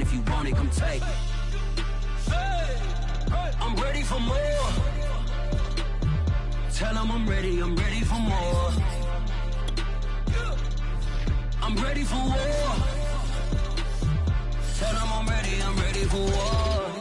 if you want it, come take it. I'm ready for more. Tell them I'm ready for more. I'm ready for war. Tell them I'm ready for war.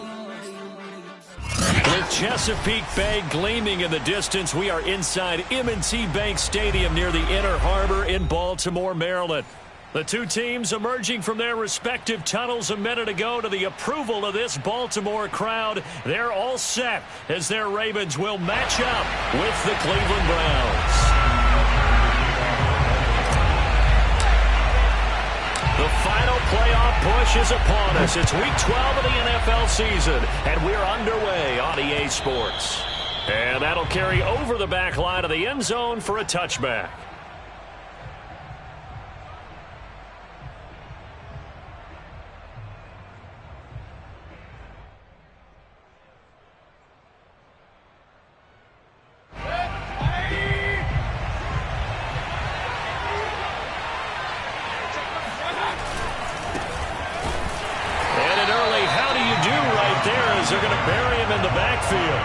With Chesapeake Bay gleaming in the distance, we are inside M&T Bank Stadium near the Inner Harbor in Baltimore, Maryland. The two teams emerging from their respective tunnels a minute ago to the approval of this Baltimore crowd. They're all set as their Ravens will match up with the Cleveland Browns. The final playoff push is upon us. It's Week 12 of the NFL season, and we're underway on EA Sports. And that'll carry over the back line of the end zone for a touchback. They're going to bury him in the backfield.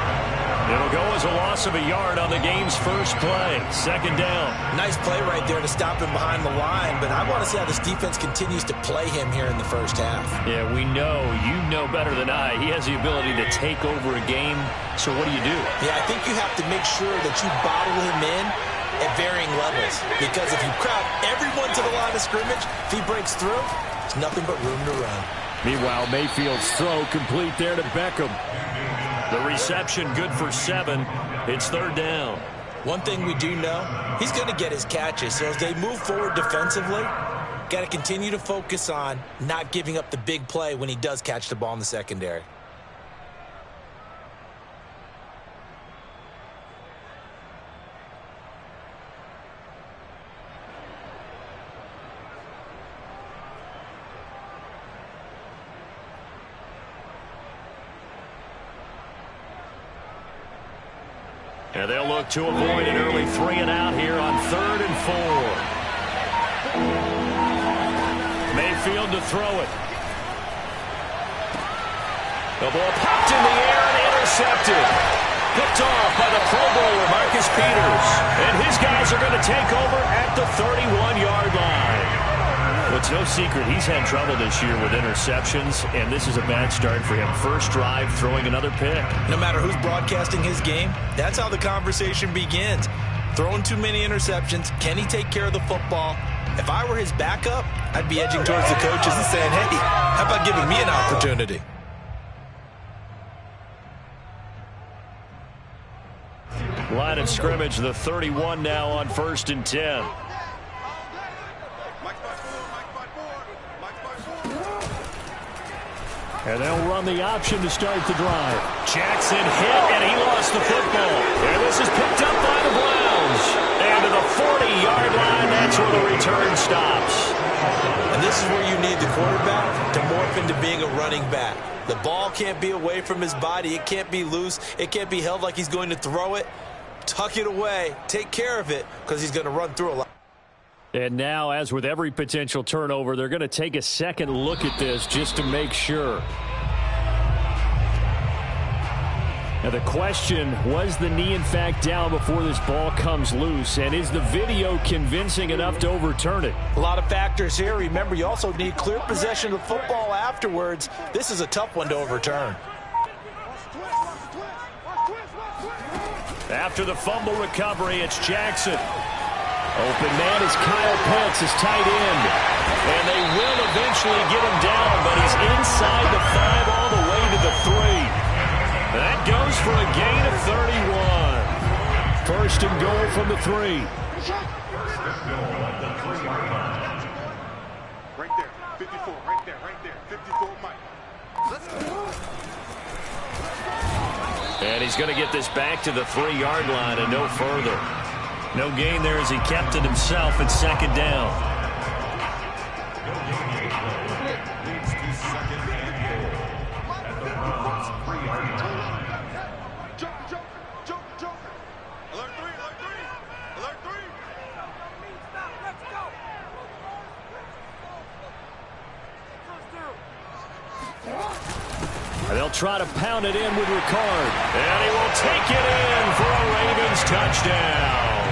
It'll go as a loss of a yard on the game's first play. Second down. Nice play right there to stop him behind the line, but I want to see how this defense continues to play him here in the first half. Yeah, we know. You know better than I. He has the ability to take over a game, so what do you do? Yeah, I think you have to make sure that you bottle him in at varying levels, because if you crowd everyone to the line of scrimmage, if he breaks through, there's nothing but room to run. Meanwhile, Mayfield's throw complete there to Beckham. The reception good for 7. It's third down. One thing we do know, he's going to get his catches. So as they move forward defensively, got to continue to focus on not giving up the big play when he does catch the ball in the secondary. And they'll look to avoid an early 3 and out here on 3rd and 4. Mayfield to throw it. The ball popped in the air and intercepted. Picked off by the Pro Bowler, Marcus Peters. And his guys are going to take over at the 31-yard line. Well, it's no secret he's had trouble this year with interceptions, and this is a bad start for him. First drive, throwing another pick. No matter who's broadcasting his game, that's how the conversation begins. Throwing too many interceptions, can he take care of the football? If I were his backup, I'd be edging towards the coaches and saying, hey, how about giving me an opportunity? Line of scrimmage, the 31 now on 1st and 10. And they'll run the option to start the drive. Jackson hit, and he lost the football. And this is picked up by the Browns. And to the 40-yard line, that's where the return stops. And this is where you need the quarterback to morph into being a running back. The ball can't be away from his body. It can't be loose. It can't be held like he's going to throw it. Tuck it away. Take care of it, because he's going to run through a lot. And now, as with every potential turnover, they're going to take a second look at this just to make sure. Now the question, was the knee in fact down before this ball comes loose? And is the video convincing enough to overturn it? A lot of factors here. Remember, you also need clear possession of the football afterwards. This is a tough one to overturn. After the fumble recovery, it's Jackson. Open man is Kyle Pitts, his tight end. And they will eventually get him down, but he's inside the 5 all the way to the 3. That goes for a gain of 31. First and goal from the 3. Right there, 54, right there, 54, Mike. Let's go. And he's going to get this back to the 3-yard line and no further. No gain there as he kept it himself at second down. Alert 3, alert 3, alert 3. Let's go. They'll try to pound it in with Ricard. And he will take it in for a Ravens touchdown.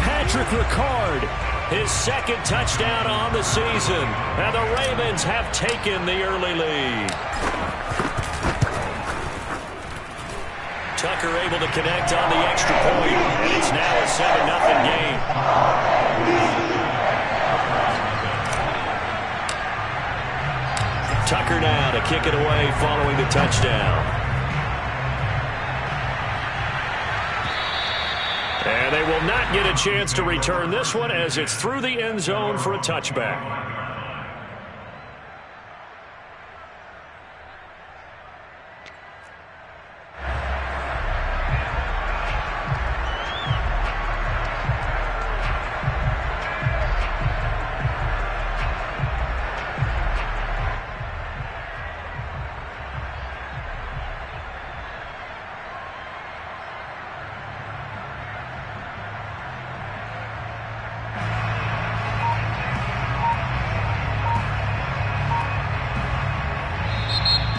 Patrick Ricard, his second touchdown on the season. And the Ravens have taken the early lead. Tucker able to connect on the extra point. And it's now a 7-0 game. Tucker now to kick it away following the touchdown. And they will not get a chance to return this one as it's through the end zone for a touchback.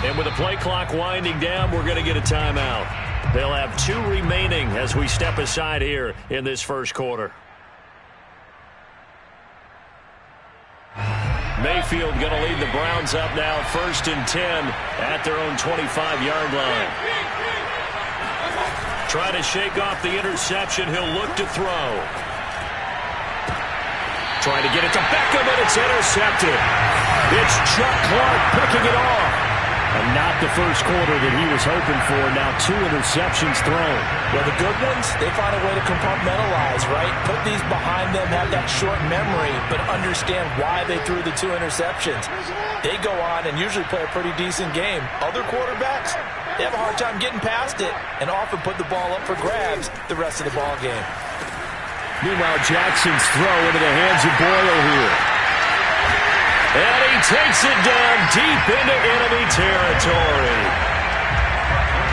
And with the play clock winding down, we're going to get a timeout. They'll have 2 remaining as we step aside here in this first quarter. Mayfield going to lead the Browns up now, 1st and 10 at their own 25-yard line. Trying to shake off the interception. He'll look to throw. Trying to get it to Beckham, and it's intercepted. It's Chuck Clark picking it off. And not the first quarter that he was hoping for. Now 2 interceptions thrown. Well, the good ones, they find a way to compartmentalize, right? Put these behind them, have that short memory, but understand why they threw the 2 interceptions. They go on and usually play a pretty decent game. Other quarterbacks, they have a hard time getting past it and often put the ball up for grabs the rest of the ball game. Meanwhile, Jackson's throw into the hands of Boyle here. And he takes it down deep into enemy territory.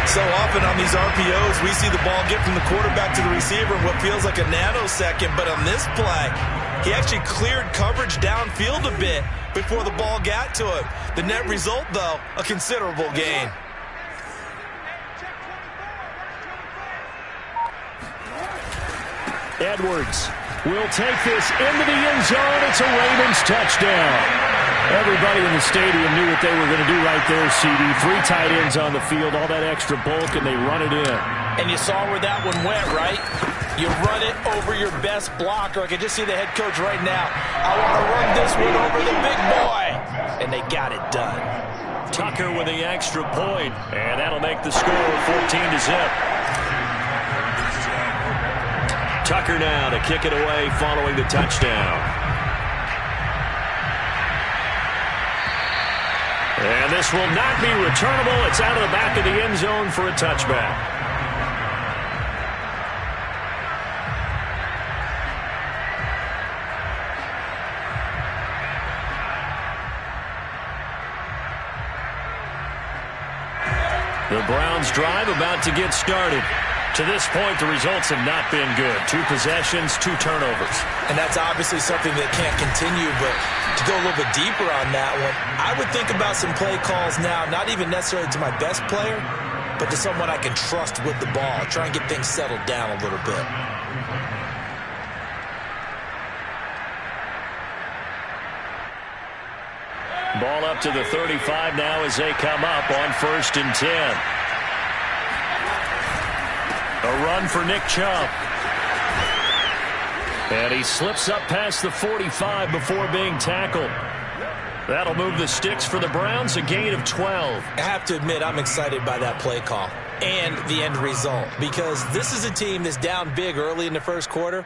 So often on these RPOs, we see the ball get from the quarterback to the receiver in what feels like a nanosecond. But on this play, he actually cleared coverage downfield a bit before the ball got to him. The net result, though, a considerable gain. Edwards will take this into the end zone. It's a Ravens touchdown. Everybody in the stadium knew what they were going to do right there, CD. 3 tight ends on the field, all that extra bulk, and they run it in. And you saw where that one went, right? You run it over your best blocker. I can just see the head coach right now. I want to run this one over the big boy. And they got it done. Tucker with the extra point, and that'll make the score 14-0. Tucker now to kick it away following the touchdown. And this will not be returnable. It's out of the back of the end zone for a touchback. The Browns drive about to get started. To this point, the results have not been good. 2 possessions, 2 turnovers. And that's obviously something that can't continue, but to go a little bit deeper on that one, I would think about some play calls now, not even necessarily to my best player, but to someone I can trust with the ball. Try and get things settled down a little bit. Ball up to the 35 now as they come up on 1st and 10. A run for Nick Chubb. And he slips up past the 45 before being tackled. That'll move the sticks for the Browns, a gain of 12. I have to admit, I'm excited by that play call and the end result, because this is a team that's down big early in the first quarter,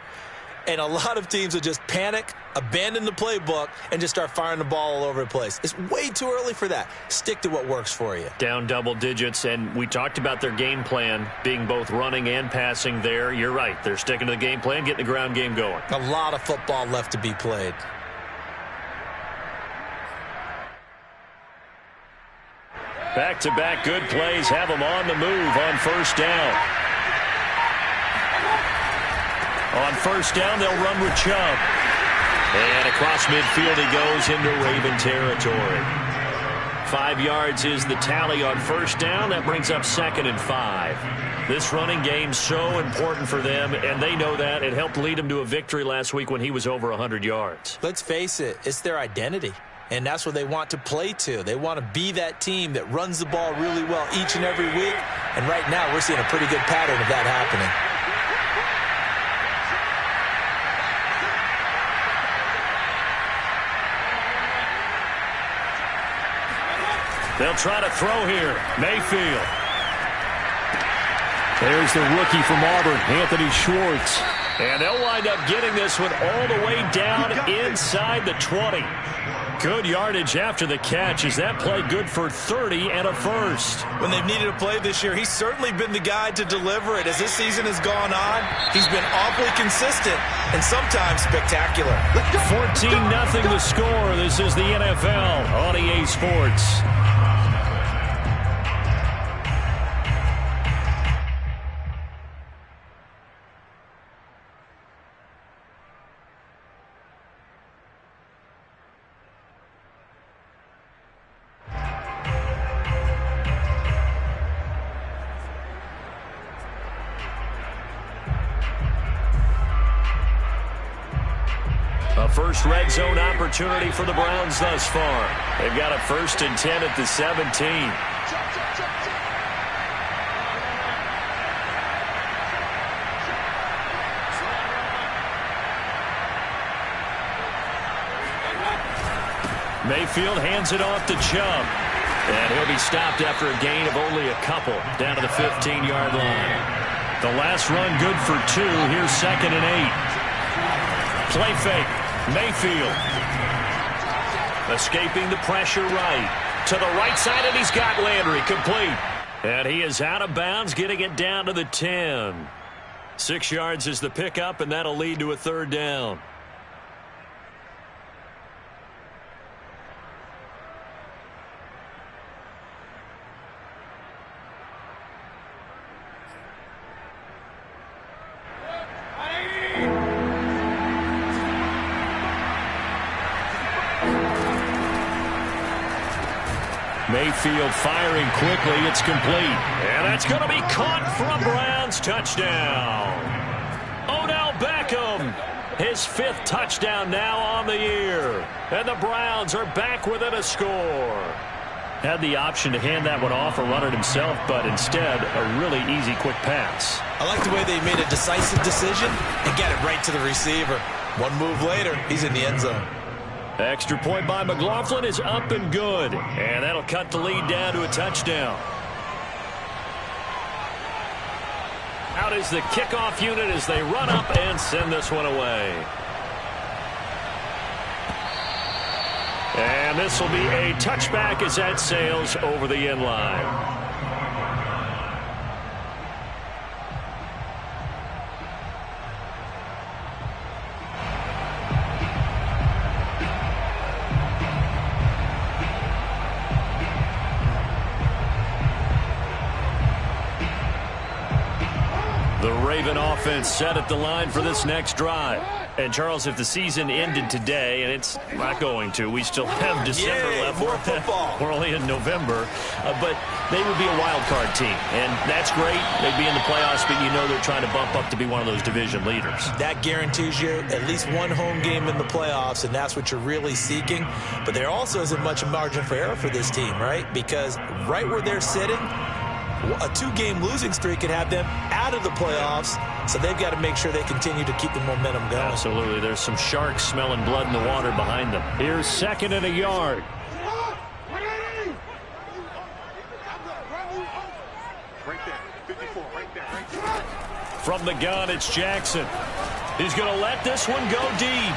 and a lot of teams will just panic, abandon the playbook, and just start firing the ball all over the place. It's way too early for that. Stick to what works for you. Down double digits, and we talked about their game plan being both running and passing there. You're right. They're sticking to the game plan, getting the ground game going. A lot of football left to be played. Back-to-back good plays have them on the move on 1st down. On 1st down, they'll run with Chubb. And across midfield he goes into Raven territory. 5 yards is the tally on first down. That brings up 2nd and 5. This running game's so important for them, and they know that. It helped lead them to a victory last week when he was over 100 yards. Let's face it, it's their identity, and that's what they want to play to. They want to be that team that runs the ball really well each and every week, and right now we're seeing a pretty good pattern of that happening. They'll try to throw here. Mayfield. There's the rookie from Auburn, Anthony Schwartz. And they'll wind up getting this one all the way down inside the 20. Good yardage after the catch. Is that play good for 30 and a first? When they've needed a play this year, he's certainly been the guy to deliver it. As this season has gone on, he's been awfully consistent and sometimes spectacular. 14-0 the score. This is the NFL on EA Sports. A first red zone opportunity for the Browns thus far. They've got a 1st and 10 at the 17. Mayfield hands it off to Chubb. And he'll be stopped after a gain of only a couple down to the 15-yard line. The last run good for 2. Here's 2nd and 8. Play fake. Mayfield. Escaping the pressure right. To the right side, and he's got Landry complete. And he is out of bounds, getting it down to the 10. 6 yards is the pickup, and that'll lead to a 3rd down. Mayfield firing quickly. It's complete. And that's going to be caught for a Browns touchdown. Odell Beckham, his 5th touchdown now on the year. And the Browns are back within a score. Had the option to hand that one off or run it himself, but instead a really easy quick pass. I like the way they made a decisive decision and got it right to the receiver. One move later, he's in the end zone. Extra point by McLaughlin is up and good. And that'll cut the lead down to a touchdown. Out is the kickoff unit as they run up and send this one away. And this will be a touchback as that sails over the end line. The Raven offense set at the line for this next drive. And, Charles, if the season ended today, and it's not going to, we still have December left. More football. We're only in November. But they would be a wild card team. And that's great. They'd be in the playoffs, but you know they're trying to bump up to be one of those division leaders. That guarantees you at least one home game in the playoffs, and that's what you're really seeking. But there also isn't much margin for error for this team, right? Because right where they're sitting, a 2-game losing streak could have them out of the playoffs, so they've got to make sure they continue to keep the momentum going. Absolutely. There's some sharks smelling blood in the water behind them. Here's 2nd and a yard. Right there, 54, right there. From the gun, it's Jackson. He's going to let this one go deep.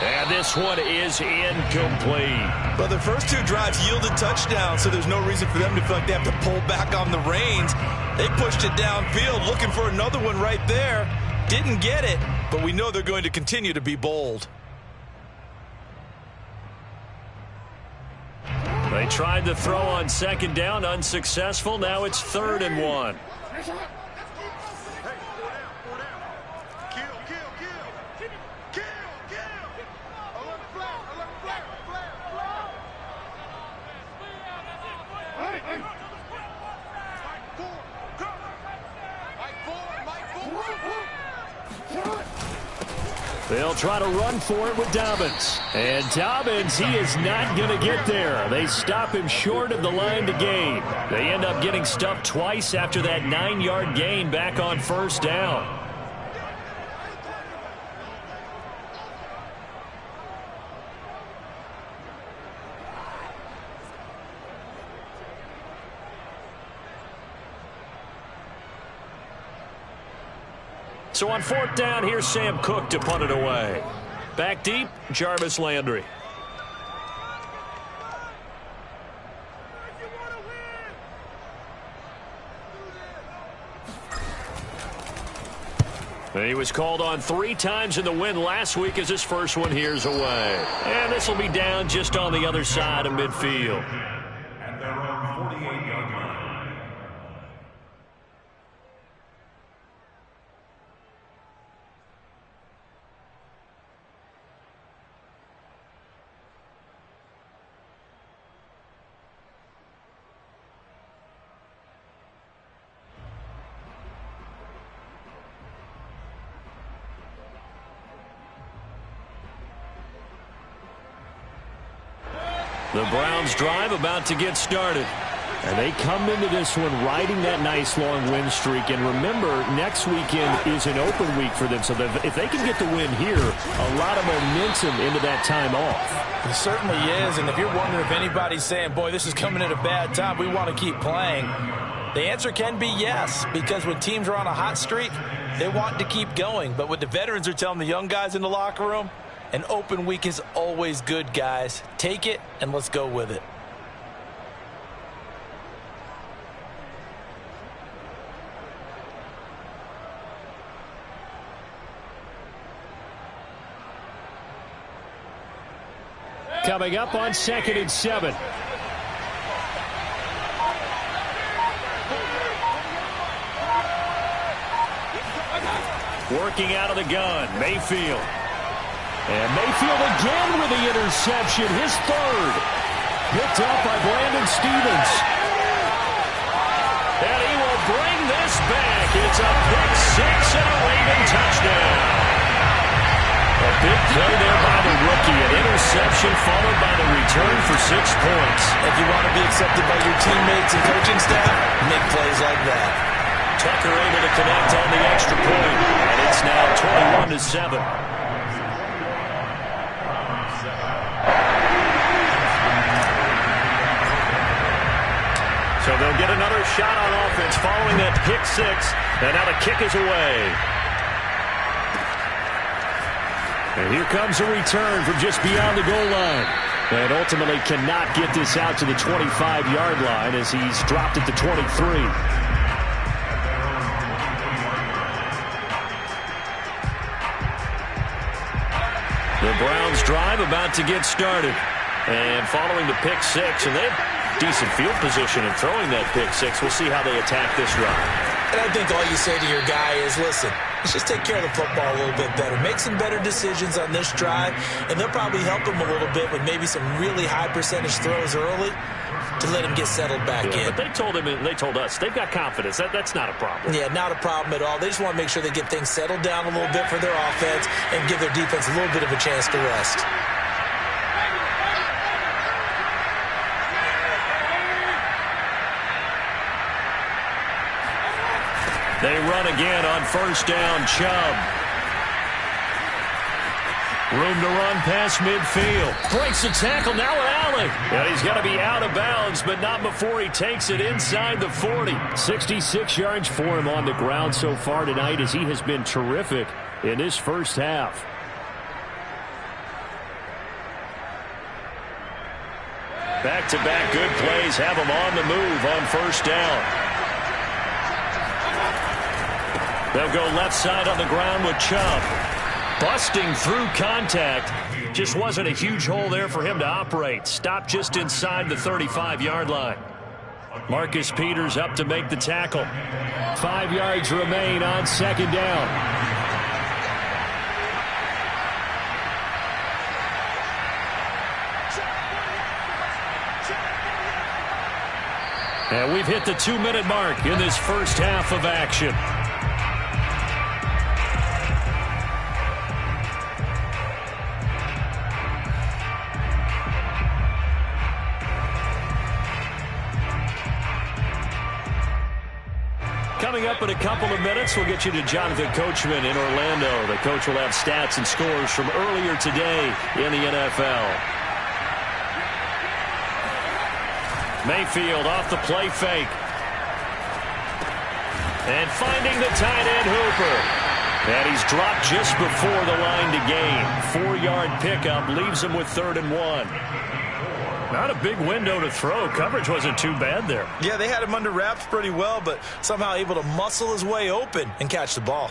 And this one is incomplete. But the first 2 drives yielded touchdowns, so there's no reason for them to feel like they have to pull back on the reins. They pushed it downfield, looking for another one right there. Didn't get it, but we know they're going to continue to be bold. They tried to throw on 2nd down, unsuccessful. Now it's 3rd and 1. They'll try to run for it with Dobbins. And Dobbins, he is not going to get there. They stop him short of the line to gain. They end up getting stuffed twice after that 9-yard gain back on first down. So on fourth down, here's Sam Cook to punt it away. Back deep, Jarvis Landry. And he was called on 3 times in the win last week as his first one here's away. And this will be down just on the other side of midfield. And they're on 48-yard line. The Browns drive about to get started. And they come into this one riding that nice long win streak. And remember, next weekend is an open week for them. So if they can get the win here, a lot of momentum into that time off. It certainly is. And if you're wondering if anybody's saying, boy, this is coming at a bad time, we want to keep playing, the answer can be yes. Because when teams are on a hot streak, they want to keep going. But what the veterans are telling the young guys in the locker room, an open week is always good, guys. Take it, and let's go with it. Coming up on 2nd and 7. Working out of the gun, Mayfield. And Mayfield again with the interception, his third. Picked up by Brandon Stevens. And he will bring this back. It's a pick 6 and a Raven touchdown. A big play there by the rookie. An interception followed by the return for 6 points. If you want to be accepted by your teammates and coaching staff, make plays like that. Tucker able to connect on the extra point. And it's now 21-7. So they'll get another shot on offense following that pick 6. And now the kick is away. And here comes a return from just beyond the goal line. And ultimately cannot get this out to the 25-yard line as he's dropped it to 23. The Browns drive about to get started. And following the pick 6, and they have decent field position in throwing that pick 6. We'll see how they attack this drive. And I think all you say to your guy is, listen, let's just take care of the football a little bit better. Make some better decisions on this drive, and they'll probably help him a little bit with maybe some really high percentage throws early to let him get settled back in. But they told him, and they told us, they've got confidence. That's not a problem. Yeah, not a problem at all. They just want to make sure they get things settled down a little bit for their offense and give their defense a little bit of a chance to rest. They run again on first down. Chubb. Room to run past midfield. Breaks the tackle now with Allen. And he's going to be out of bounds, but not before he takes it inside the 40. 66 yards for him on the ground so far tonight as he has been terrific in this first half. Back-to-back good plays have him on the move on first down. They'll go left side on the ground with Chubb. Busting through contact. Just wasn't a huge hole there for him to operate. Stopped just inside the 35-yard line. Marcus Peters up to make the tackle. 5 yards remain on second down. And we've hit the 2-minute mark in this first half of action. Coming up in a couple of minutes, we'll get you to Jonathan Coachman in Orlando. The coach will have stats and scores from earlier today in the NFL. Mayfield off the play fake. And finding the tight end Hooper. And he's dropped just before the line to gain. 4-yard pickup leaves him with 3rd and 1. Not a big window to throw. Coverage wasn't too bad there. Yeah, they had him under wraps pretty well, but somehow able to muscle his way open and catch the ball.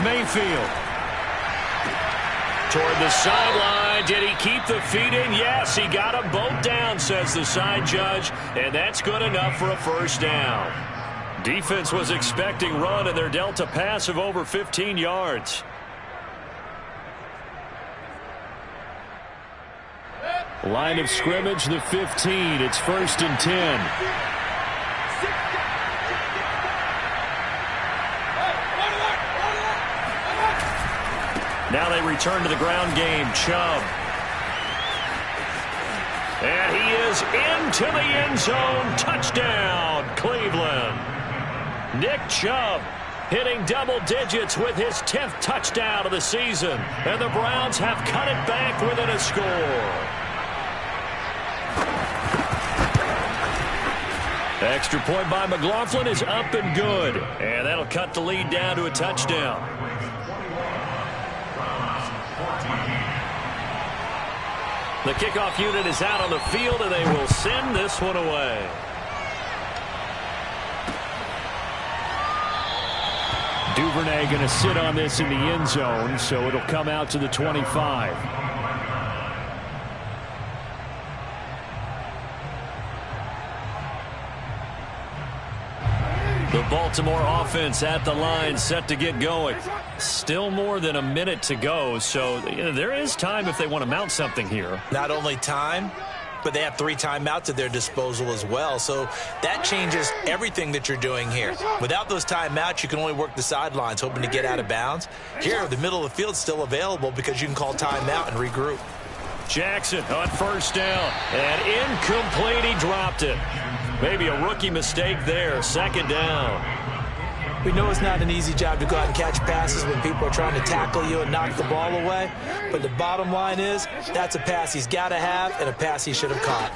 Mayfield toward the sideline. Did he keep the feet in? Yes, he got them both down, says the side judge, and that's good enough for a 1st down. Defense was expecting run, and they're dealt a pass of over 15 yards. Line of scrimmage, the 15. It's 1st and 10. Now they return to the ground game. Chubb. And he is into the end zone. Touchdown, Cleveland. Nick Chubb hitting double digits with his 10th touchdown of the season. And the Browns have cut it back within a score. Extra point by McLaughlin is up and good. And that'll cut the lead down to a touchdown. The kickoff unit is out on the field, and they will send this one away. Duvernay going to sit on this in the end zone, so it'll come out to the 25. The Baltimore offense at the line, set to get going. Still more than a minute to go, so there is time if they want to mount something here. Not only time, but they have 3 timeouts at their disposal as well, so that changes everything that you're doing here. Without those timeouts, you can only work the sidelines, hoping to get out of bounds. Here, the middle of the field's still available because you can call timeout and regroup. Jackson on 1st down, and incomplete. He dropped it. Maybe a rookie mistake there. 2nd down. We know it's not an easy job to go out and catch passes when people are trying to tackle you and knock the ball away. But the bottom line is that's a pass he's got to have and a pass he should have caught.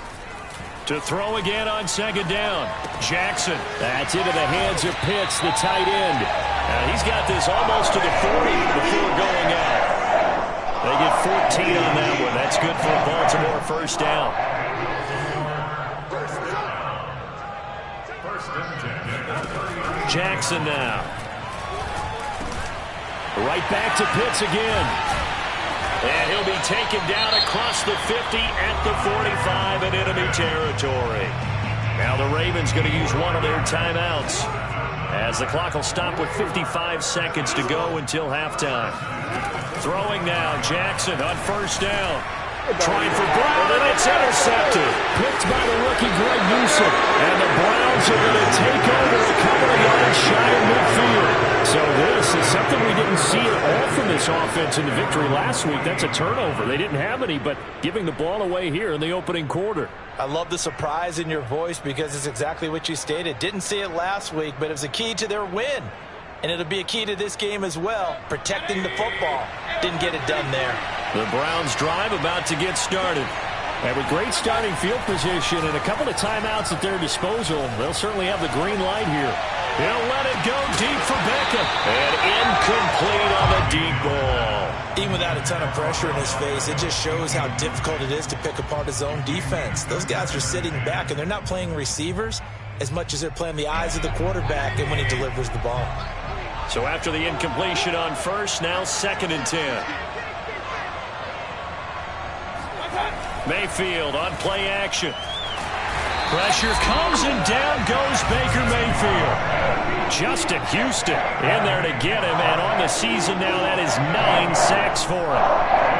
To throw again on 2nd down. Jackson. That's into the hands of Pitts, the tight end. He's got this almost to the 40 before going out. They get 14 on that one. That's good for a Baltimore 1st down. Jackson now. Right back to Pitts again. And he'll be taken down across the 50 at the 45 in enemy territory. Now the Ravens going to use one of their timeouts, as the clock will stop with 55 seconds to go until halftime. Throwing now, Jackson on 1st down. Trying for Brown, and it's intercepted. Picked by the rookie Greg Newsome. And the Browns are going to take over a couple of yards shy of midfield. So this is something we didn't see at all from this offense in the victory last week. That's a turnover. They didn't have any, but giving the ball away here in the opening quarter. I love the surprise in your voice because it's exactly what you stated. Didn't see it last week, but it was a key to their win. And it'll be a key to this game as well, protecting the football. Didn't get it done there. The Browns drive about to get started. And with great starting field position and a couple of timeouts at their disposal, they'll certainly have the green light here. He'll let it go deep for Beckham. And incomplete on the deep ball. Even without a ton of pressure in his face, it just shows how difficult it is to pick apart his own defense. Those guys are sitting back, and they're not playing receivers as much as they're playing the eyes of the quarterback and when he delivers the ball. So after the incompletion on 1st, now 2nd and 10. Mayfield on play action. Pressure comes and down goes Baker Mayfield. Justin Houston in there to get him, and on the season now that is 9 sacks for him.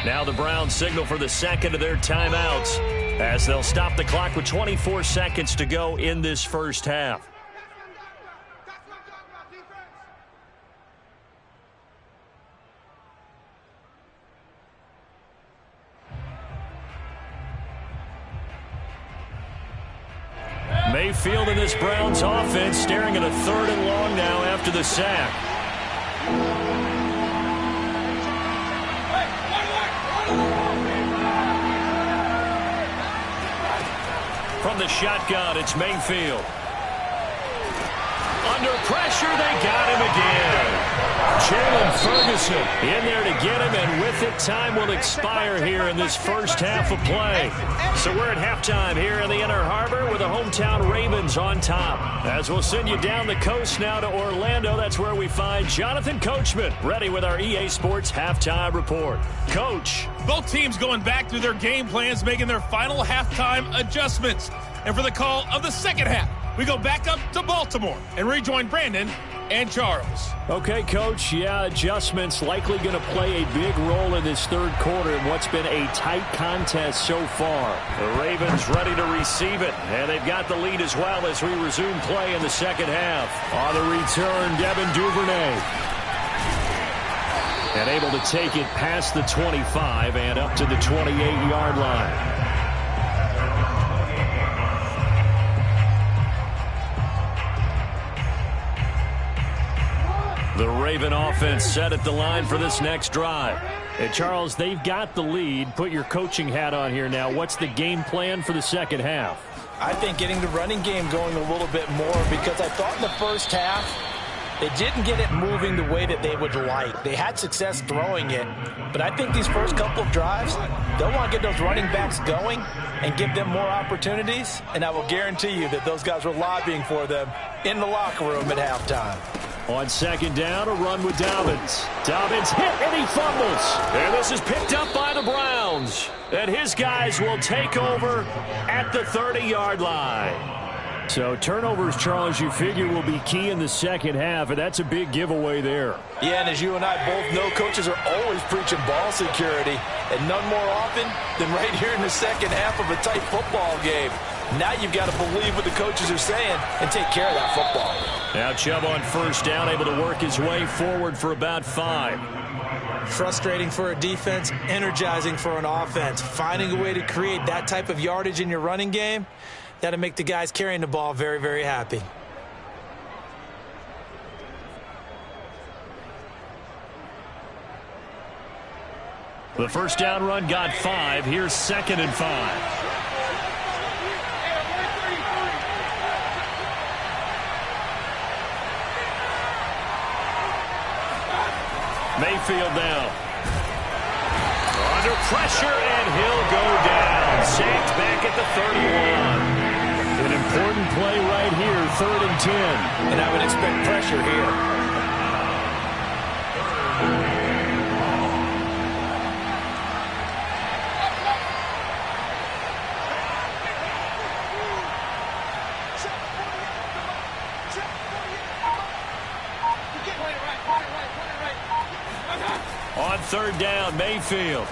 Now the Browns signal for the second of their timeouts as they'll stop the clock with 24 seconds to go in this first half. Mayfield in this Browns offense staring at a 3rd and long now after the sack. From the shotgun, it's Mayfield. Under pressure, they got him again. Jalen Ferguson in there to get him, and with it, time will expire here in this first half of play. So we're at halftime here in the Inner Harbor with the hometown Ravens on top. As we'll send you down the coast now to Orlando, that's where we find Jonathan Coachman, ready with our EA Sports halftime report. Coach. Both teams going back through their game plans, making their final halftime adjustments. And for the call of the second half, we go back up to Baltimore and rejoin Brandon and Charles. Okay, Coach. Yeah, adjustments likely going to play a big role in this third quarter in what's been a tight contest so far. The Ravens ready to receive it, and they've got the lead as well as we resume play in the second half. On the return, Devin Duvernay. And able to take it past the 25 and up to the 28-yard line. The Raven offense set at the line for this next drive. And Charles, they've got the lead. Put your coaching hat on here now. What's the game plan for the second half? I think getting the running game going a little bit more, because I thought in the first half they didn't get it moving the way that they would like. They had success throwing it, but I think these first couple of drives, they'll want to get those running backs going and give them more opportunities, and I will guarantee you that those guys were lobbying for them in the locker room at halftime. On second down, a run with Dobbins. Dobbins hit and he fumbles. And this is picked up by the Browns. And his guys will take over at the 30-yard line. So turnovers, Charles, you figure will be key in the second half, and that's a big giveaway there. Yeah, and as you and I both know, coaches are always preaching ball security, and none more often than right here in the second half of a tight football game. Now you've got to believe what the coaches are saying and take care of that football. Now Chubb on first down, able to work his way forward for about 5. Frustrating for a defense, energizing for an offense. Finding a way to create that type of yardage in your running game, that'll make the guys carrying the ball very, very happy. The first down run got 5. Here's 2nd and 5. Mayfield now. Under pressure, and he'll go down. Sacked back at the 31. An important play right here, 3rd and 10. And I would expect pressure here. On 3rd down, Mayfield.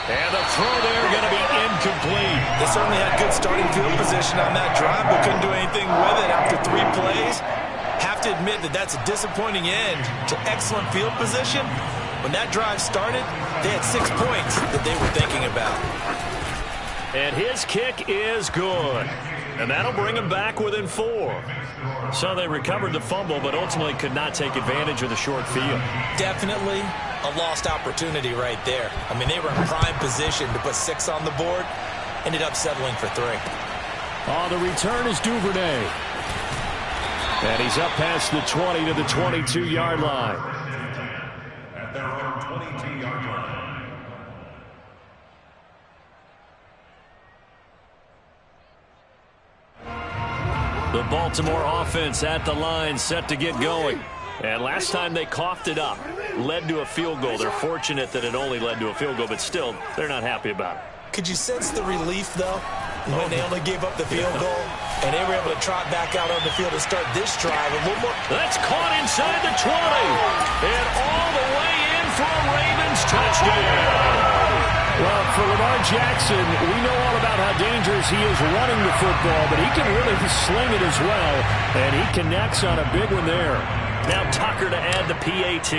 And the throw there going to be incomplete. They certainly had good starting field position on that drive, but couldn't do anything with it after 3 plays. Have to admit that that's a disappointing end to excellent field position. When that drive started, they had 6 points that they were thinking about. And his kick is good. And that'll bring him back within 4. So they recovered the fumble, but ultimately could not take advantage of the short field. Definitely a lost opportunity right there. I mean, they were in prime position to put 6 on the board. Ended up settling for 3. On the return is Duvernay. And he's up past the 20 to the 22-yard line. At their own 22-yard line. The The Baltimore offense at the line, set to get going. And last time they coughed it up, led to a field goal. They're fortunate that it only led to a field goal, but still, they're not happy about it. Could you sense the relief, though, when they only gave up the field goal and they were able to trot back out on the field and start this drive a little more? That's caught inside the 20. And all the way in for a Ravens touchdown. Well, for Lamar Jackson, we know all about how dangerous he is running the football, but he can really sling it as well, and he connects on a big one there. Now Tucker to add the PAT.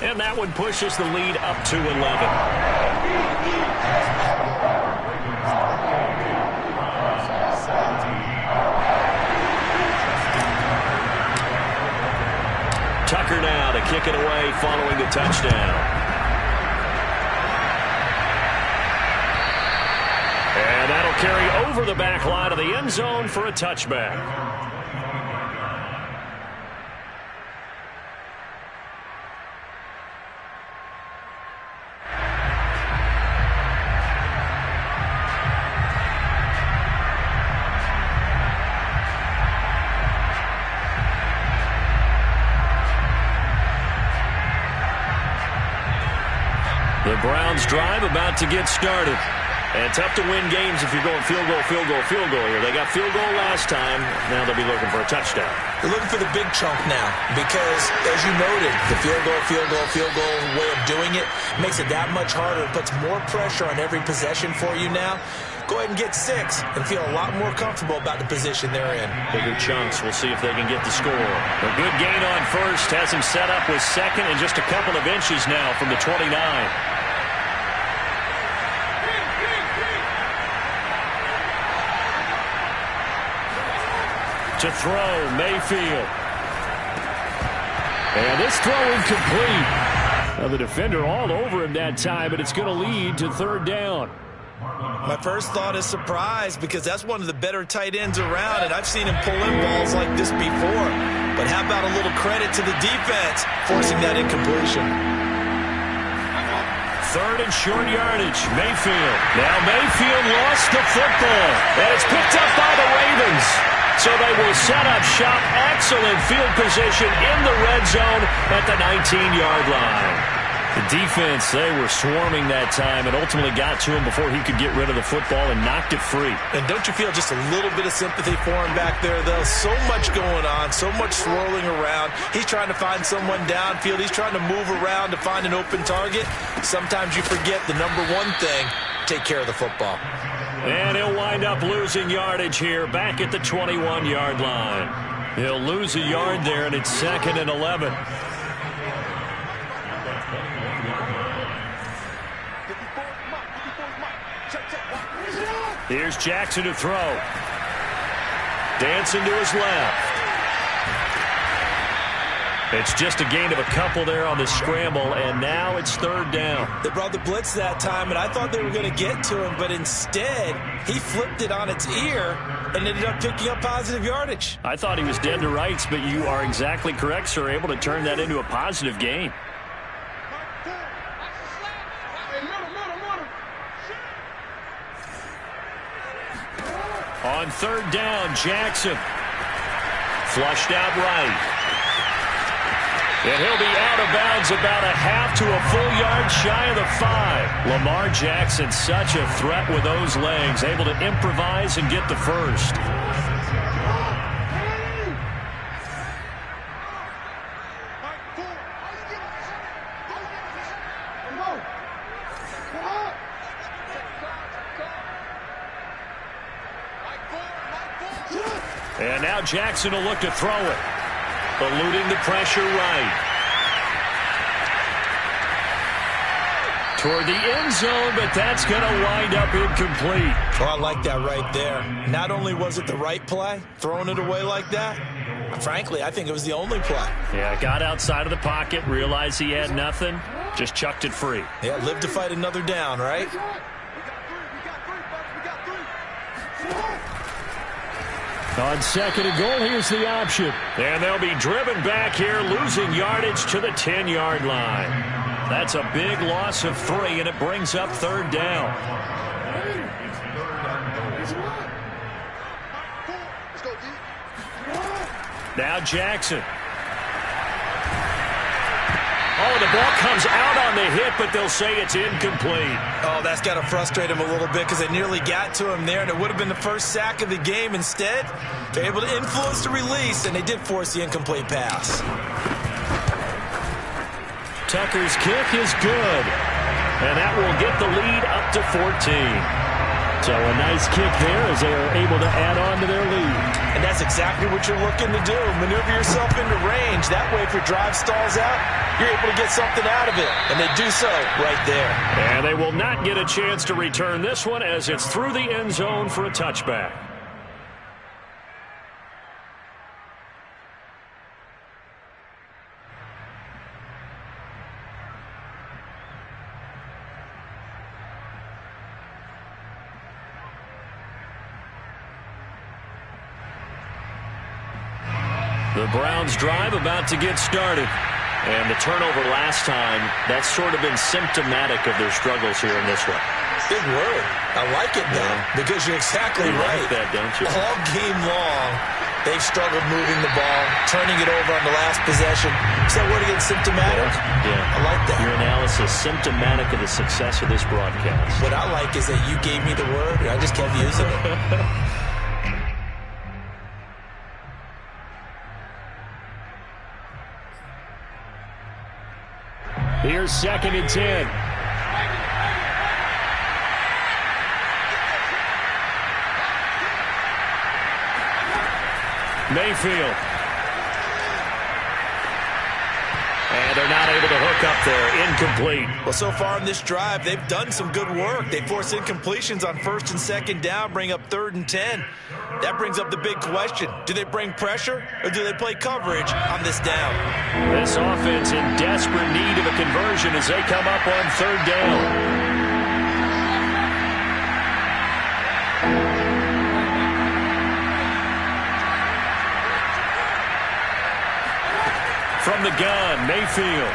And that one pushes the lead up to 11. Tucker now to kick it away following the touchdown. And that'll carry over the back line of the end zone for a touchback. The Browns drive about to get started. And tough to win games if you're going field goal, field goal, field goal here. They got field goal last time. Now they'll be looking for a touchdown. They're looking for the big chunk now because, as you noted, the field goal way of doing it makes it that much harder. It puts more pressure on every possession for you now. Go ahead and get 6 and feel a lot more comfortable about the position they're in. Bigger chunks. We'll see if they can get the score. A good gain on first has him set up with second and just a couple of inches now from the 29. To throw, Mayfield. And this throw incomplete. Now the defender all over him that time, but it's going to lead to third down. My first thought is surprise because that's one of the better tight ends around, and I've seen him pull in balls like this before. But how about a little credit to the defense forcing that incompletion? Third and short yardage, Mayfield. Now Mayfield lost the football, and it's picked up by the Ravens. So they will set up shop. Excellent field position in the red zone at the 19-yard line. The defense, they were swarming that time and ultimately got to him before he could get rid of the football and knocked it free. And don't you feel just a little bit of sympathy for him back there, though? So much going on, so much swirling around. He's trying to find someone downfield. He's trying to move around to find an open target. Sometimes you forget the number one thing, take care of the football. And he'll wind up losing yardage here back at the 21-yard line. He'll lose a yard there, and it's 2nd and 11. Here's Jackson to throw. Dancing to his left. It's just a gain of a couple there on the scramble, and now it's third down. They brought the blitz that time, and I thought they were going to get to him, but instead, he flipped it on its ear and ended up picking up positive yardage. I thought he was dead to rights, but you are exactly correct, sir. Able to turn that into a positive gain. On third down, Jackson. Flushed out right. And he'll be out of bounds about a half to a full yard shy of the 5. Lamar Jackson, such a threat with those legs, able to improvise and get the first. And now Jackson will look to throw it. Eluding the pressure right. Toward the end zone, but that's going to wind up incomplete. Oh, I like that right there. Not only was it the right play, throwing it away like that, frankly, I think it was the only play. Yeah, got outside of the pocket, realized he had nothing, just chucked it free. Yeah, live to fight another down, right? On 2nd and goal, here's the option. And they'll be driven back here, losing yardage to the 10-yard line. That's a big loss of 3, and it brings up third down. Now Jackson. Oh, the ball comes out on the hit, but they'll say it's incomplete. Oh, that's got to frustrate him a little bit because they nearly got to him there, and it would have been the first sack of the game. Instead, they're able to influence the release, and they did force the incomplete pass. Tucker's kick is good, and that will get the lead up to 14. So a nice kick there as they are able to add on to their lead. And that's exactly what you're looking to do. Maneuver yourself into range. That way, if your drive stalls out, you're able to get something out of it. And they do so right there. And they will not get a chance to return this one as it's through the end zone for a touchback. The Browns drive about to get started. And the turnover last time, that's sort of been symptomatic of their struggles here in this one. Big word. I like it now because you're exactly right. Like that, don't you? All game long, they've struggled moving the ball, turning it over on the last possession. Is that word again, symptomatic? Yeah. I like that. Your analysis, symptomatic of the success of this broadcast. What I like is that you gave me the word, and I just kept using it. Here's 2nd and 10. Mayfield. And they're not able to hook up there. Incomplete. Well, so far in this drive, they've done some good work. They force incompletions on 1st and 2nd down, bring up 3rd and 10. That brings up the big question. Do they bring pressure or do they play coverage on this down? This offense in desperate need of a conversion as they come up on 3rd down. From the gun, Mayfield.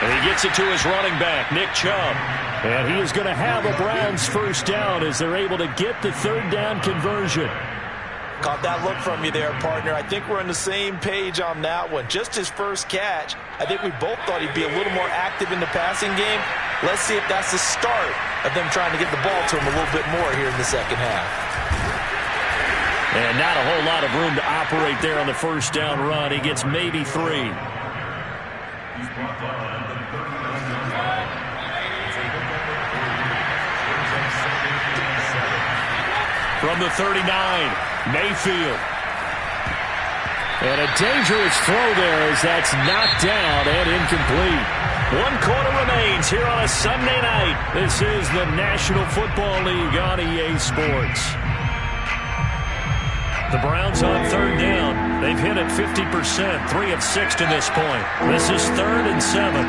And he gets it to his running back, Nick Chubb. And he is going to have a Browns 1st down as they're able to get the 3rd down conversion. Caught that look from you there, partner. I think we're on the same page on that one. Just his first catch. I think we both thought he'd be a little more active in the passing game. Let's see if that's the start of them trying to get the ball to him a little bit more here in the 2nd half. And not a whole lot of room to operate there on the 1st down run. He gets maybe 3. From the 39, Mayfield. And a dangerous throw there as that's knocked down and incomplete. 1 quarter remains here on a Sunday night. This is the National Football League on EA Sports. The Browns on 3rd down. They've hit it 50%, 3 of 6 to this point. This is 3rd and 7.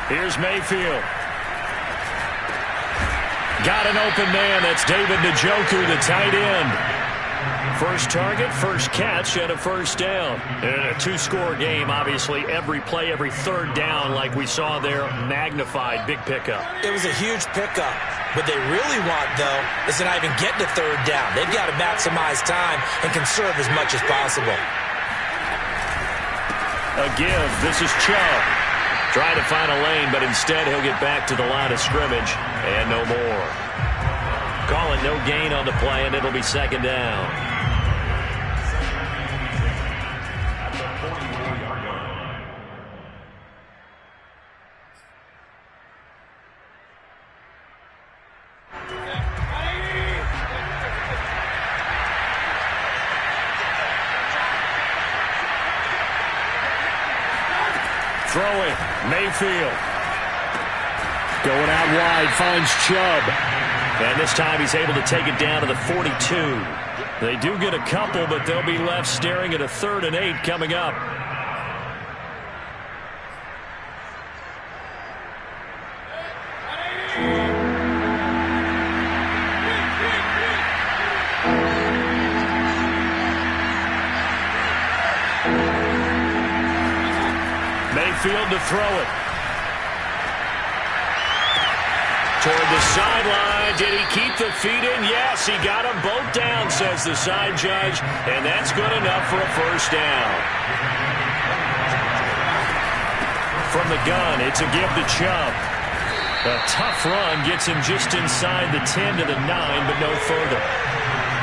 Here's Mayfield. Got an open man. That's David Njoku, the tight end. First target, first catch, and a 1st down. And a 2-score game, obviously. Every play, every 3rd down, like we saw there, magnified. Big pickup. It was a huge pickup. What they really want, though, is to not even get to 3rd down. They've got to maximize time and conserve as much as possible. A give. This is Chubb. Trying to find a lane, but instead he'll get back to the line of scrimmage and no more. Call it no gain on the play, and it'll be 2nd down. Throwing, Mayfield. Going out wide, finds Chubb. And this time he's able to take it down to the 42. They do get a couple, but they'll be left staring at a 3rd and 8 coming up. Mayfield to throw it. Toward the sideline. Did he keep the feet in? Yes, he got them both down, says the side judge. And that's good enough for a first down. From the gun, it's a give to Chubb. A tough run gets him just inside the 10 to the 9, but no further.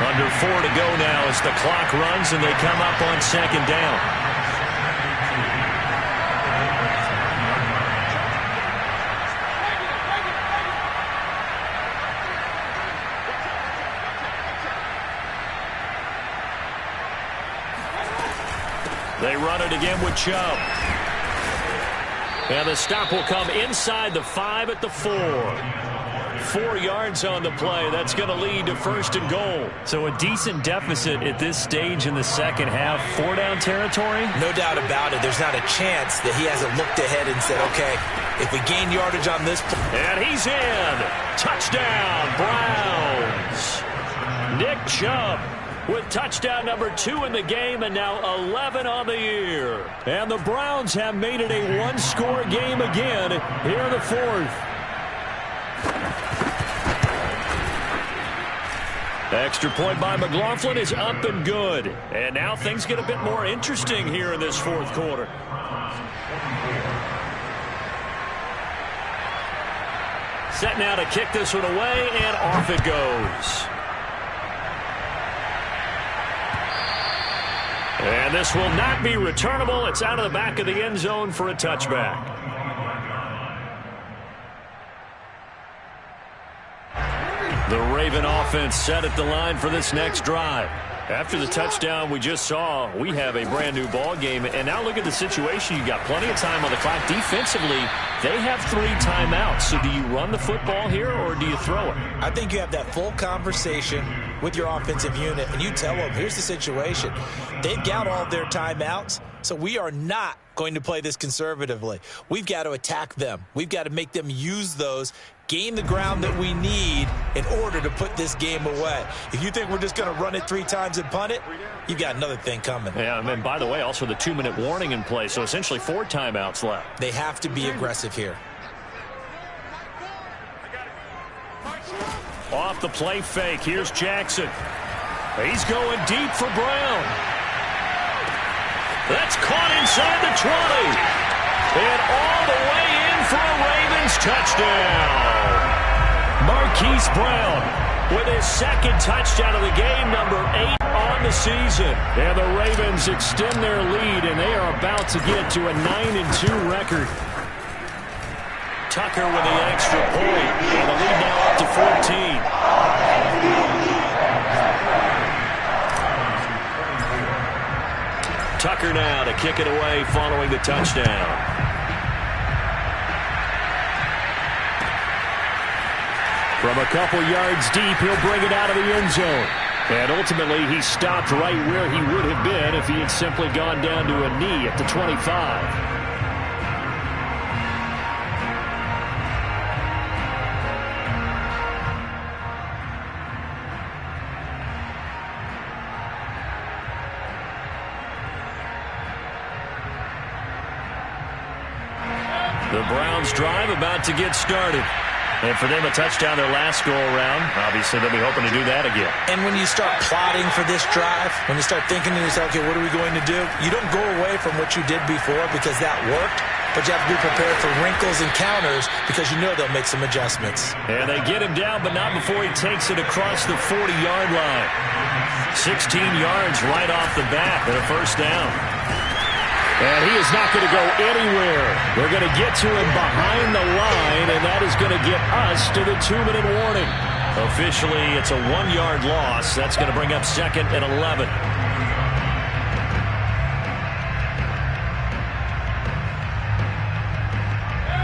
Under 4 to go now as the clock runs and they come up on second down. They run it again with Chubb. And the stop will come inside the 5 at the 4. 4 yards on the play. That's going to lead to first and goal. So a decent deficit at this stage in the second half. 4-down territory? No doubt about it. There's not a chance that he hasn't looked ahead and said, okay, if we gain yardage on this. And he's in. Touchdown, Browns. Nick Chubb with touchdown number 2 in the game and now 11 on the year. And the Browns have made it a one-score game again here in the 4th. Extra point by McLaughlin is up and good. And now things get a bit more interesting here in this 4th quarter. Set now to kick this one away, and off it goes. And this will not be returnable. It's out of the back of the end zone for a touchback. The Raven offense set at the line for this next drive. After the touchdown we just saw, we have a brand new ball game. And now look at the situation. You got plenty of time on the clock. Defensively, they have 3 timeouts. So do you run the football here or do you throw it? I think you have that full conversation with your offensive unit, and you tell them, here's the situation. They've got all of their timeouts, so we are not going to play this conservatively. We've got to attack them. We've got to make them use those, gain the ground that we need in order to put this game away. If you think we're just going to run it 3 times and punt it, you've got another thing coming. Yeah, and by the way, also the 2-minute warning in play, so essentially 4 timeouts left. They have to be aggressive here. Off the play fake, here's Jackson. He's going deep for Brown. That's caught inside the 20. And all the way in for a Ravens touchdown. Marquise Brown with his 2nd touchdown of the game, number 8 on the season. And the Ravens extend their lead, and they are about to get to a 9-2 record. Tucker with the extra point, and the lead now up to 14. Tucker now to kick it away following the touchdown. From a couple yards deep, he'll bring it out of the end zone. And ultimately, he stopped right where he would have been if he had simply gone down to a knee at the 25. The Browns drive about to get started. And for them, a touchdown their last go-around. Obviously, they'll be hoping to do that again. And when you start plotting for this drive, when you start thinking to yourself, okay, what are we going to do? You don't go away from what you did before because that worked, but you have to be prepared for wrinkles and counters because you know they'll make some adjustments. And they get him down, but not before he takes it across the 40-yard line. 16 yards right off the bat and a first down. And he is not going to go anywhere. They're going to get to him behind the line, and that is going to get us to the 2-minute warning. Officially, it's a 1-yard loss. That's going to bring up 2nd and 11.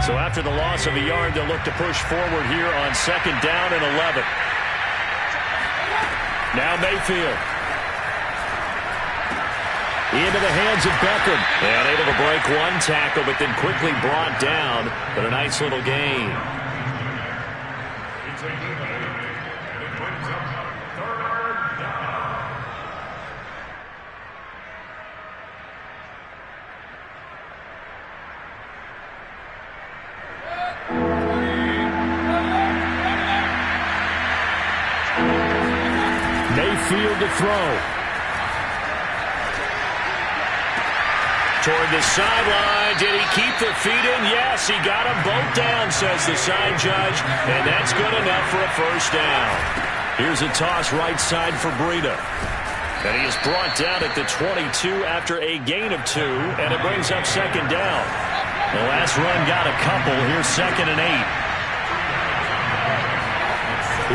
So after the loss of a yard, they'll look to push forward here on 2nd down and 11. Now Mayfield. Into the hands of Beckham. And able to break 1 tackle, but then quickly brought down. But a nice little gain. midfield to throw. Toward the sideline. Did he keep the feet in? Yes, he got them both down, says the side judge. And that's good enough for a first down. Here's a toss right side for Breida. And he is brought down at the 22 after a gain of 2. And it brings up second down. The last run got a couple. Here's 2nd and 8.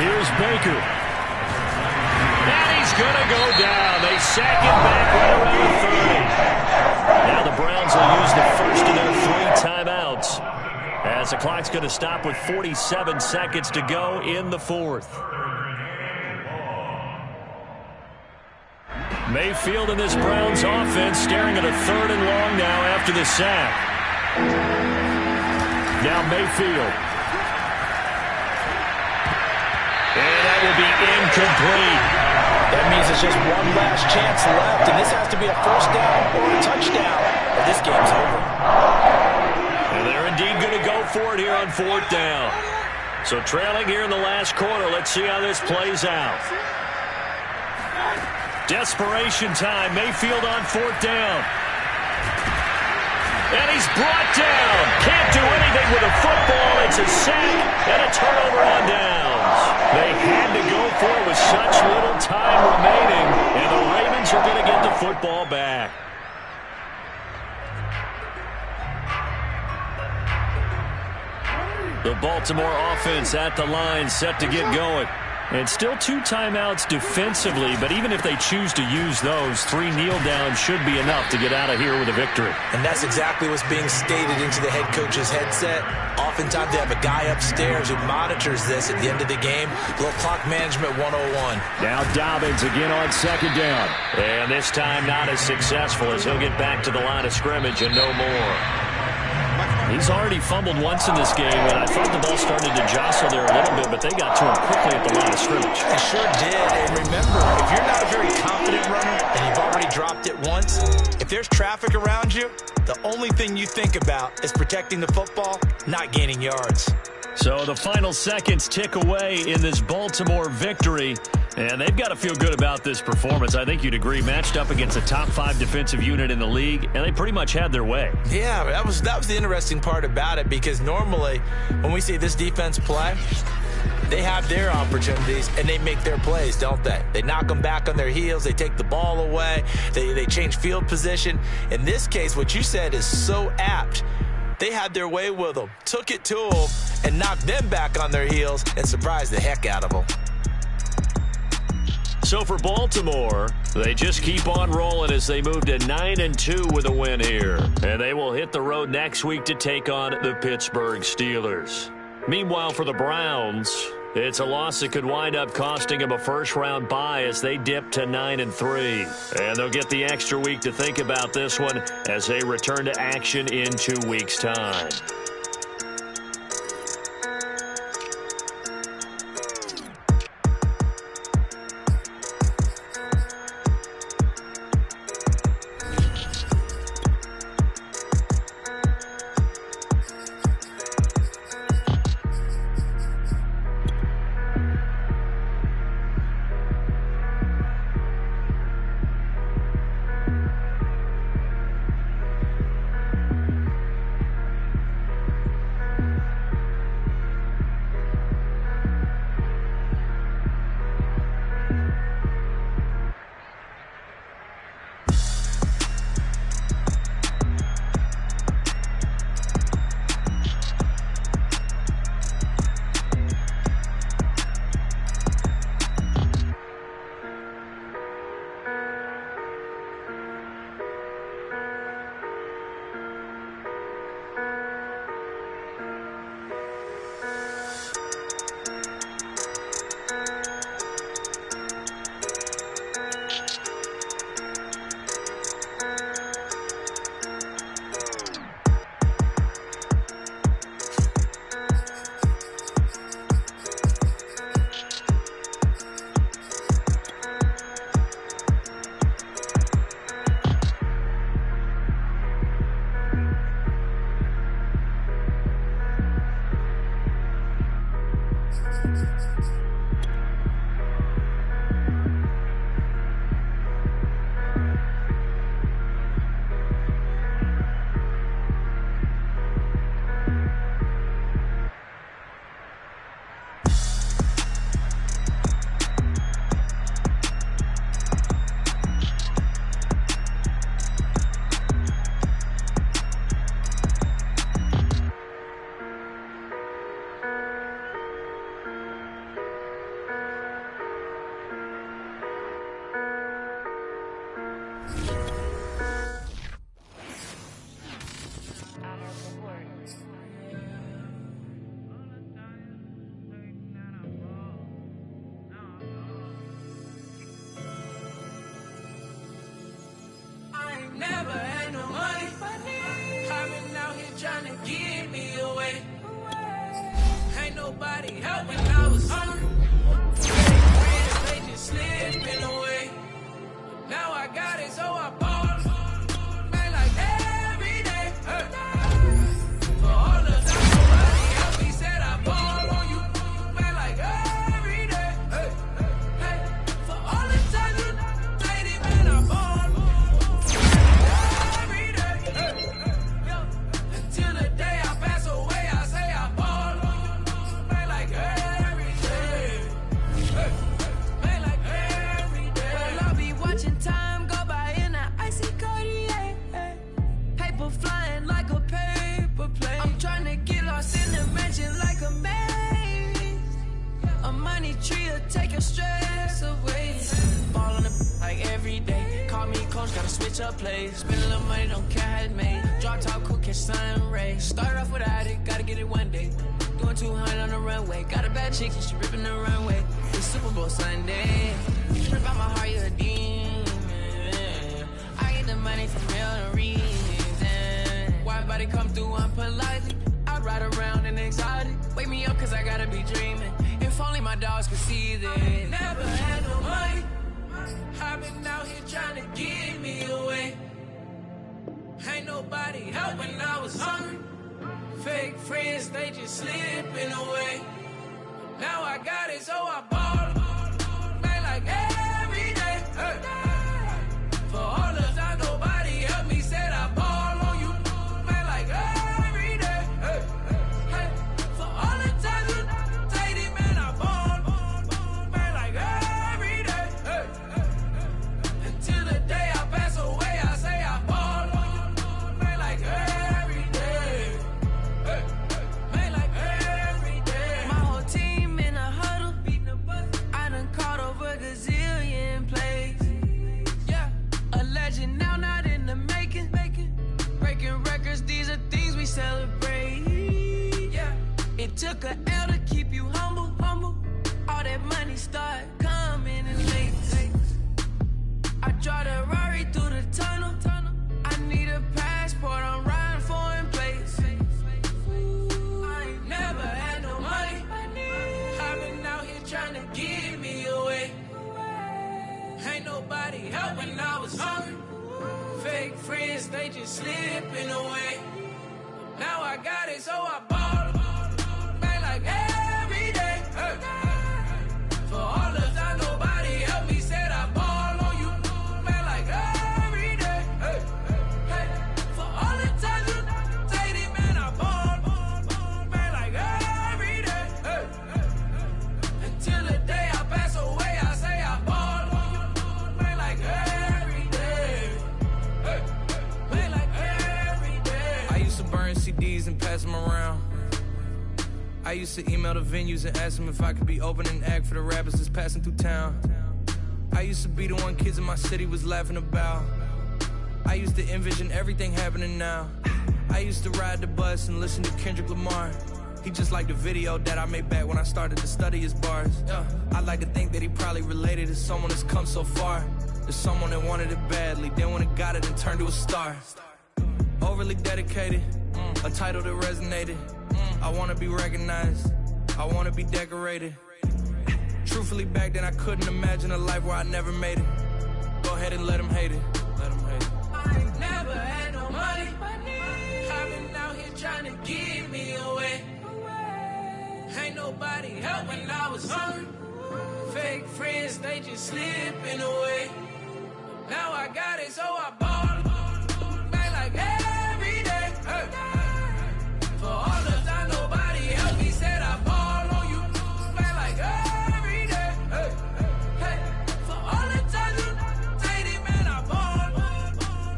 Here's Baker. And he's going to go down. They sack him back right around the 30. Now the Browns will use the first of their 3 timeouts, as the clock's going to stop with 47 seconds to go in the 4th. Mayfield and this Browns offense staring at a 3rd and long now after the sack. Now Mayfield. And that will be incomplete. That means it's just one last chance left, and this has to be a first down or a touchdown, or this game's over. And they're indeed going to go for it here on 4th down. So trailing here in the last quarter, let's see how this plays out. Desperation time. Mayfield on 4th down. And he's brought down. Can't do anything with a football. It's a sack and a turnover on downs. They had to go for it with such little time remaining, and the Ravens are going to get the football back. The Baltimore offense at the line, set to get going. And still 2 timeouts defensively, but even if they choose to use those, 3 kneel downs should be enough to get out of here with a victory. And that's exactly what's being stated into the head coach's headset. Oftentimes they have a guy upstairs who monitors this at the end of the game. A little clock management 101. Now Dobbins again on 2nd down. And this time not as successful, as he'll get back to the line of scrimmage and no more. He's already fumbled once in this game, and I thought the ball started to jostle there a little bit, but they got to him quickly at the line of scrimmage. They sure did. And remember, if you're not a very confident runner and you've already dropped it once, if there's traffic around you, the only thing you think about is protecting the football, not gaining yards. So the final seconds tick away in this Baltimore victory, and they've got to feel good about this performance. I think you'd agree, matched up against a top 5 defensive unit in the league, and they pretty much had their way. Yeah, that was the interesting part about it, because normally when we see this defense play, they have their opportunities and they make their plays, don't they? They knock them back on their heels. They take the ball away. They change field position. In this case, what you said is so apt. They had their way with them, took it to them, and knocked them back on their heels and surprised the heck out of them. So for Baltimore, they just keep on rolling as they move to 9-2 with a win here. And they will hit the road next week to take on the Pittsburgh Steelers. Meanwhile, for the Browns, it's a loss that could wind up costing them a first-round bye as they dip to 9-3. And they'll get the extra week to think about this one as they return to action in 2 weeks' time. nobody help when I was hungry. Friends, they just slipping away. Now I got it, so I ball. Man, like every day. For all the time nobody helped me, said I ball on you. Man, like every day. For all the time you played it, man, I ball. Every day. Until the day I pass away, I say I ball. Man, like every day. Man, like every day. Well, I'll be watching time go by in an icy Cartier. Paper flying like a paper plane. I'm trying to get lost in the mansion like a maze. A money tree will take your stress away. Ball on the like every day. Call me coach, gotta switch up plays. Spend a little money, don't care how it made. Drop top, cool, catch sun rays. Start off without it, gotta get it one day. Doing 200 on the runway. Got a bad chick and she ripping the runway. It's Super Bowl Sunday. Rip out my heart, you're a demon. I get the money from real reason. Why body come through unpolitely? I ride around in exotic. Wake me up cause I gotta be dreaming. If only my dogs could see this. Never had no money. I've been out here trying to get me away. Ain't nobody help when I was hungry. Fake friends, they just slipping away. Now I got it, so I ball. Man, like every day. For all the time nobody helped me, said I ball on you. Man, like every day. For all the time you played it, man, I ball. Man, like every day. Until the day I pass away, I say I ball. Man, like every day. Man, like every day. My whole team in a huddle, beating the bus. I done caught over a gazillion plays. Yeah, a legend now, not in the making. Breaking records, these are things we celebrate. Yeah, it took a L to keep you humble. All that money start coming in late. I drive the Rari through the tunnel. I need a passport, I'm riding foreign plates. I ain't never had no money. I've been out here trying to get me away. Ain't nobody help when I was hungry. Fake friends, they just slipping away. Now I got it, so I ball. Man, like every day. For all the time nobody helped me, said I ball on you. Man, like every day. For all the time you played it, man, I ball. Man, like every day. Until the day I pass away, I say I ball. Man, like every day. Man, like every day. I used to burn CDs and pass them around. I used to email the venues and ask them if I could be opening act for the rappers that's passing through town. I used to be the one kids in my city was laughing about. I used to envision everything happening now. I used to ride the bus and listen to Kendrick Lamar. He just like the video that I made back when I started to study his bars. I like to think that he probably related to someone that's come so far. To someone that wanted it badly, then when it got it and turned to a star. Overly dedicated, a title that resonated. I wanna be recognized, I wanna be decorated. Truthfully, back then I couldn't imagine a life where I never made it. Go ahead and let them hate it. I ain't never had no money. I've been out here trying to get me away. Ain't nobody help when I was hungry. Fake friends, they just slipping away. Now I got it, so I ball. Man, like every day. For all the time nobody helped me, said I ball on you. Man, like every day. For all the time you played it, man, I ball.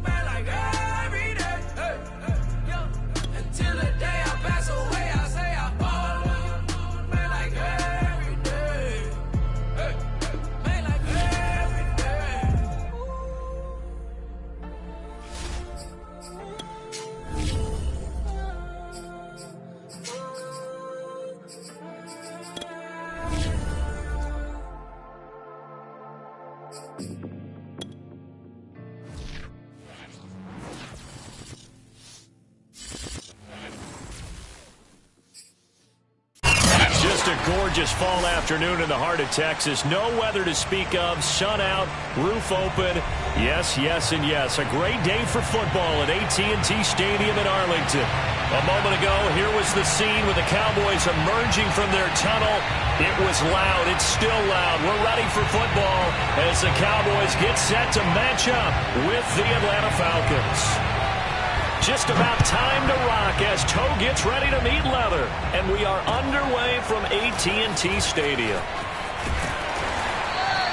Man, like every day. Until the day I pass away, I say I ball. Man, like every day. Man, like every day. gorgeous fall afternoon in the heart of Texas. No weather to speak of. Sun out, roof open. Yes, yes, and yes. A great day for football at AT&T Stadium in Arlington. A moment ago, here was the scene with the Cowboys emerging from their tunnel. It was loud. It's still loud. We're ready for football as the Cowboys get set to match up with the Atlanta Falcons. Just about time to rock as Toe gets ready to meet leather. And we are underway from AT&T Stadium.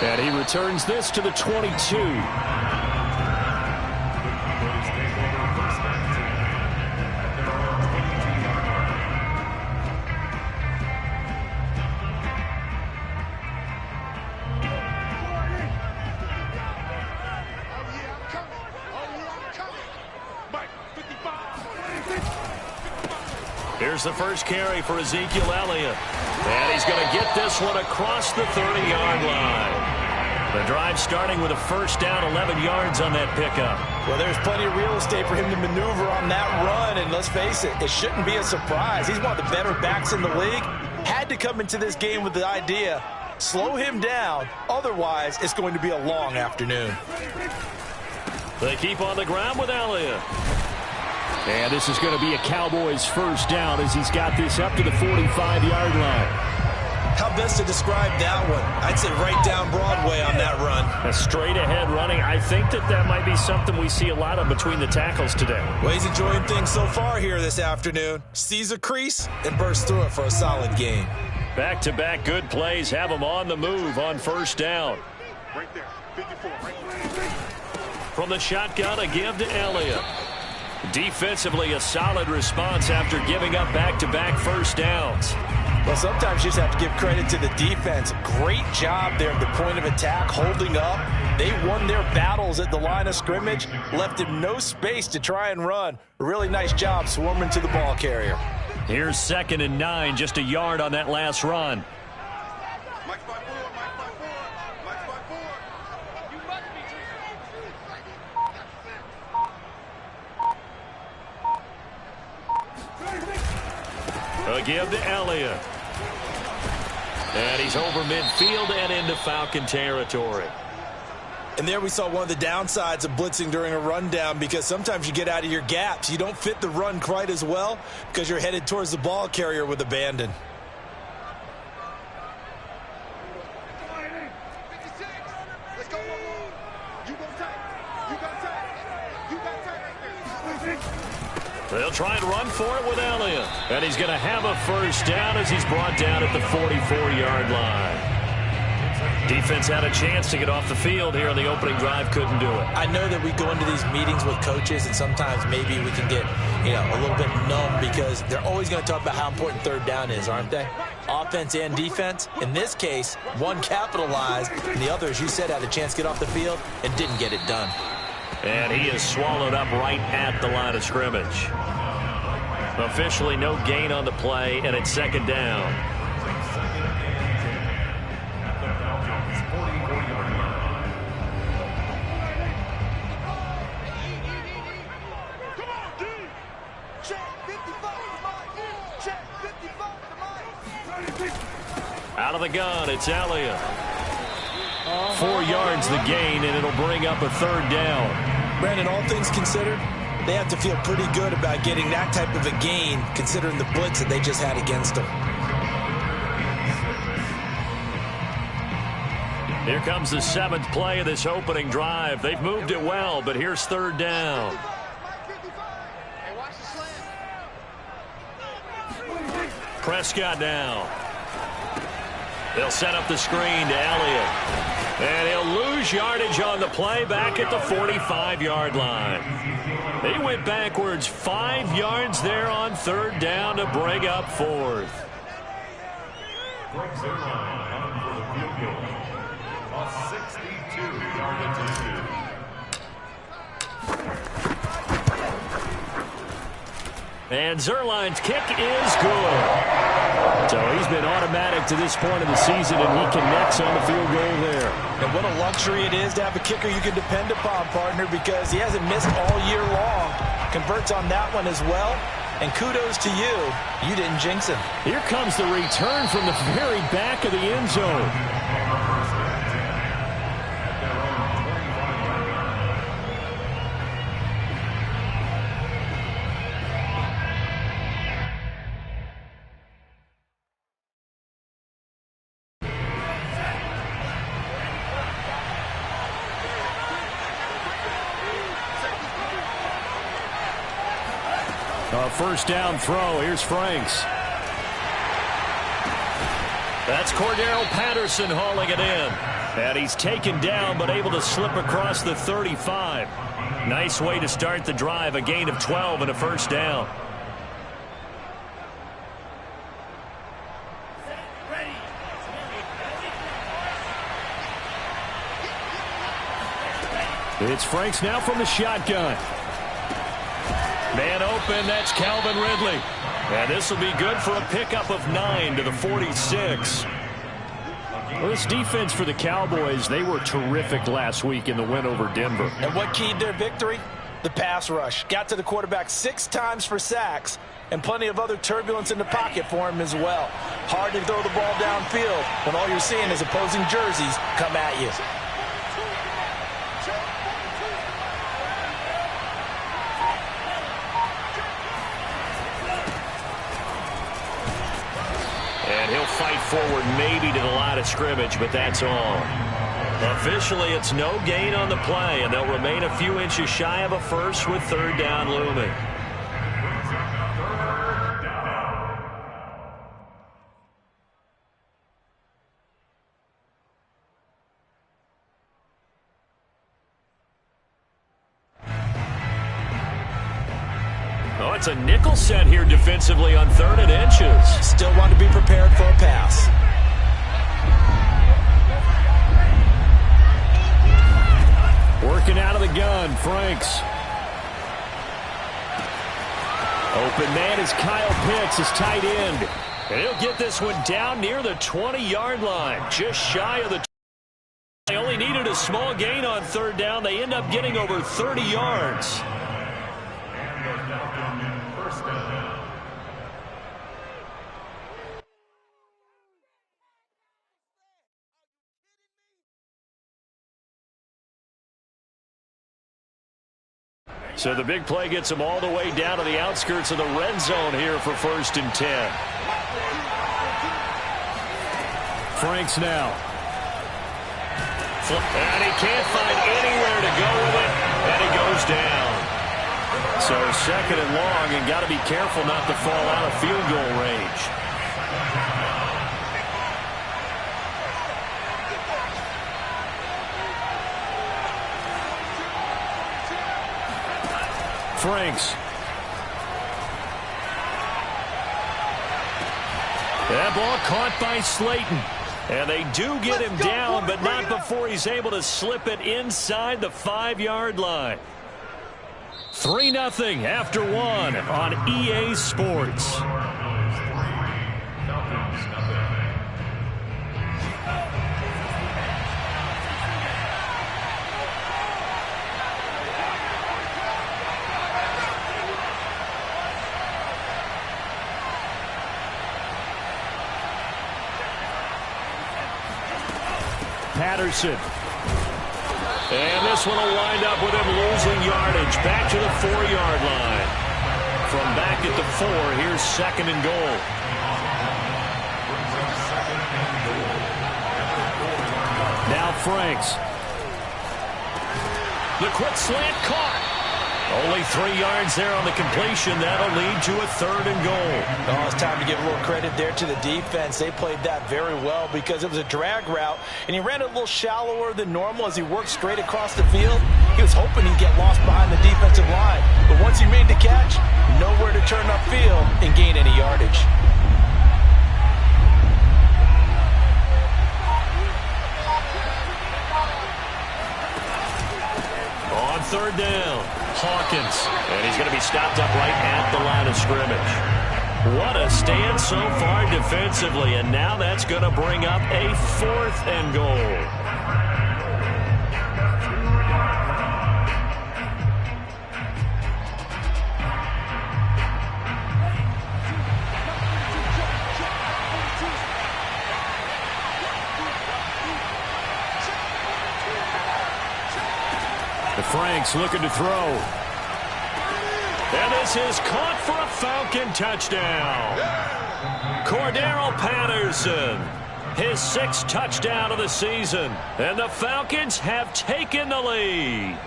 And he returns this to the 22. Here's the first carry for Ezekiel Elliott. And he's going to get this one across the 30-yard line. The drive starting with a first down, 11 yards on that pickup. Well, there's plenty of real estate for him to maneuver on that run. And let's face it, it shouldn't be a surprise. He's one of the better backs in the league. Had to come into this game with the idea, slow him down. Otherwise, it's going to be a long afternoon. They keep on the ground with Elliott. And this is going to be a Cowboys first down as he's got this up to the 45-yard line. How best to describe that one? I'd say right down Broadway on that run. A straight-ahead running. I think that might be something we see a lot of between the tackles today. Well, he's enjoying things so far here this afternoon. Sees a crease and bursts through it for a solid gain. Back-to-back good plays have him on the move on first down. Right there, 54, right there. From the shotgun, a give to Elliott. Defensively, a solid response after giving up back-to-back first downs. Well, sometimes you just have to give credit to the defense. Great job there at the point of attack, holding up. They won their battles at the line of scrimmage, left him no space to try and run. A really nice job swarming to the ball carrier. Here's 2nd and 9, just a yard on that last run. Mike's by 4, Mike's by 4, Mike's by 4. You must be A give to Elliott. And he's over midfield and into Falcon territory. And there we saw one of the downsides of blitzing during a rundown, because sometimes you get out of your gaps. You don't fit the run quite as well because you're headed towards the ball carrier with abandon. Let's go, you go tight. You got tight. You got tight right there. They'll try and run for it with Elliott. And he's going to have a first down as he's brought down at the 44-yard line. Defense had a chance to get off the field here on the opening drive, couldn't do it. I know that we go into these meetings with coaches, and sometimes maybe we can get, a little bit numb because they're always going to talk about how important third down is, aren't they? Offense and defense. In this case, one capitalized, and the other, as you said, had a chance to get off the field and didn't get it done. And he is swallowed up right at the line of scrimmage. Officially no gain on the play, and it's 2nd down. Out of the gun, it's Elliott. 4 yards the gain, and it'll bring up a 3rd down. Brandon, all things considered, they have to feel pretty good about getting that type of a gain, considering the blitz that they just had against them. Here comes the 7th play of this opening drive. They've moved it well, but here's 3rd down. Prescott now. They'll set up the screen to Elliott. And he'll lose yardage on the play back at the 45-yard line. They went backwards 5 yards there on 3rd down to bring up 4th. And Zerline's kick is good. So he's been automatic to this point of the season, and he connects on the field goal there. And what a luxury it is to have a kicker you can depend upon, partner, because he hasn't missed all year long. Converts on that one as well. And kudos to you. You didn't jinx him. Here comes the return from the very back of the end zone. A first down throw. Here's Franks. That's Cordero Patterson hauling it in. And he's taken down but able to slip across the 35. Nice way to start the drive. A gain of 12 and a first down. It's Franks now from the shotgun. Man open, that's Calvin Ridley. And this will be good for a pickup of 9 to the 46. Well, this defense for the Cowboys, they were terrific last week in the win over Denver. And what keyed their victory? The pass rush. Got to the quarterback 6 times for sacks, and plenty of other turbulence in the pocket for him as well. Hard to throw the ball downfield when all you're seeing is opposing jerseys come at you. He'll fight forward maybe to the line of scrimmage, but that's all. Officially, it's no gain on the play, and they'll remain a few inches shy of a first with third down looming. Oh, it's a nickel set here defensively on 3rd and inches. Still want to be prepared for a pass. Working out of the gun, Franks. Open man is Kyle Pitts, his tight end. And he'll get this one down near the 20-yard line, just shy of the. They only needed a small gain on 3rd down. They end up getting over 30 yards. So the big play gets them all the way down to the outskirts of the red zone here for 1st and 10. Franks now. And he can't find anywhere to go with it, and it goes down. So 2nd and long, and got to be careful not to fall out of field goal range. Franks. That ball caught by Slayton. And they do get him down, but not before he's able to slip it inside the 5-yard line. 3-0 after 1 on EA Sports. Patterson. And this one will wind up with him losing yardage. Back to the 4-yard line. From back at the 4, here's 2nd and goal. Now Franks. The quick slant caught. Only 3 yards there on the completion. That'll lead to a 3rd and goal. Oh, it's time to give a little credit there to the defense. They played that very well because it was a drag route, and he ran it a little shallower than normal as he worked straight across the field. He was hoping he'd get lost behind the defensive line, but once he made the catch, nowhere to turn upfield and gain any yardage. On 3rd down, Hawkins. And he's going to be stopped up right at the line of scrimmage. What a stand so far defensively, and now that's going to bring up a 4th and goal. Franks looking to throw. And this is caught for a Falcon touchdown. Cordero Patterson, his 6th touchdown of the season. And the Falcons have taken the lead.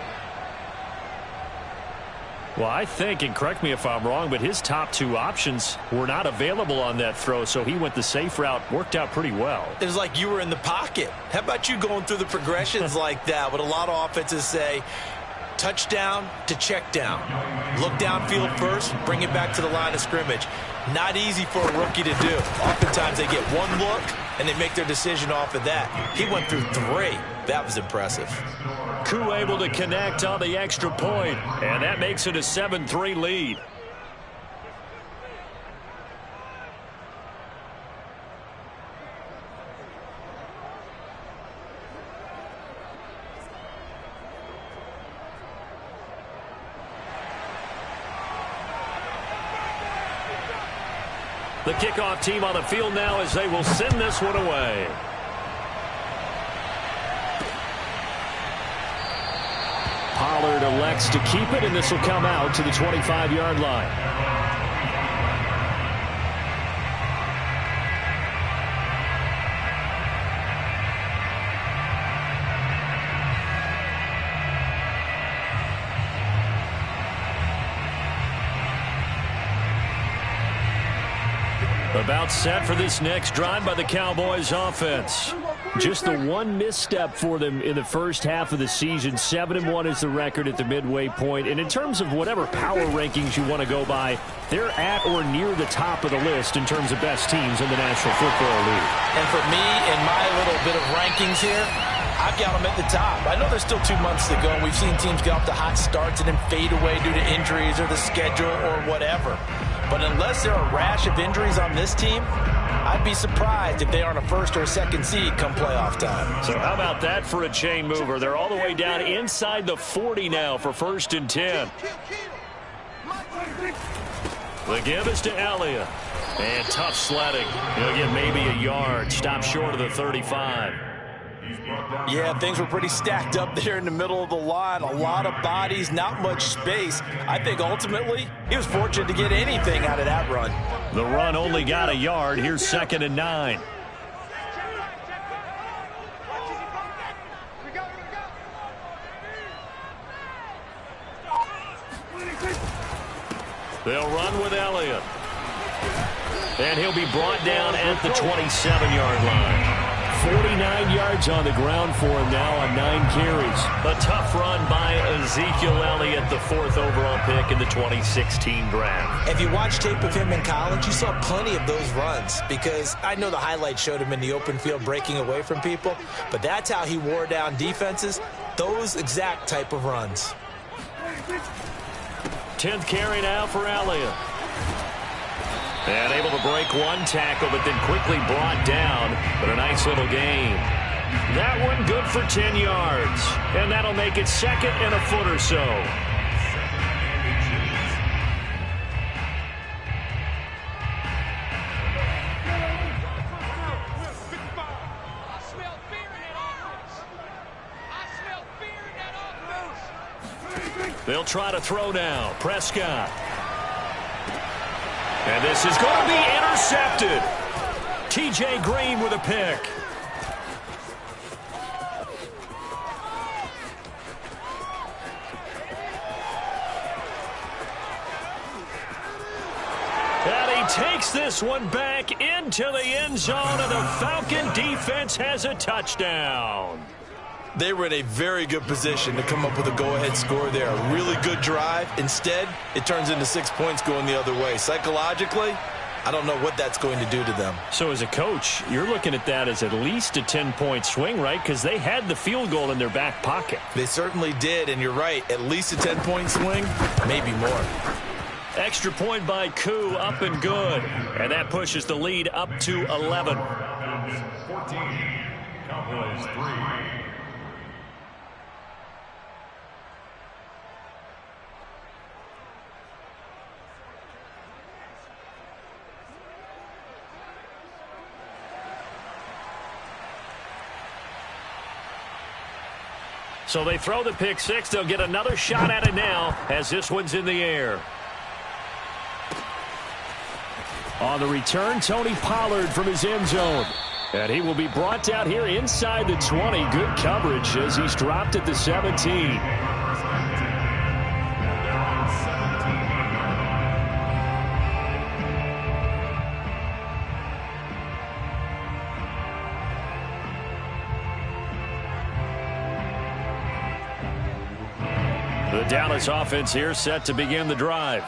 Well, I think, and correct me if I'm wrong, but his top 2 options were not available on that throw, so he went the safe route. Worked out pretty well. It was like you were in the pocket. How about you going through the progressions like that? What a lot of offenses say, touchdown to check down. Look downfield first, bring it back to the line of scrimmage. Not easy for a rookie to do. Oftentimes they get one look, and they make their decision off of that. He went through 3. That was impressive. Koo able to connect on the extra point, and that makes it a 7-3 lead. The kickoff team on the field now as they will send this one away. Pollard elects to keep it, and this will come out to the 25-yard line. About set for this next drive by the Cowboys offense. Just the one misstep for them in the first half of the season. 7-1 is the record at the midway point. And in terms of whatever power rankings you want to go by, they're at or near the top of the list in terms of best teams in the National Football League. And for me, in my little bit of rankings here, I've got them at the top. I know there's still 2 months to go. We've seen teams get off to hot starts and then fade away due to injuries or the schedule or whatever. But unless there are a rash of injuries on this team, I'd be surprised if they aren't a 1st or a 2nd seed come playoff time. So how about that for a chain mover? They're all the way down inside the 40 now for 1st and 10. The give is to Elliott. And tough sledding. He'll get maybe a yard. Stop short of the 35. Yeah, things were pretty stacked up there in the middle of the line. A lot of bodies, not much space. I think ultimately he was fortunate to get anything out of that run. The run only got a yard. Here's 2nd and 9. They'll run with Elliott. And he'll be brought down at the 27-yard line. 49 yards on the ground for him now on 9 carries. A tough run by Ezekiel Elliott, the 4th overall pick in the 2016 draft. If you watched tape of him in college, you saw plenty of those runs because I know the highlights showed him in the open field breaking away from people, but that's how he wore down defenses, those exact type of runs. 10th carry now for Elliott. And able to break one tackle, but then quickly brought down. But a nice little gain. That one good for 10 yards. And that'll make it 2nd and a foot or so. They'll try to throw now. Prescott. And this is going to be intercepted. T.J. Green with a pick. And he takes this one back into the end zone, and the Falcon defense has a touchdown. They were in a very good position to come up with a go-ahead score there. A really good drive. Instead, it turns into 6 points going the other way. Psychologically, I don't know what that's going to do to them. So as a coach, you're looking at that as at least a 10-point swing, right? Because they had the field goal in their back pocket. They certainly did, and you're right. At least a 10-point swing, maybe more. Extra point by Koo, up and good. And that pushes the lead up to 11. 14, Cowboys 3. So they throw the pick six. They'll get another shot at it now as this one's in the air. On the return, Tony Pollard from his end zone. And he will be brought down here inside the 20. Good coverage as he's dropped at the 17. The Dallas offense here set to begin the drive.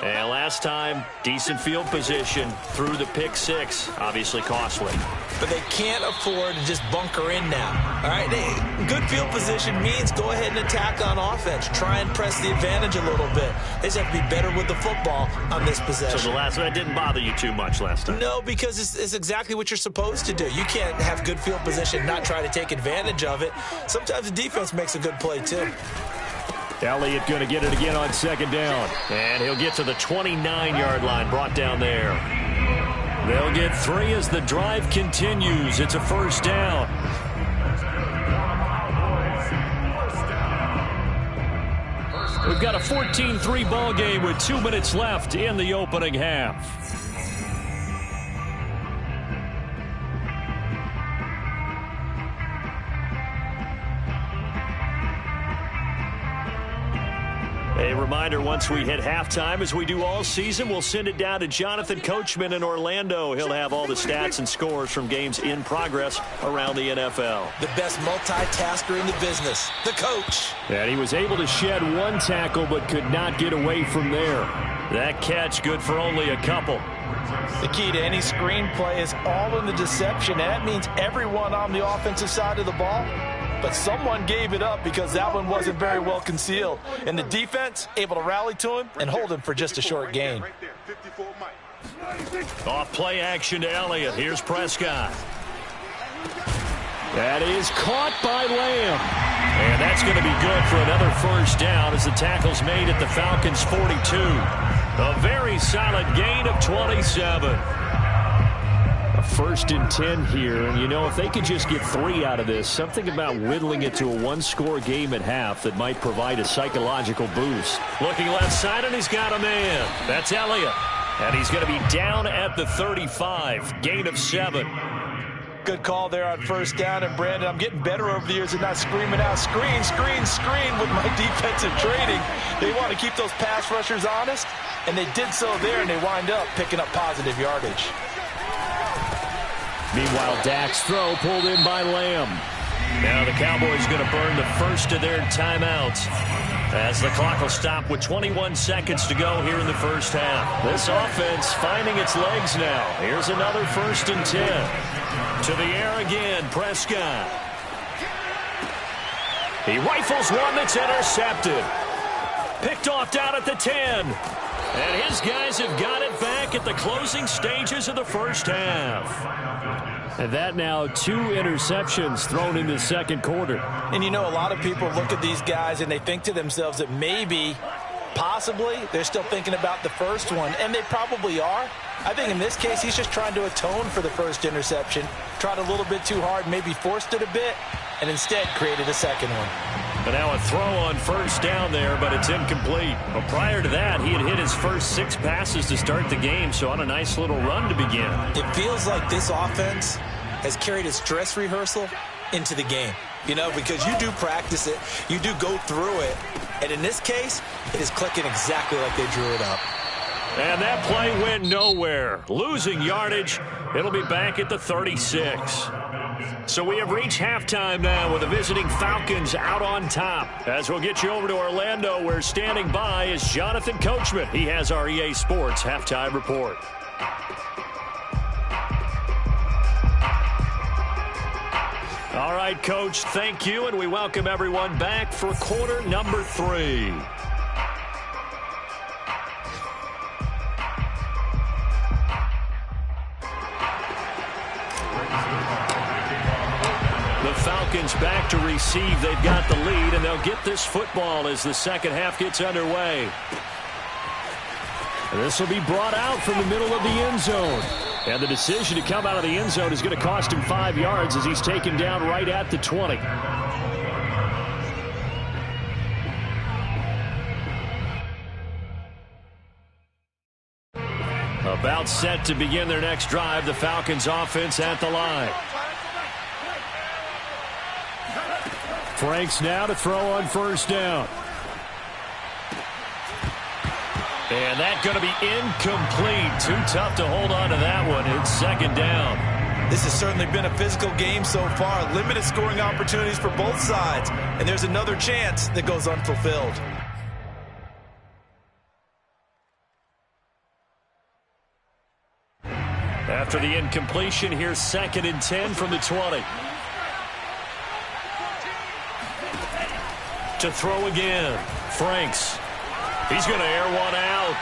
And last time, decent field position through the pick six. Obviously costly. But they can't afford to just bunker in now. All right, good field position means go ahead and attack on offense. Try and press the advantage a little bit. They just have to be better with the football on this possession. So the last one didn't bother you too much last time? No, because it's exactly what you're supposed to do. You can't have good field position and not try to take advantage of it. Sometimes the defense makes a good play, too. Elliott going to get it again on second down. And he'll get to the 29-yard line, brought down there. They'll get 3 as the drive continues. It's a first down. We've got a 14-3 ball game with 2 minutes left in the opening half. A reminder, once we hit halftime, as we do all season, we'll send it down to Jonathan Coachman in Orlando. He'll have all the stats and scores from games in progress around the NFL. The best multitasker in the business, the coach. And he was able to shed 1 tackle but could not get away from there. That catch good for only a couple. The key to any screenplay is all in the deception, and that means everyone on the offensive side of the ball. But someone gave it up because that one wasn't very well concealed. And the defense able to rally to him and hold him for just a short gain. Off play action to Elliott. Here's Prescott. That is caught by Lamb. And that's going to be good for another first down as the tackle's made at the Falcons' 42. A very solid gain of 27. A 1st and 10 here, and you know, if they could just get 3 out of this, something about whittling it to a 1-score game at half that might provide a psychological boost. Looking left side, and he's got a man. That's Elliott. And he's going to be down at the 35. Gain of 7. Good call there on first down, and Brandon, I'm getting better over the years at not screaming out, screen, screen, screen with my defensive training. They want to keep those pass rushers honest, and they did so there, and they wind up picking up positive yardage. Meanwhile, Dak's throw pulled in by Lamb. Now the Cowboys going to burn the first of their timeouts as the clock will stop with 21 seconds to go here in the first half. This offense finding its legs now. Here's another 1st and 10. To the air again, Prescott. He rifles one that's intercepted. Picked off down at the 10. And his guys have got it back at the closing stages of the first half. And that now 2 interceptions thrown in the second quarter. And you know, a lot of people look at these guys and they think to themselves that maybe, possibly, they're still thinking about the first one. And they probably are. I think in this case, he's just trying to atone for the first interception. Tried a little bit too hard, maybe forced it a bit, and instead created a second one. But now a throw on first down there, but it's incomplete. Well, prior to that, he had hit his first 6 passes to start the game, so on a nice little run to begin. It feels like this offense has carried its dress rehearsal into the game. You know, because you do practice it, you do go through it, and in this case, it is clicking exactly like they drew it up. And that play went nowhere. Losing yardage. It'll be back at the 36. So we have reached halftime now with the visiting Falcons out on top. As we'll get you over to Orlando, where standing by is Jonathan Coachman. He has our EA Sports halftime report. All right, Coach, thank you, and we welcome everyone back for quarter number 3. The Falcons back to receive. They've got the lead, and they'll get this football as the second half gets underway. This will be brought out from the middle of the end zone. And the decision to come out of the end zone is going to cost him 5 yards as he's taken down right at the 20. About set to begin their next drive. The Falcons offense at the line. Franks now to throw on first down. And that's going to be incomplete. Too tough to hold on to that one. It's second down. This has certainly been a physical game so far. Limited scoring opportunities for both sides. And there's another chance that goes unfulfilled. After the incompletion, here's 2nd and 10 from the 20. To throw again. Franks. He's going to air one out.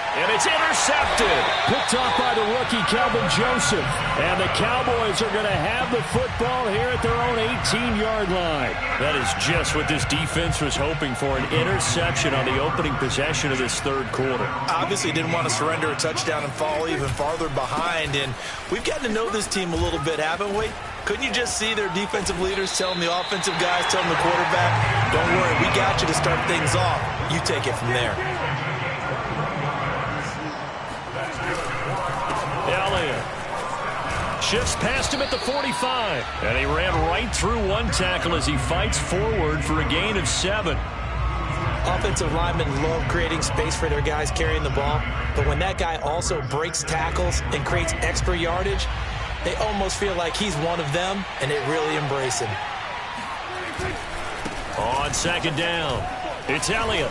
And it's intercepted. Picked off by the rookie, Calvin Joseph. And the Cowboys are going to have the football here at their own 18-yard line. That is just what this defense was hoping for, an interception on the opening possession of this third quarter. Obviously didn't want to surrender a touchdown and fall even farther behind. And we've gotten to know this team a little bit, haven't we? Couldn't you just see their defensive leaders telling the offensive guys, telling the quarterback, don't worry, we got you to start things off. You take it from there. Elliott shifts past him at the 45. And he ran right through one tackle as he fights forward for a gain of 7. Offensive linemen love creating space for their guys carrying the ball. But when that guy also breaks tackles and creates extra yardage, they almost feel like he's one of them, and they really embrace him. On second down, it's Elliott.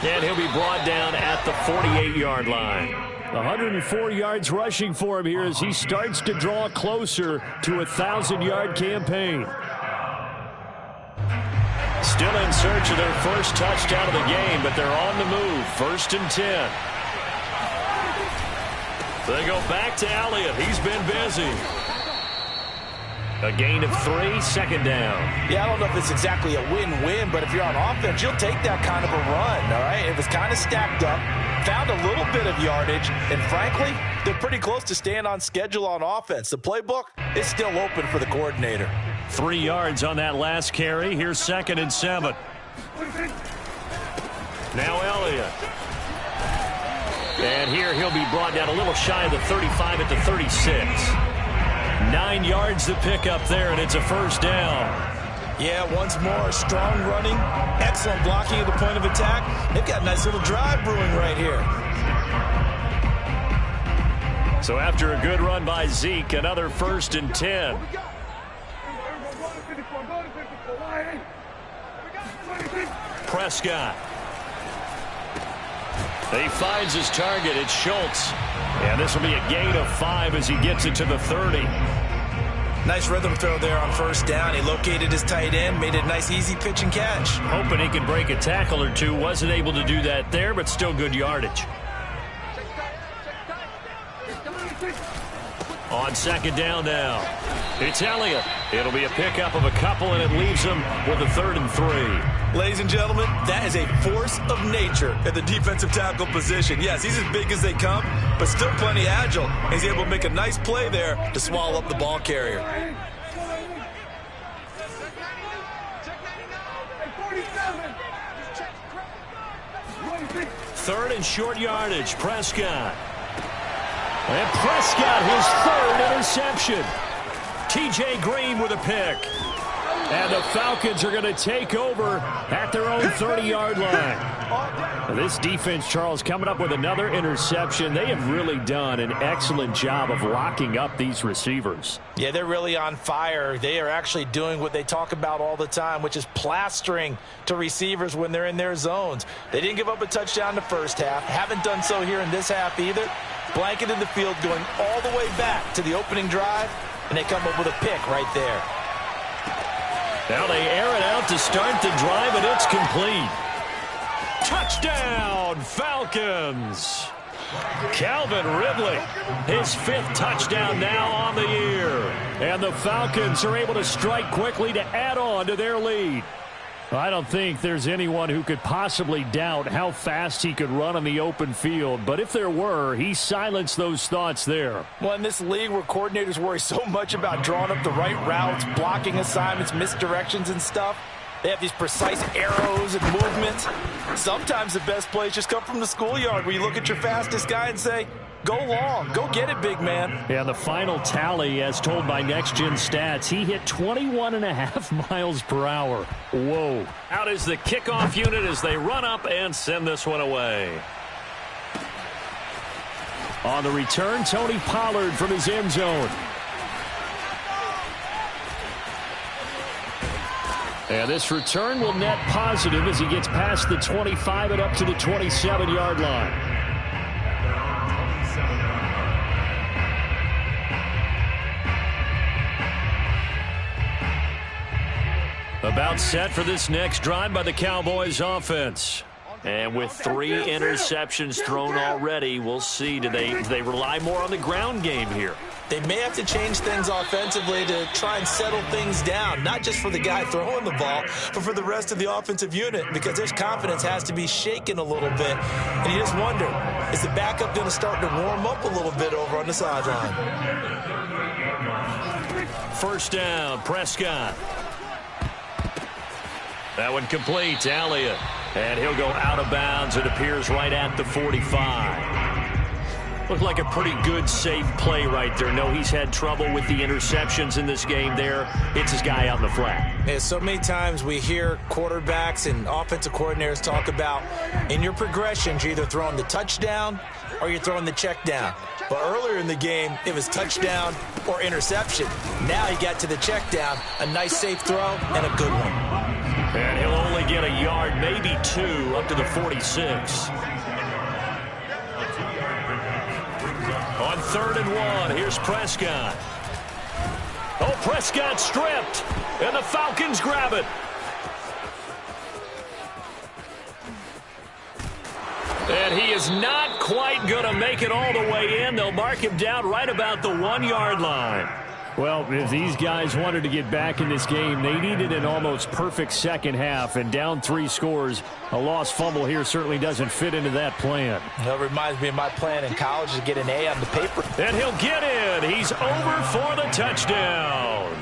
And he'll be brought down at the 48-yard line. 104 yards rushing for him here as he starts to draw closer to a 1,000-yard campaign. Still in search of their first touchdown of the game, but they're on the move. 1st and 10. They go back to Elliott. He's been busy. A gain of 3, 2nd down. Yeah, I don't know if it's exactly a win-win, but if you're on offense, you'll take that kind of a run, all right? It was kind of stacked up, found a little bit of yardage, and frankly, they're pretty close to staying on schedule on offense. The playbook is still open for the coordinator. 3 yards on that last carry. Here's 2nd and 7. Now Elliott. And here he'll be brought down a little shy of the 35 at the 36. 9 yards to pick up there, and it's a first down. Yeah, once more, strong running, excellent blocking at the point of attack. They've got a nice little drive brewing right here. So after a good run by Zeke, another 1st and 10. Prescott. He finds his target. It's Schultz. And this will be a gain of 5 as he gets it to the 30. Nice rhythm throw there on first down. He located his tight end, made a nice easy pitch and catch. Hoping he could break a tackle or two. Wasn't able to do that there, but still good yardage. On second down now, it's Elliott. It'll be a pickup of a couple, and it leaves him with a 3rd and 3. Ladies and gentlemen, that is a force of nature at the defensive tackle position. Yes, he's as big as they come, but still plenty agile. He's able to make a nice play there to swallow up the ball carrier. Third and short yardage, Prescott. And Prescott, his 3rd interception. T.J. Green with a pick. And the Falcons are going to take over at their own 30-yard line. Now this defense, Charles, coming up with another interception. They have really done an excellent job of locking up these receivers. Yeah, they're really on fire. They are actually doing what they talk about all the time, which is plastering to receivers when they're in their zones. They didn't give up a touchdown in the first half. Haven't done so here in this half either. Blanketed the field going all the way back to the opening drive, and they come up with a pick right there. Now they air it out to start the drive, and it's complete. Touchdown, Falcons! Calvin Ridley, his 5th touchdown now on the year. And the Falcons are able to strike quickly to add on to their lead. I don't think there's anyone who could possibly doubt how fast he could run on the open field. But if there were, he silenced those thoughts there. Well, in this league where coordinators worry so much about drawing up the right routes, blocking assignments, misdirections and stuff, they have these precise arrows and movements. Sometimes the best plays just come from the schoolyard, where you look at your fastest guy and say, go long, go get it, big man. And the final tally, as told by Next Gen Stats, he hit 21.5 miles per hour. Whoa. Out is the kickoff unit as they run up and send this one away. On the return, Tony Pollard from his end zone. And this return will net positive as he gets past the 25 and up to the 27-yard line. About set for this next drive by the Cowboys offense. And with 3 interceptions thrown already, we'll see. Do they rely more on the ground game here? They may have to change things offensively to try and settle things down, not just for the guy throwing the ball, but for the rest of the offensive unit, because their confidence has to be shaken a little bit. And you just wonder, is the backup going to start to warm up a little bit over on the sideline? First down, Prescott. That one complete, Elliott. And he'll go out of bounds. It appears right at the 45. Looked like a pretty good, safe play right there. No, he's had trouble with the interceptions in this game there. Hits his guy out in the flat. Yeah, so many times we hear quarterbacks and offensive coordinators talk about in your progressions, you're either throwing the touchdown or you're throwing the check down. But earlier in the game, it was touchdown or interception. Now he got to the check down, a nice safe throw and a good one. And he'll only get a yard, maybe 2, up to the 46. On 3rd and 1, here's Prescott. Oh, Prescott stripped, and the Falcons grab it. And he is not quite going to make it all the way in. They'll mark him down right about the 1-yard line. Well, if these guys wanted to get back in this game, they needed an almost perfect second half, and down 3 scores. A lost fumble here certainly doesn't fit into that plan. That reminds me of my plan in college to get an A on the paper. And he'll get in. He's over for the touchdown.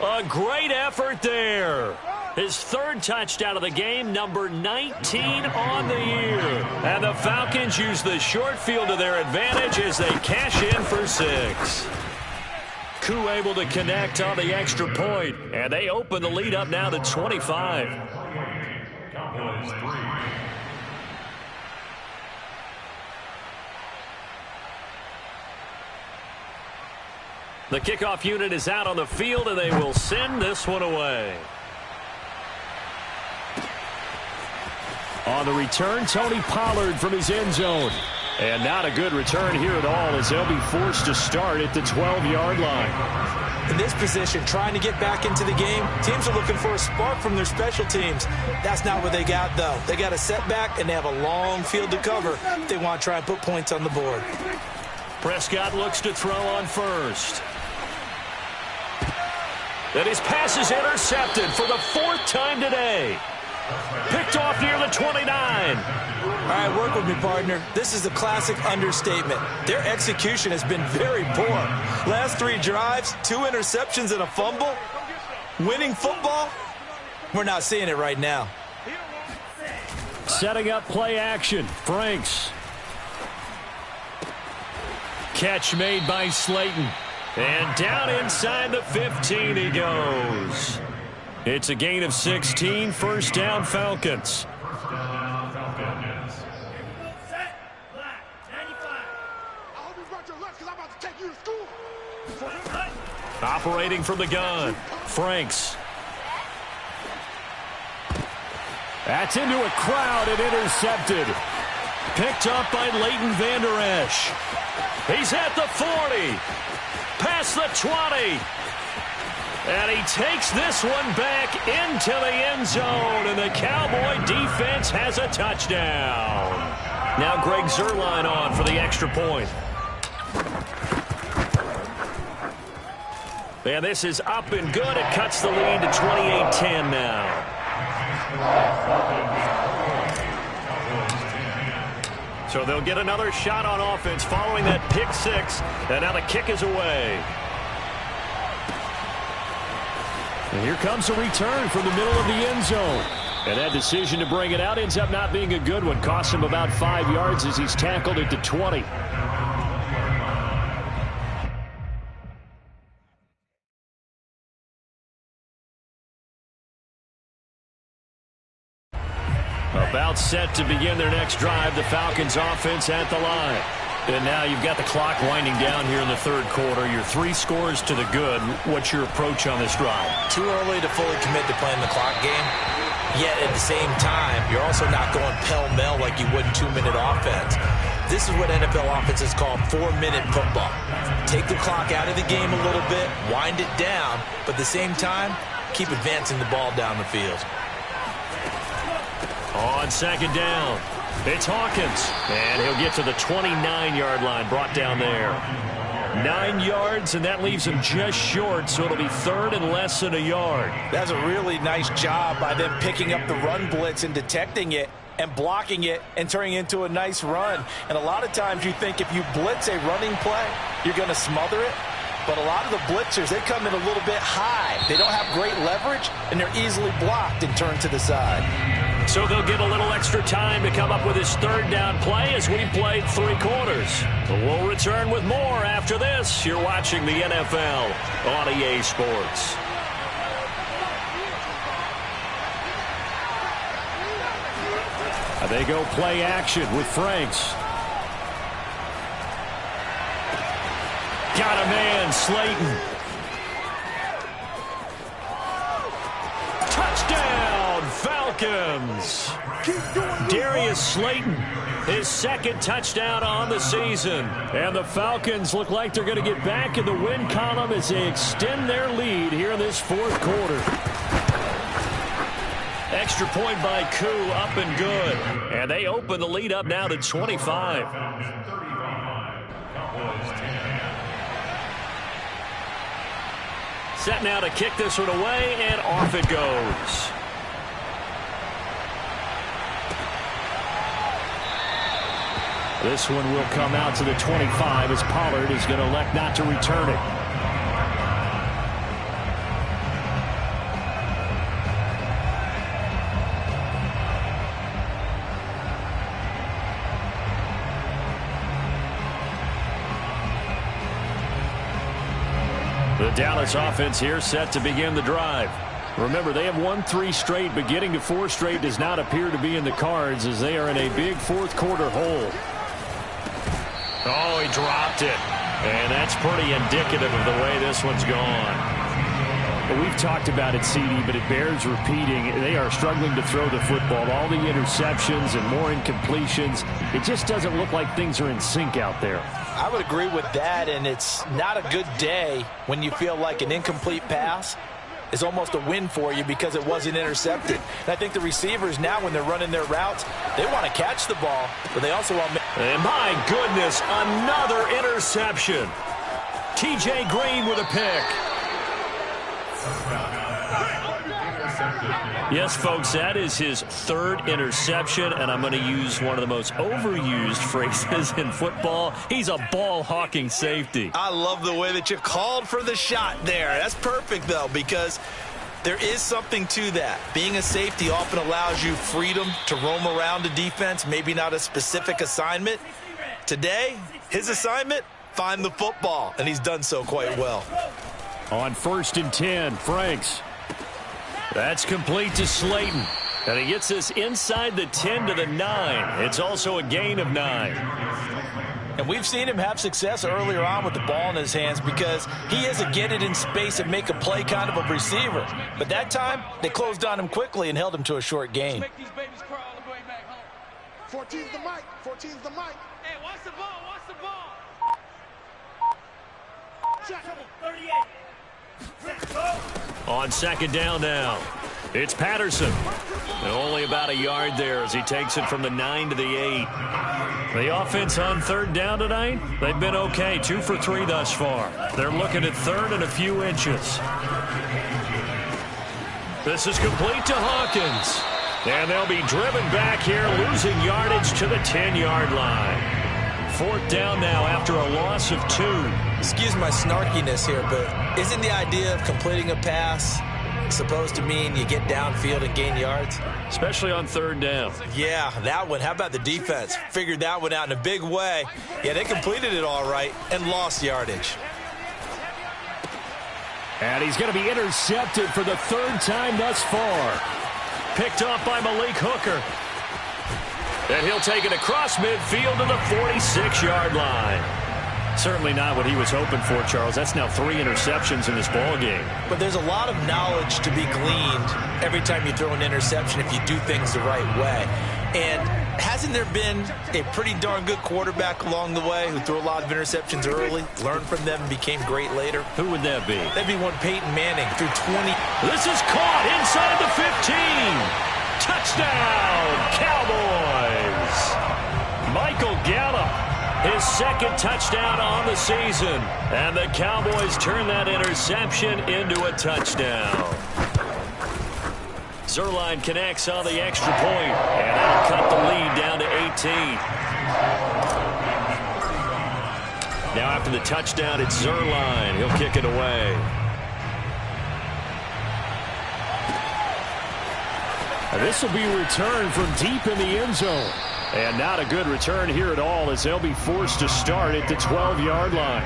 A great effort there. His 3rd touchdown of the game, number 19 on the year. And the Falcons use the short field to their advantage as they cash in for 6. Koo able to connect on the extra point, and they open the lead up now to 25. Cowboys 3. The kickoff unit is out on the field, and they will send this one away. On the return, Tony Pollard from his end zone. And not a good return here at all, as they'll be forced to start at the 12-yard line. In this position, trying to get back into the game, teams are looking for a spark from their special teams. That's not what they got, though. They got a setback, and they have a long field to cover if they want to try and put points on the board. Prescott looks to throw on first. And his pass is intercepted for the 4th time today. Picked off near the 29. All right, work with me, partner. This is a classic understatement. Their execution has been very poor. Last 3 drives, 2 interceptions and a fumble. Winning football? We're not seeing it right now. Setting up play action. Franks. Catch made by Slayton. And down inside the 15 he goes. It's a gain of 16. First down, Falcons. Operating from the gun. Franks. That's into a crowd and intercepted. Picked up by Leighton Vander Esch. He's at the 40. Past the 20. And he takes this one back into the end zone, and the Cowboy defense has a touchdown. Now Greg Zuerlein on for the extra point. And this is up and good. It cuts the lead to 28-10 now. So they'll get another shot on offense following that pick 6, and now the kick is away. And here comes a return from the middle of the end zone. And that decision to bring it out ends up not being a good one. Costs him about 5 yards as he's tackled at the 20. About set to begin their next drive. The Falcons offense at the line. And now you've got the clock winding down here in the third quarter. Your 3 scores to the good. What's your approach on this drive? Too early to fully commit to playing the clock game. Yet at the same time, you're also not going pell-mell like you would in 2-minute offense. This is what NFL offenses call 4-minute football. Take the clock out of the game a little bit, wind it down, but at the same time, keep advancing the ball down the field. On second down, it's Hawkins. And he'll get to the 29-yard line, brought down there. 9 yards, and that leaves him just short, so it'll be third and less than a yard. That's a really nice job by them picking up the run blitz and detecting it and blocking it and turning it into a nice run. And a lot of times you think if you blitz a running play, you're going to smother it. But a lot of the blitzers, they come in a little bit high. They don't have great leverage, and they're easily blocked and turned to the side. So they'll get a little extra time to come up with his third down play as we played 3 quarters. We'll return with more after this. You're watching the NFL on EA Sports. They go play action with Franks. Got a man, Slayton. Touchdown, Falcons. Darius Slayton, his second touchdown on the season. And the Falcons look like they're going to get back in the win column as they extend their lead here in this fourth quarter. Extra point by Koo, up and good. And they open the lead up now to 25. Set now to kick this one away, and off it goes. This one will come out to the 25 as Pollard is going to elect not to return it. The Dallas offense here set to begin the drive. Remember, they have won 3 straight, but getting to 4 straight does not appear to be in the cards as they are in a big fourth quarter hole. Oh, he dropped it. And that's pretty indicative of the way this one's gone. Well, we've talked about it, CD, but it bears repeating. They are struggling to throw the football. All the interceptions and more incompletions. It just doesn't look like things are in sync out there. I would agree with that, and it's not a good day when you feel like an incomplete pass is almost a win for you because it wasn't intercepted. And I think the receivers now, when they're running their routes, they want to catch the ball, but they also want to... And my goodness, another interception. T.J. Green with a pick. Yes, folks, that is his 3rd interception, and I'm going to use one of the most overused phrases in football. He's a ball-hawking safety. I love the way that you called for the shot there. That's perfect, though, because there is something to that. Being a safety often allows you freedom to roam around the defense, maybe not a specific assignment. Today, his assignment, find the football, and he's done so quite well. On 1st and 10, Franks. That's complete to Slayton. And he gets this inside the 10 to the 9. It's also a gain of 9. And we've seen him have success earlier on with the ball in his hands because he is a get it in space and make a play kind of a receiver. But that time, they closed on him quickly and held him to a short gain. Make these babies crawl on the way back home. 14's the mic. 14's the mic. Hey, watch the ball, watch the ball. Check. 38. On second down now, it's Patterson. And only about a yard there as he takes it from the 9 to the 8. The offense on 3rd down tonight, they've been okay. 2 for 3 thus far. They're looking at 3rd and a few inches. This is complete to Hawkins. And they'll be driven back here, losing yardage to the 10-yard line. 4th down now after a loss of 2. Excuse my snarkiness here, but isn't the idea of completing a pass supposed to mean you get downfield and gain yards? Especially on third down. Yeah, that one. How about the defense? Figured that one out in a big way. Yeah, they completed it all right and lost yardage. And he's going to be intercepted for the third time thus far. Picked off by Malik Hooker. And he'll take it across midfield to the 46-yard line. Certainly not what he was hoping for, Charles. That's now 3 interceptions in this ball game. But there's a lot of knowledge to be gleaned every time you throw an interception if you do things the right way. And hasn't there been a pretty darn good quarterback along the way who threw a lot of interceptions early, learned from them, and became great later? Who would that be? That'd be one Peyton Manning through 20. This is caught inside the 15. Touchdown, Cowboys. Michael Gallup, his second touchdown on the season. And the Cowboys turn that interception into a touchdown. Zuerlein connects on the extra point, and that'll cut the lead down to 18. Now after the touchdown, it's Zuerlein. He'll kick it away. This will be returned from deep in the end zone. And not a good return here at all as they'll be forced to start at the 12-yard line.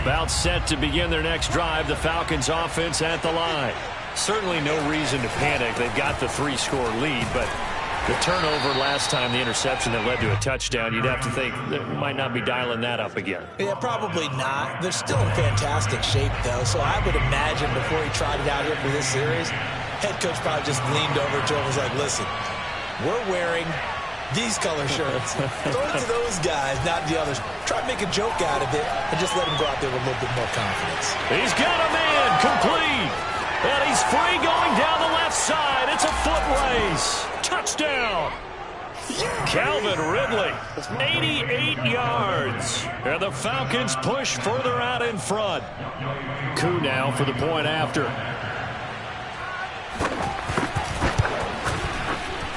About set to begin their next drive, the Falcons offense at the line. Certainly no reason to panic. They've got the 3-score lead, but the turnover last time, the interception that led to a touchdown, you'd have to think they might not be dialing that up again. Yeah, probably not. They're still in fantastic shape, though, so I would imagine before he tried it out here for this series, head coach probably just leaned over to him and was like, listen, we're wearing these color shirts. Throw it to those guys, not the others. Try to make a joke out of it and just let him go out there with a little bit more confidence. He's got a man complete. And he's free going down the left side. It's a foot race. Touchdown. Calvin Ridley, 88 yards. And the Falcons push further out in front. Koo now for the point after.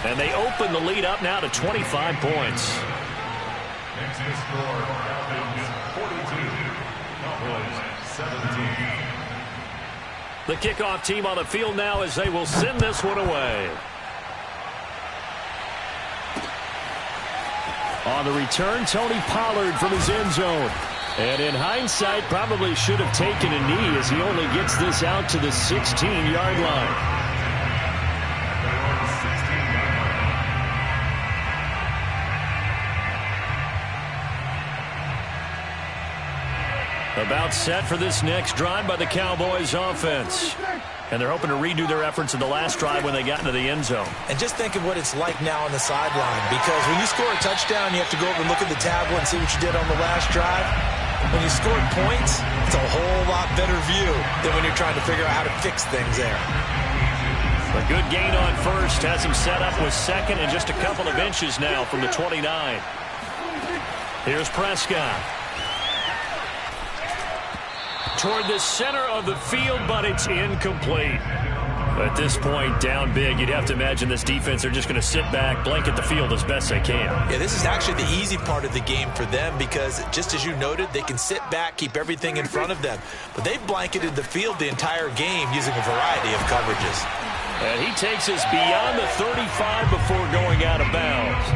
And they open the lead up now to 25 points. Next to score, Falcons 42, Cowboys 17. The kickoff team on the field now as they will send this one away. On the return, Tony Pollard from his end zone. And in hindsight, probably should have taken a knee as he only gets this out to the 16-yard line. About set for this next drive by the Cowboys offense. And they're hoping to redo their efforts in the last drive when they got into the end zone. And just think of what it's like now on the sideline, because when you score a touchdown, you have to go over and look at the tablet and see what you did on the last drive. When you scored points, it's a whole lot better view than when you're trying to figure out how to fix things there. A good gain on first has him set up with second and just a couple of inches now from the 29. Here's Prescott. Toward the center of the field, but it's incomplete. At this point, down big, you'd have to imagine this defense are just going to sit back, blanket the field as best they can. Yeah, this is actually the easy part of the game for them because, just as you noted, they can sit back, keep everything in front of them. But they've blanketed the field the entire game using a variety of coverages. And he takes us beyond the 35 before going out of bounds.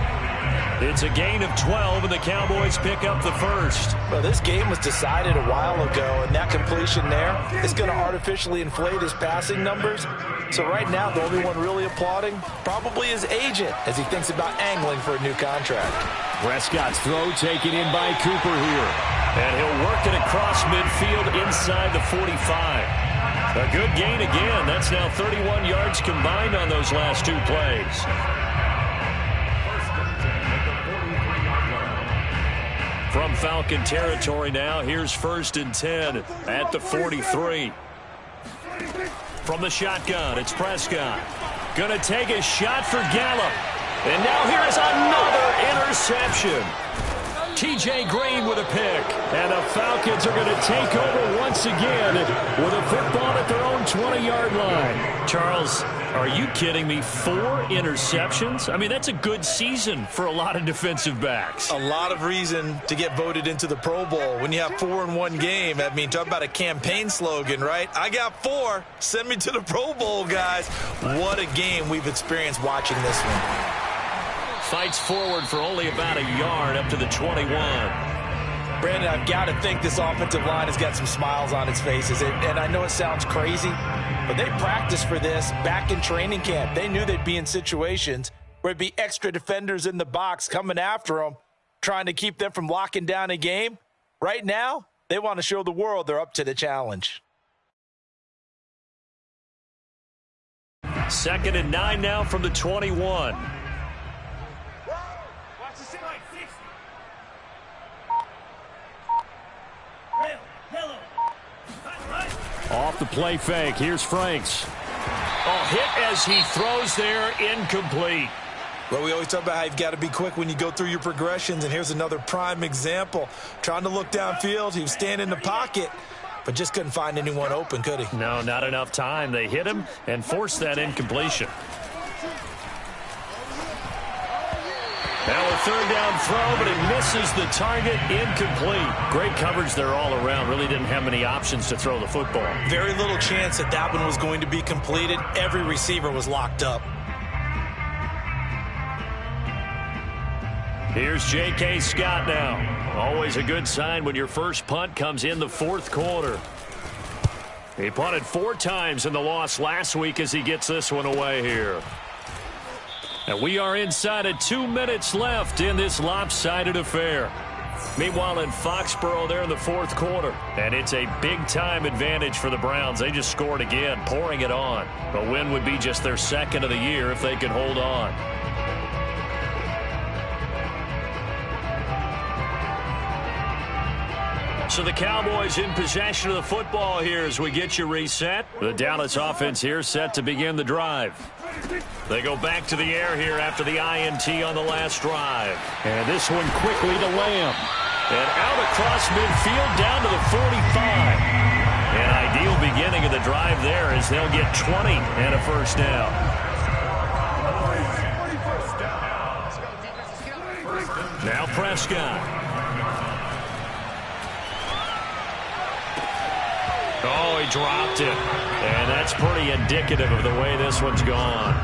It's a gain of 12, and the Cowboys pick up the first. Well, this game was decided a while ago, and that completion there is going to artificially inflate his passing numbers. So right now, the only one really applauding probably his agent as he thinks about angling for a new contract. Prescott's throw taken in by Cooper here. And he'll work it across midfield inside the 45. A good gain again. That's now 31 yards combined on those last two plays. From Falcon territory now, here's 1st and 10 at the 43. From the shotgun, it's Prescott. Gonna take a shot for Gallup. And now here's another interception. T.J. Green with a pick. And the Falcons are going to take over once again with a football at their own 20-yard line. Charles, are you kidding me? 4 interceptions? I mean, that's a good season for a lot of defensive backs. A lot of reason to get voted into the Pro Bowl. When you have 4 in one game, I mean, talk about a campaign slogan, right? I got 4. Send me to the Pro Bowl, guys. What a game we've experienced watching this one. Fights forward for only about a yard up to the 21. Brandon, I've got to think this offensive line has got some smiles on its faces. And I know it sounds crazy, but they practiced for this back in training camp. They knew they'd be in situations where it'd be extra defenders in the box coming after them, trying to keep them from locking down a game. Right now, they want to show the world they're up to the challenge. 2nd and 9 now from the 21. Off the play fake. Here's Franks. Oh, hit as he throws there. Incomplete. Well, we always talk about how you've got to be quick when you go through your progressions, and here's another prime example. Trying to look downfield. He was standing in the pocket, but just couldn't find anyone open, could he? No, not enough time. They hit him and forced that incompletion. Now a 3rd down throw, but it misses the target. Incomplete. Great coverage there all around. Really didn't have many options to throw the football. Very little chance that that one was going to be completed. Every receiver was locked up. Here's J.K. Scott now. Always a good sign when your first punt comes in the 4th quarter. He punted 4 times in the loss last week as he gets this one away here. And we are inside of 2 minutes left in this lopsided affair. Meanwhile, in Foxborough, they're in the 4th quarter. And it's a big-time advantage for the Browns. They just scored again, pouring it on. A win would be just their 2nd of the year if they could hold on. So the Cowboys in possession of the football here as we get you reset. The Dallas offense here set to begin the drive. They go back to the air here after the INT on the last drive. And this one quickly to Lamb. And out across midfield down to the 45. An ideal beginning of the drive there as they'll get 20 and a first down. Now Prescott. Oh, he dropped it. And that's pretty indicative of the way this one's gone.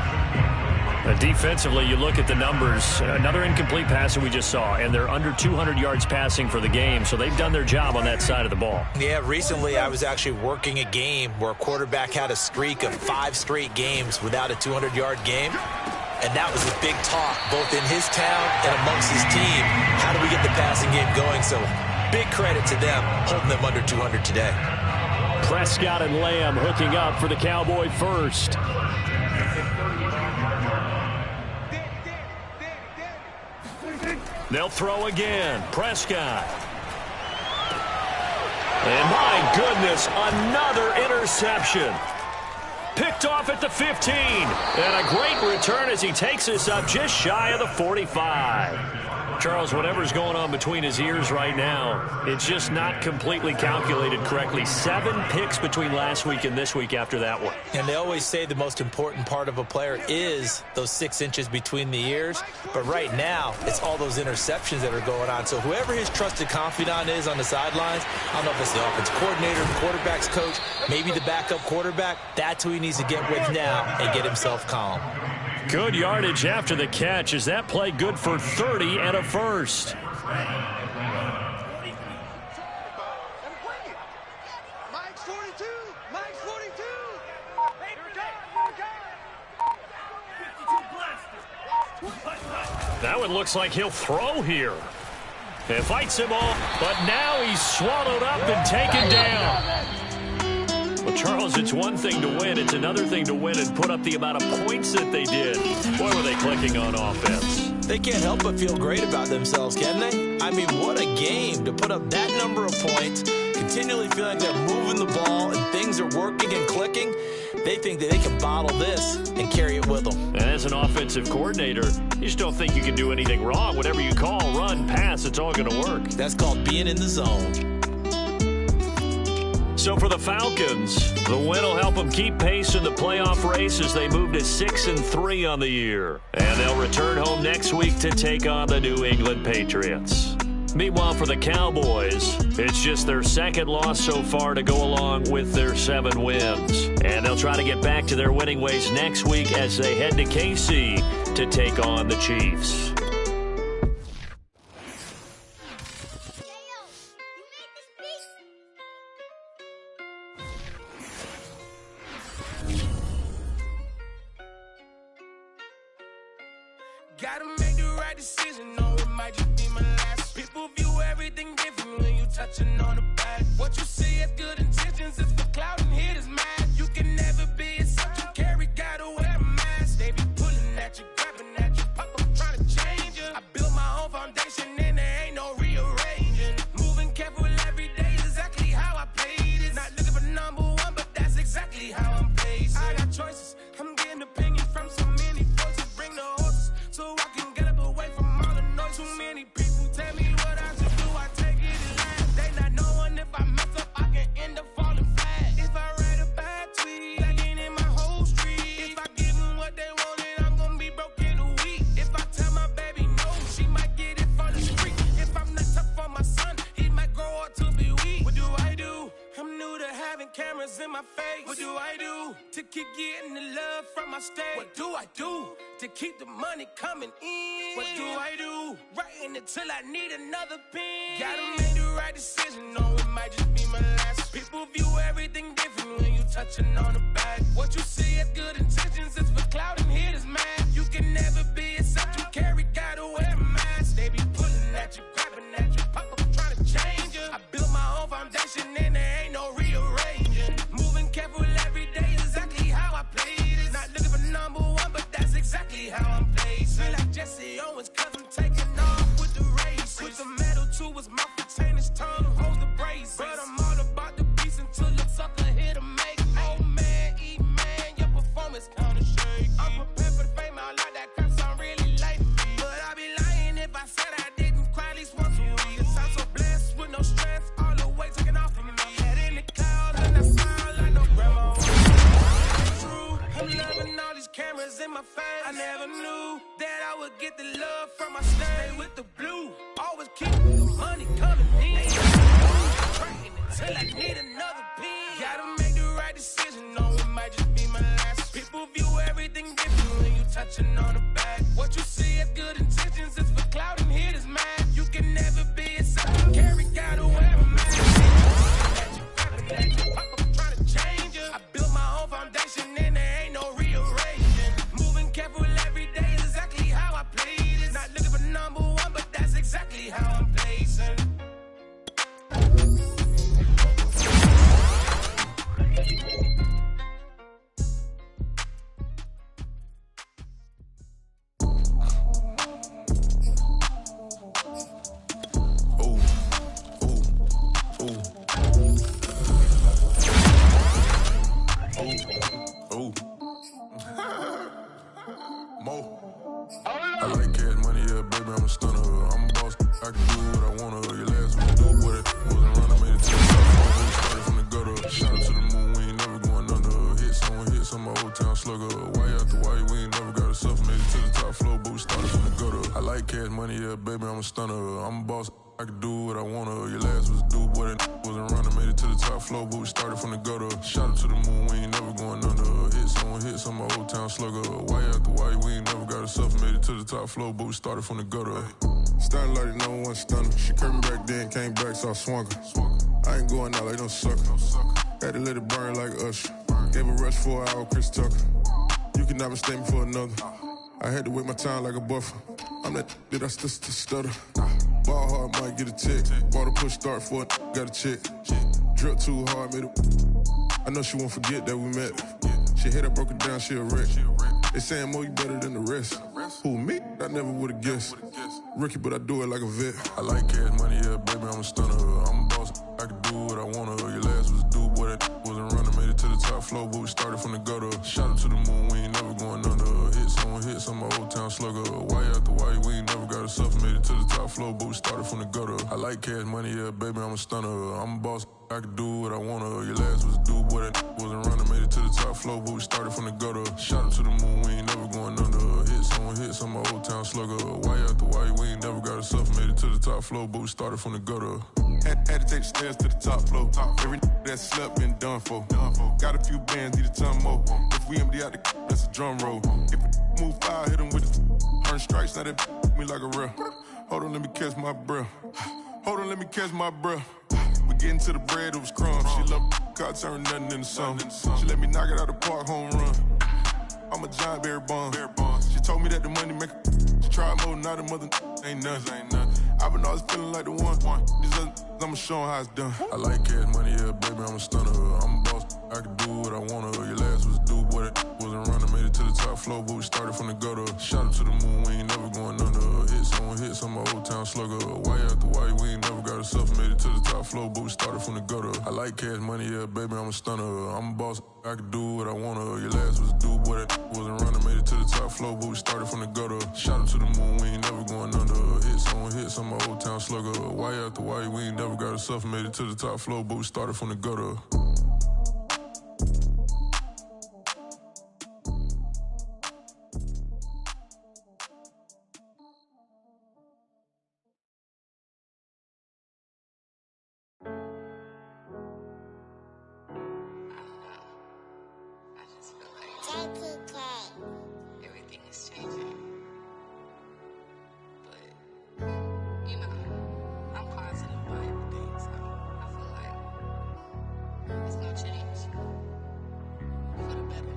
Defensively, you look at the numbers. Another incomplete pass that we just saw, and they're under 200 yards passing for the game, so they've done their job on that side of the ball. Yeah, recently I was actually working a game where a quarterback had a streak of 5 straight games without a 200-yard game. And that was a big talk, both in his town and amongst his team. How do we get the passing game going? So big credit to them, holding them under 200 today. Prescott and Lamb hooking up for the Cowboy first. They'll throw again. Prescott. And my goodness, another interception. Picked off at the 15. And a great return as he takes this up just shy of the 45. Charles, whatever's going on between his ears right now, it's just not completely calculated correctly. 7 picks between last week and this week after that one. And they always say the most important part of a player is those 6 inches between the ears. But right now, it's all those interceptions that are going on. So whoever his trusted confidant is on the sidelines, I don't know if it's the offensive coordinator, the quarterback's coach, maybe the backup quarterback, that's who he needs to get with now and get himself calm. Good yardage after the catch. Is that play good for 30 and a first? Mike's 42. Mike's 42. That one looks like he'll throw here. It fights him off, but now he's swallowed up and taken down. Well, Charles, it's one thing to win. It's another thing to win and put up the amount of points that they did. Boy, were they clicking on offense. They can't help but feel great about themselves, can they? I mean, what a game to put up that number of points, continually feeling like they're moving the ball and things are working and clicking. they think that they can bottle this and carry it with them. And as an offensive coordinator, you just don't think you can do anything wrong. Whatever you call, run, pass, it's all going to work. That's called being in the zone. So for the Falcons, the win will help them keep pace in the playoff race as they move to 6-3 on the year. And they'll return home next week to take on the New England Patriots. Meanwhile, for the Cowboys, it's just their second loss so far to go along with their 7 wins. And they'll try to get back to their winning ways next week as they head to KC to take on the Chiefs. Gotta make the right decision, no, it might just be my last. People view everything different when you touching on the back. What you see as good intentions is for cloud and hit is mad. You can never be as such you carry, gotta wear a mask. They be pulling at you, grabbing at you, pop up trying to change you. I built my own foundation and there ain't no rearranging. Moving careful every day is exactly how I played it. Not looking for number one, but that's exactly how I'm paced. I got choices, I'm getting opinion from so many voices. Bring the horses so I can get up away from all the noise. Too many people tell me what I should do, I take it and laugh. They not knowing if I mess up, I can end up falling flat. If I write a bad tweet, I can end my whole street. If I give them what they wanted, I'm gonna be broke in a week. If I tell my baby no, she might get it for the street. If I'm not tough for my son, he might grow up to be weak. What do I do? I'm new to having cameras in my face. What do I do to keep getting the love from my state? What do I do to keep the money coming in? What do I do? Writing it till I need another pen. Gotta make the right decision, no, it might just be my last. People view everything different when you touching on the back. What you see as good intentions is for cloud and hit is mad. You can never be as such you carry, gotta wear a mask. They be pulling at you, grabbing at you, pop up trying to change you. I built my own foundation and there ain't no rearranging. Moving careful every day is exactly how I played it. Not looking for number one, but that's exactly how I'm placed. Feel like Jesse Owens, cause I'm taking off with the race. With the metal too, was my his tongue holds the brace. But I'm all about the beast until the sucker hit a make. Oh man, man, your performance kinda shake. I'm prepared for the fame, I like that crap sound really like me. But I'd be lying if I said I didn't cry at least once a week. Cause I'm so blessed with no stress, all the weight taken off of me. Head in the clouds and I smile like no grandma. True, I'm loving all these cameras in my face. I never knew that I would get the love from my stay with the blue. Always keep the money coming in. Praying until I need another pen. Gotta make the right decision, no, it might just be my last. People view everything different when you touching on the back. What you see as good intentions is for cloud and hit is mad. You can never be as such you carry, gotta wear a mask. Pop up trying to change you. I built my own foundation and there ain't no rearranging. Moving careful every day is exactly how I played it. Not looking for number one, but that's exactly how I'm placing. I like cash money, yeah, baby, I'm a stunner. I'm a boss, I can do what I wanna. Your last one do what it wasn't run, I made it to the top. We started from the gutter, shot up to the moon, we ain't never going under. Hit some my old town slugger. Why after why, we ain't never got a suffer. Made it to the top floor, but we started from the gutter. I like cash money, yeah, baby, I'm a stunner. I'm a boss, I can do what I wanna. Your last was do what it wasn't run, I made it to the top floor, but we started from the gutter. Shot up to the moon, we ain't never going under. Hit some my old town slugger. Why after why, we ain't never got a suffer. Made it to the top floor, but we started from the gutter. Starting like no one stunner. She curved me back then, came back, so I swung her. I ain't going out like no sucker. Had to let it burn like Usher. Gave a rush for an hour, Chris Tucker. You cannot mistake me for another. I had to wait my time like a buffer. I'm that I still stutter. Ball hard, might get a tick. Bought a push start for it, got a chick. Drip too hard, made it. I know she won't forget that we met. She hit her, broke it down, she a wreck. They saying, Mo, you better than the rest. Who, me? I never would've guessed. Rookie, but I do it like a vet. I like cash money, yeah, baby, I'm a stunner. I'm a boss, I can do what I wanna. Your last was do what it wasn't run, I made it to the top flow, but we started from the gutter. Shout out to the moon, we ain't never going under. Hits on my old town slugger. Why after why, we ain't never got a suffer. Made it to the top floor, but we started from the gutter. I like cash money, yeah, baby, I'm a stunner. I'm a boss, I can do what I wanna. Your last was a dude, boy, that wasn't running. Made it to the top floor, but we started from the gutter. Shout out to the moon, we ain't never going under. Hits on my old town slugger. Why after why, we ain't never got a suffer. Made it to the top floor, but we started from the gutter. Had to take the stairs to the top floor. Every that slept been done for. Got a few bands, need a ton more. If we empty out the that's a drum roll. If we move foul, hit him with the earn strikes, now that me like a real. Hold on, let me catch my breath. Hold on, let me catch my breath. We getting to the bread, it was crumbs. She love car, turn nothing into something. She let me knock it out the park, home run. I'm a giant bear bond. She told me that the money make she tried more, now the mother ain't nothing. I've been always feeling like the one. These other I'ma show 'em how it's done. I like cash money, yeah, baby, I'm a stunner. I'm a boss, I can do what I wanna. Your last was a dude, boy, that wasn't running. Made it to the top floor, but we started from the gutter. Shout out to the moon, we ain't never going under. Hits on my old town slugger. Why after why, we ain't never got a suffer. Made it to the top floor, but we started from the gutter. I like cash money, yeah, baby, I'm a stunner. I'm a boss, I can do what I wanna. Your last was a dude, boy, that wasn't running. Made it to the top floor, but we started from the gutter. Shout out to the moon, we ain't never going under. Hits on my old town slugger. Why after why, we ain't never got a suffer. Made it to the top floor, but we started from the gutter. Everything is changing. But, you know, I'm positive about everything, so I feel like it's gonna change for the better.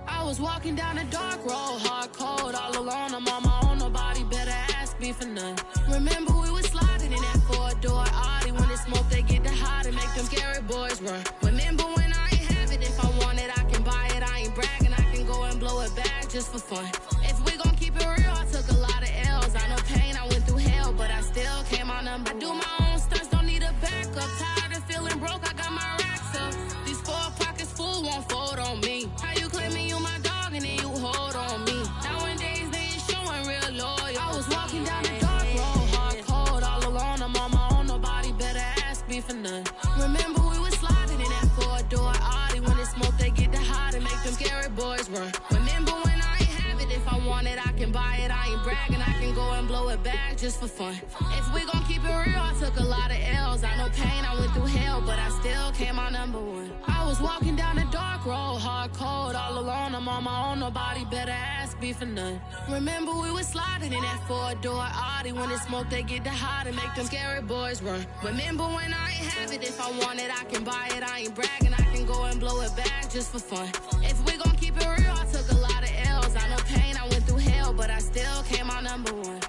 I was walking down a dark road, hard cold, all alone. I'm on my own, nobody better ask me for none. Remember we was sliding in that four-door Audi. When it's smoke, they get the hot and make them scary boys run. Remember when I ain't have it, if I want it, I can buy it. I ain't bragging, I can go and blow it back just for fun. If we gon' keep it real, I took a lot of L's. I know pain, I went through hell, but I still came out number. I do my own stunts, don't need a backup. Tired of feeling broke, I got my racks up. These 4 pockets full won't fold on me. How you claiming you my dog and then you hold on me? Nowadays they ain't showing real loyal. I was walking down the dark road, hard cold, all alone. I'm on my own, nobody better ask me for none. Remember we was sliding in that 4-door Audi. When it's smoke, they get the hot and make them scary boys run. Remember when I ain't have it, if I want it, I can buy it. I ain't bragging, I can go and blow it back just for fun. If we gon' keep it real, I took a lot of L's. I know pain, I went through hell, but I still came out number 1. I was walking down a dark road, hard cold, all alone. I'm on my own, nobody better ask me for none. Remember we was sliding in that 4-door Audi. When it's smoke, they get the hot and make them scary boys run. Remember when I ain't have it, if I want it, I can buy it. I ain't bragging, I can go and blow it back just for fun. If we gon' keep it real, I took a lot of L's. I know pain, I went through hell, but I still came out number 1.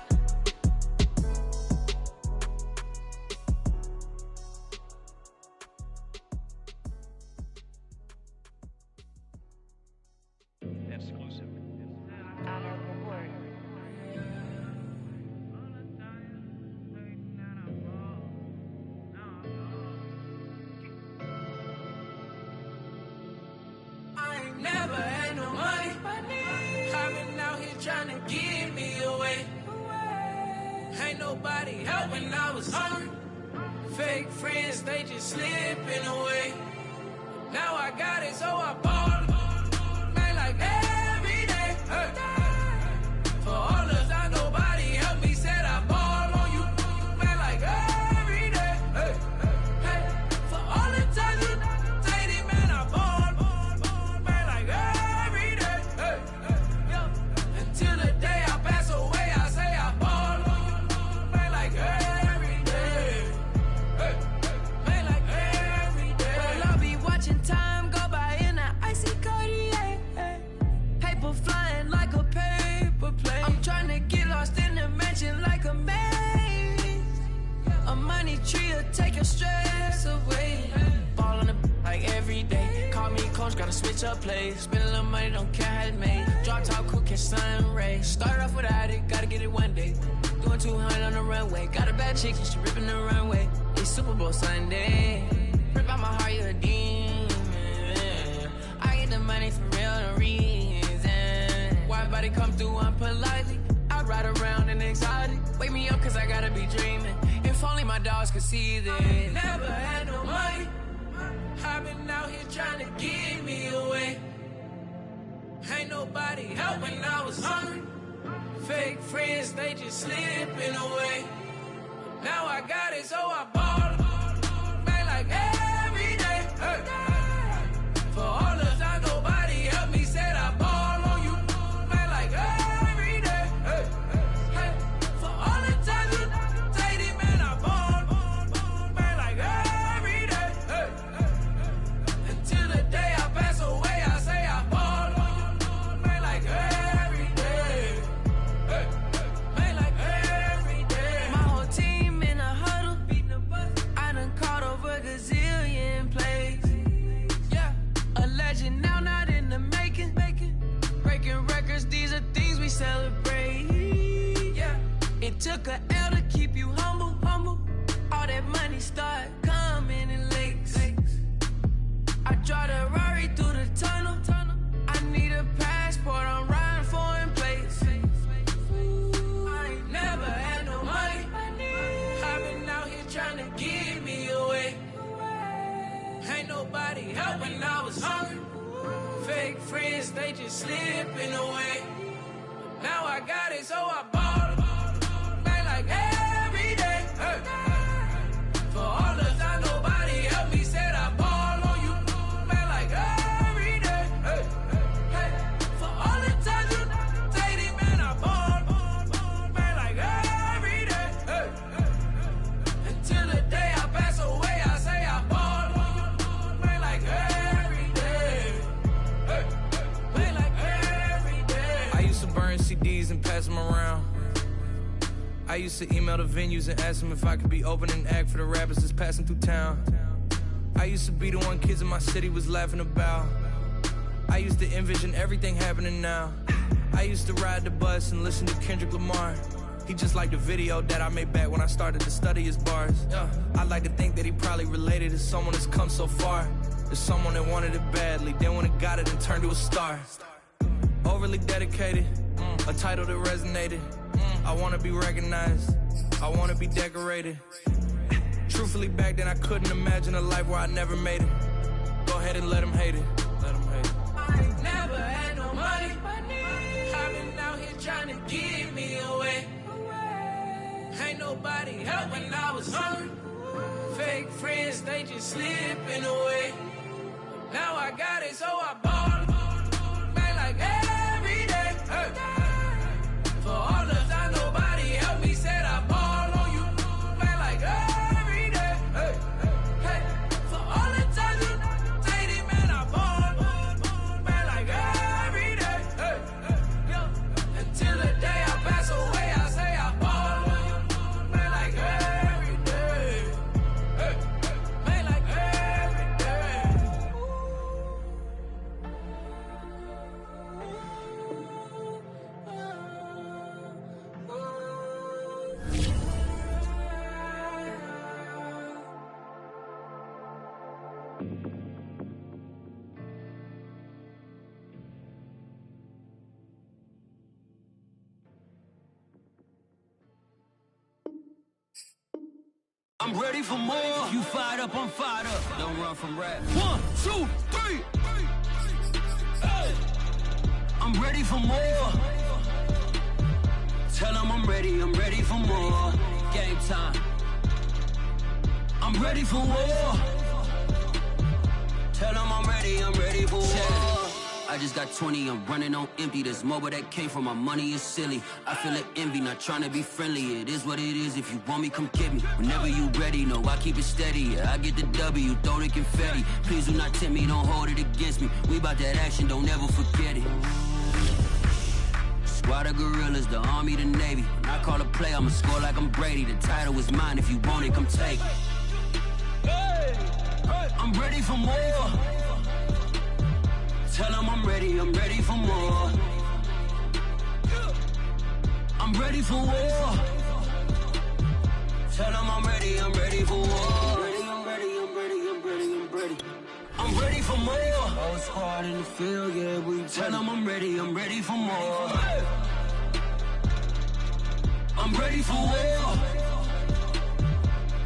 Exclusive. I ain't never had no money. I've been out here trying to give me away. Ain't nobody helping, I was hungry. Fake friends, they just slipping away. Now I got it, so I ball. Man, like every day. Hey. For all the time, nobody helped me, said I ball on you. Man, like every day. Hey. Hey. For all the time you dated, man, I ball. Man, like every day. Hey. Hey. Until the day I pass away, I say I ball. Man, like every day. Hey. Man, like every day. Well, I'll be watching time go by in an icy Cartier. Paper flying like a paper plane. I'm trying to get lost in the mansion like a maze. A money tree will take your stress away. Ball on the like every day. Call me coach, gotta switch up plays. Spend a little money, don't care how it's made. Drop top, cool, catch sun rays. Start off without it, gotta get it one day. Doing 200 on the runway. Got a bad chick, she ripping the runway. It's Super Bowl Sunday. Rip out my heart, you a demon. money for real no reason. Why everybody come through unpolitely? I ride around in anxiety. Wake me up cause I gotta be dreaming. If only my dogs could see this. Never had no money. I've been out here trying to give me away. Ain't nobody help when I was hungry. Fake friends, they just slipping away. Now I got it, so I ball. Man, like every day. Hey. For all the time nobody helped me, said I ball on you. Man, like every day. Hey. Hey. For all the times you take it, man, I ball. Man, like every day. Hey. Until the day I pass away, I say I ball. Man, like every day. Hey. Man, like every day. My whole team in a huddle, beating the bus. I done caught over a gazillion plays. Yeah, a legend now, not in the making. Breaking records, these are things we celebrate. Yeah, it took a L to keep you humble. All that money start coming in lakes. I drive the Rari through the tunnel. I need a passport, I'm riding foreign plates. I ain't never had no money. I've been out here trying to give me away. Ain't nobody help when I was hungry. Fake friends, they just slipping away. Now I got it, so I ball. Man, like every day. Hey. For all the time nobody helped me, said I ball on you. Man, like every day. Hey. Hey. For all the times you take it, man, I ball. Man, like every day. Hey. Until the day I pass away, I say I ball. Man, like every day. Hey. Man, like every day. I used to burn CDs and pass them around. I used to email the venues and ask them if I could be opening act for the rappers that's passing through town. I used to be the one kids in my city was laughing about. I used to envision everything happening now. I used to ride the bus and listen to Kendrick Lamar. He just like the video that I made back when I started to study his bars. I like to think that he probably related to someone that's come so far. There's someone that wanted it badly, then when it got it and turned to a star. Overly dedicated, a title that resonated. I wanna be recognized, I wanna be decorated. Truthfully, back then I couldn't imagine a life where I never made it. Go ahead and let them hate it. Let them hate it. I ain't never had no money. I've been out here trying to give me away. Ain't nobody help when I was hungry. Fake friends, they just slipping away. Now I got it, so I ball. Man, like every day. Hey. For all the time nobody helped me, said I ball on you. Man, like every day. Hey. Hey. For all the times you take it, man, I ball. Man, like every day. Hey. Until the day I pass away, I say I ball. Man, like every day. Hey. Man, like every day. I'm ready for more. You fired up, I'm fired up. Don't run from rap. 1, 2, 3. Hey. I'm ready for more. Tell them I'm ready for more. Game time. I'm ready for war. Tell them I'm ready for war. I just got 20, I'm running on empty. This mobile that came from my money is silly. I feel like envy, not trying to be friendly. It is what it is, if you want me, come get me. Whenever you ready, no, I keep it steady. Yeah, I get the W, throw the confetti. Please do not tempt me, don't hold it against me. We about that action, don't ever forget it. Squad of gorillas, the army, the navy. When I call a play, I'ma score like I'm Brady. The title is mine, if you want it, come take it. I'm ready for more. Tell them I'm ready for more. I'm ready for war. Tell them I'm ready for war. I'm ready. I'm ready for more. Whole squad in the field, yeah, we tell them I'm ready for more. I'm ready for war.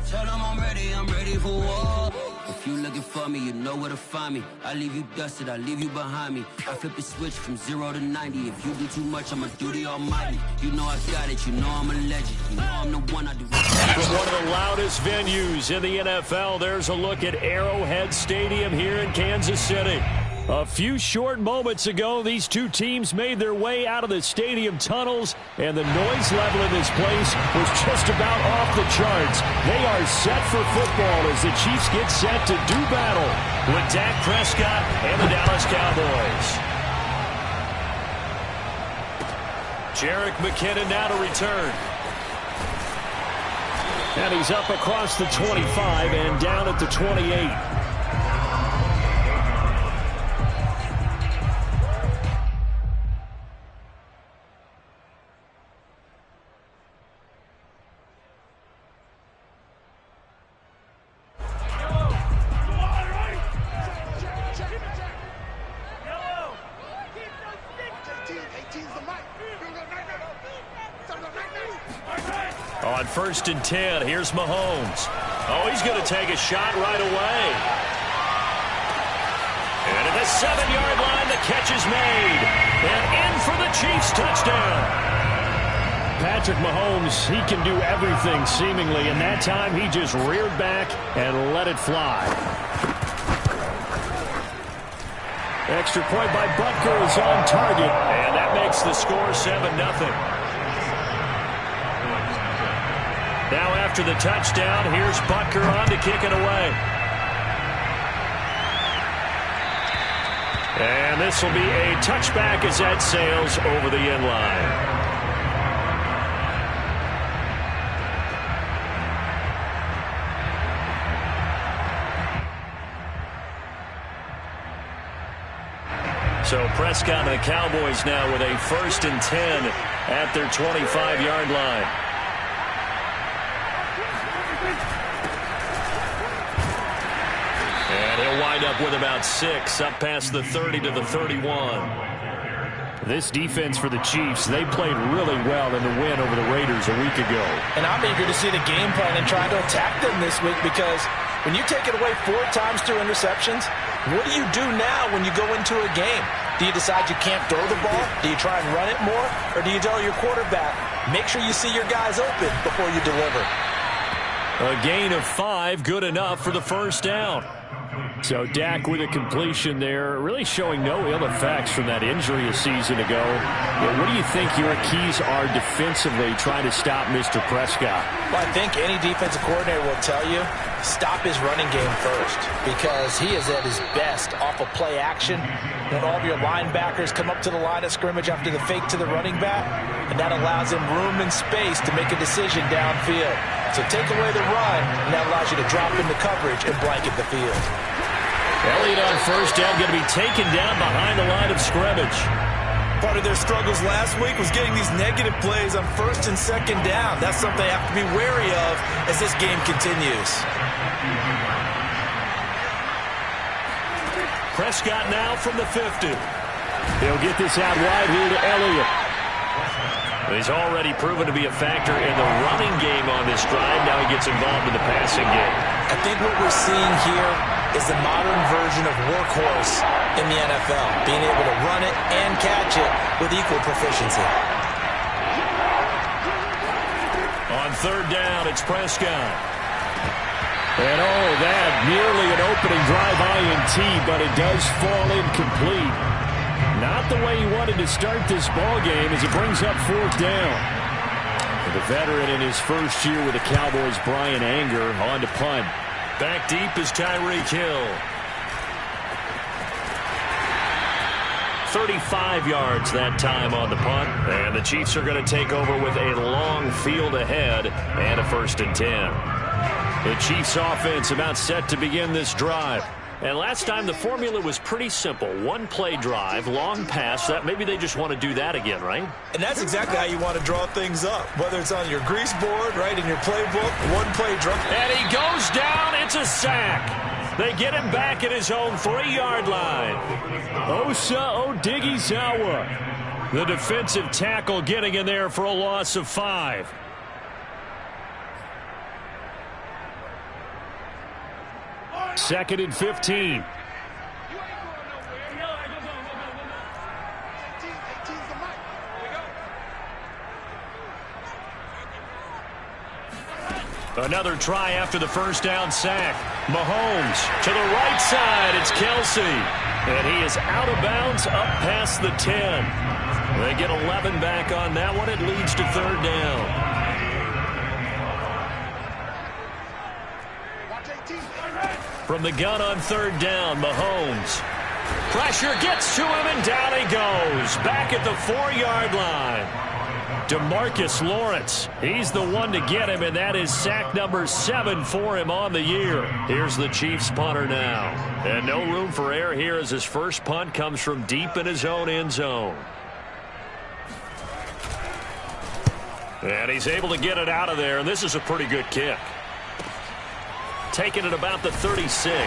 Tell them I'm ready for war. If you looking for me, you know where to find me. I leave you dusted, I leave you behind me. I flip the switch from 0 to 90. If you do too much, I'ma do the almighty. You know I got it, you know I'm a legend. You know I'm the one I do. From one of the loudest venues in the NFL, there's a look at Arrowhead Stadium here in Kansas City. A few short moments ago, these two teams made their way out of the stadium tunnels, and the noise level in this place was just about off the charts. They are set for football as the Chiefs get set to do battle with Dak Prescott and the Dallas Cowboys. Jerick McKinnon now to return. And he's up across the 25 and down at the 28. On 1st and 10, here's Mahomes. Oh, he's going to take a shot right away. And at the 7-yard line, the catch is made. And in for the Chiefs touchdown. Patrick Mahomes, he can do everything seemingly, and that time he just reared back and let it fly. Extra point by Butker is on target, and that makes the score 7-0. Now after the touchdown, here's Butker on to kick it away. And this will be a touchback as that sails over the end line. So Prescott and the Cowboys now with a 1st and 10 at their 25-yard line. And he'll wind up with about 6, up past the 30 to the 31. This defense for the Chiefs, they played really well in the win over the Raiders a week ago. And I'm eager to see the game plan and try to attack them this week, because when you take it away 4 times through interceptions, what do you do now when you go into a game? Do you decide you can't throw the ball? Do you try and run it more? Or do you tell your quarterback, make sure you see your guys open before you deliver? A gain of 5, good enough for the first down. So Dak with a completion there, really showing no ill effects from that injury a season ago. Yeah, what do you think your keys are defensively trying to stop Mr. Prescott? Well, I think any defensive coordinator will tell you, stop his running game first, because he is at his best off of play action. When all of your linebackers come up to the line of scrimmage after the fake to the running back, and that allows him room and space to make a decision downfield. So take away the run, and that allows you to drop into coverage and blanket the field. Elliott on first down, going to be taken down behind the line of scrimmage. Part of their struggles last week was getting these negative plays on 1st and 2nd down. That's something they have to be wary of as this game continues. Prescott now from the 50. He'll get this out wide here to Elliott. He's already proven to be a factor in the running game on this drive. Now he gets involved in the passing game. I think what we're seeing here is the modern version of workhorse in the NFL, being able to run it and catch it with equal proficiency. On 3rd down, it's Prescott. And oh, that nearly an opening drive INT, but it does fall incomplete. Not the way he wanted to start this ball game as it brings up 4th down. The veteran in his first year with the Cowboys, Brian Anger, on to punt. Back deep is Tyreek Hill. 35 yards that time on the punt. And the Chiefs are going to take over with a long field ahead and a 1st and 10. The Chiefs offense about set to begin this drive. And last time the formula was pretty simple. 1-play drive, long pass. That maybe they just want to do that again, right? And that's exactly how you want to draw things up. Whether it's on your grease board, right, in your playbook, 1-play drive. And he goes down. It's a sack. They get him back at his own 3-yard line. Osa Odighizuwa, the defensive tackle, getting in there for a loss of 5. Second and 15. Another try after the first down sack. Mahomes to the right side. It's Kelsey. And he is out of bounds up past the 10. They get 11 back on that one. It leads to third down. From the gun on third down, Mahomes. Pressure gets to him, and down he goes. Back at the 4-yard line. DeMarcus Lawrence, he's the one to get him, and that is sack number 7 for him on the year. Here's the Chiefs punter now. And no room for error here as his first punt comes from deep in his own end zone. And he's able to get it out of there, and this is a pretty good kick. Taking it about the 36.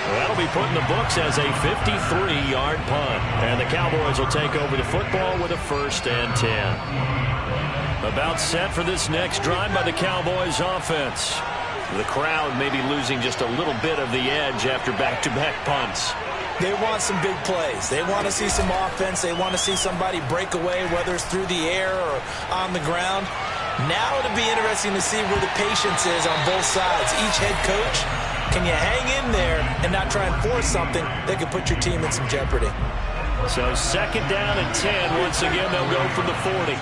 That'll be put in the books as a 53-yard punt. And the Cowboys will take over the football with a 1st and 10. About set for this next drive by the Cowboys offense. The crowd may be losing just a little bit of the edge after back-to-back punts. They want some big plays. They want to see some offense. They want to see somebody break away, whether it's through the air or on the ground. Now it'll be interesting to see where the patience is on both sides. Each head coach, can you hang in there and not try and force something that could put your team in some jeopardy? So second down and 10. Once again, they'll go from the 40.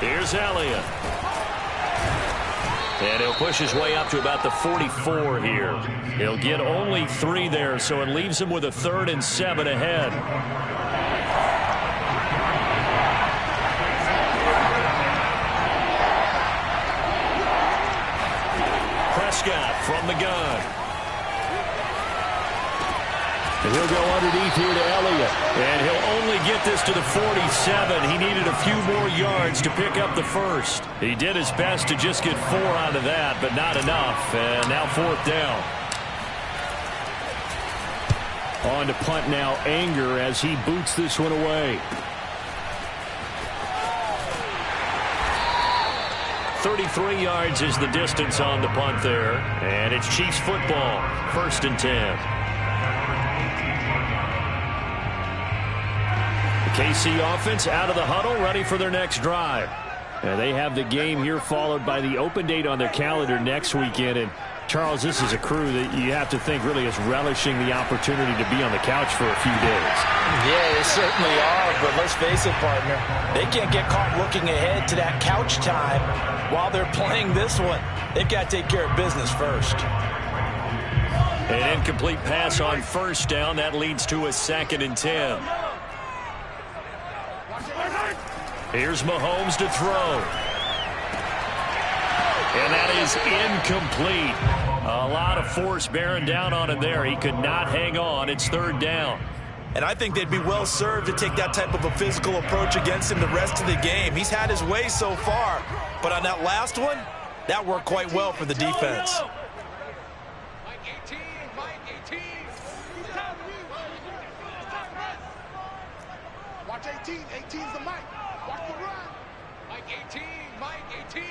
Here's Elliott. And he'll push his way up to about the 44 here. He'll get only 3 there, so it leaves him with a 3rd and 7 ahead. Prescott from the gun. And he'll go underneath here to Elliott. And he'll only get this to the 47. He needed a few more yards to pick up the first. He did his best to just get 4 out of that, but not enough. And now 4th down. On to punt now, Anger, as he boots this one away. 33 yards is the distance on the punt there. And it's Chiefs football, 1st and 10. KC offense out of the huddle, ready for their next drive. And they have the game here followed by the open date on their calendar next weekend. And Charles, this is a crew that you have to think really is relishing the opportunity to be on the couch for a few days. Yeah, they certainly are, but let's face it, partner. They can't get caught looking ahead to that couch time while they're playing this one. They've got to take care of business first. An incomplete pass on 1st down. That leads to a 2nd and 10. Here's Mahomes to throw. And that is incomplete. A lot of force bearing down on him there. He could not hang on. It's 3rd down. And I think they'd be well served to take that type of a physical approach against him the rest of the game. He's had his way so far. But on that last one, that worked quite well for the defense. Mike 18, Mike 18. Watch 18. 18's the Mike. Watch the run. Mike 18, Mike 18.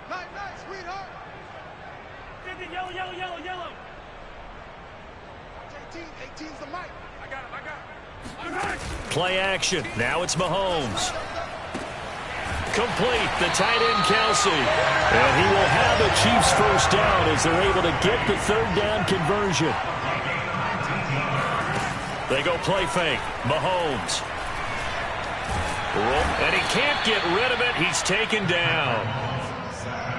Nice, nice, sweetheart. Yellow, yellow, yellow, yellow. Watch 18. 18's the Mike. I got him, I got him. Play action. Now it's Mahomes. Complete. The tight end, Kelsey. And he will have the Chiefs' 1st down as they're able to get the 3rd down conversion. They go play fake. Mahomes. And he can't get rid of it. He's taken down.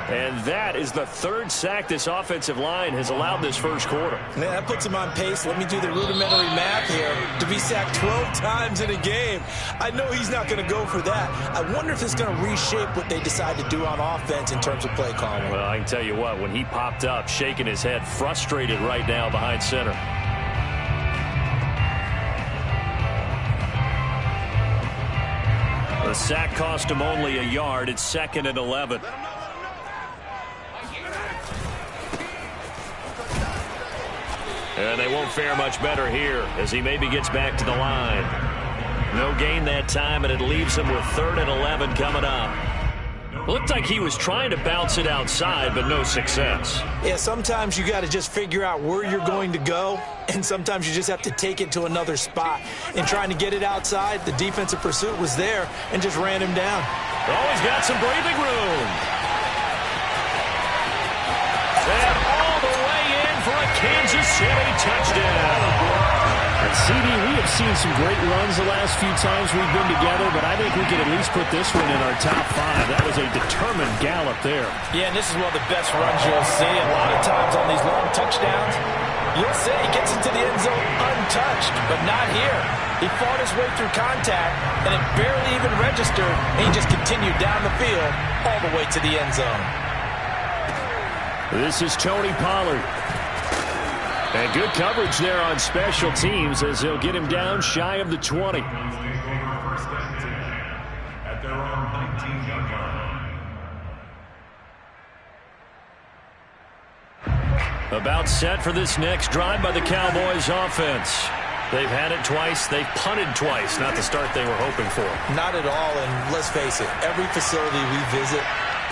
And that is the 3rd sack this offensive line has allowed this first quarter. Man, that puts him on pace. Let me do the rudimentary math here. To be sacked 12 times in a game, I know he's not going to go for that. I wonder if it's going to reshape what they decide to do on offense in terms of play calling. Well, I can tell you what, when he popped up, shaking his head, frustrated right now behind center. The sack cost him only a yard. It's 2nd and 11. And they won't fare much better here as he maybe gets back to the line. No gain that time, and it leaves him with 3rd and 11 coming up. Looked like he was trying to bounce it outside, but no success. Yeah, sometimes you got to just figure out where you're going to go, and sometimes you just have to take it to another spot. And trying to get it outside, the defensive pursuit was there and just ran him down. Oh, he's got some breathing room. And all the way in for a Kansas City touchdown. At CD, we have seen some great runs the last few times we've been together, but I think we could at least put this one in our top 5. That was a determined gallop there. Yeah, and this is one of the best runs you'll see. A lot of times on these long touchdowns, you'll see he gets into the end zone untouched, but not here. He fought his way through contact, and it barely even registered, and he just continued down the field all the way to the end zone. This is Tony Pollard. And good coverage there on special teams as they'll get him down shy of the 20. At their own 19-yard line. About set for this next drive by the Cowboys offense. They've had it twice. They've punted twice. Not the start they were hoping for. Not at all, and let's face it, every facility we visit,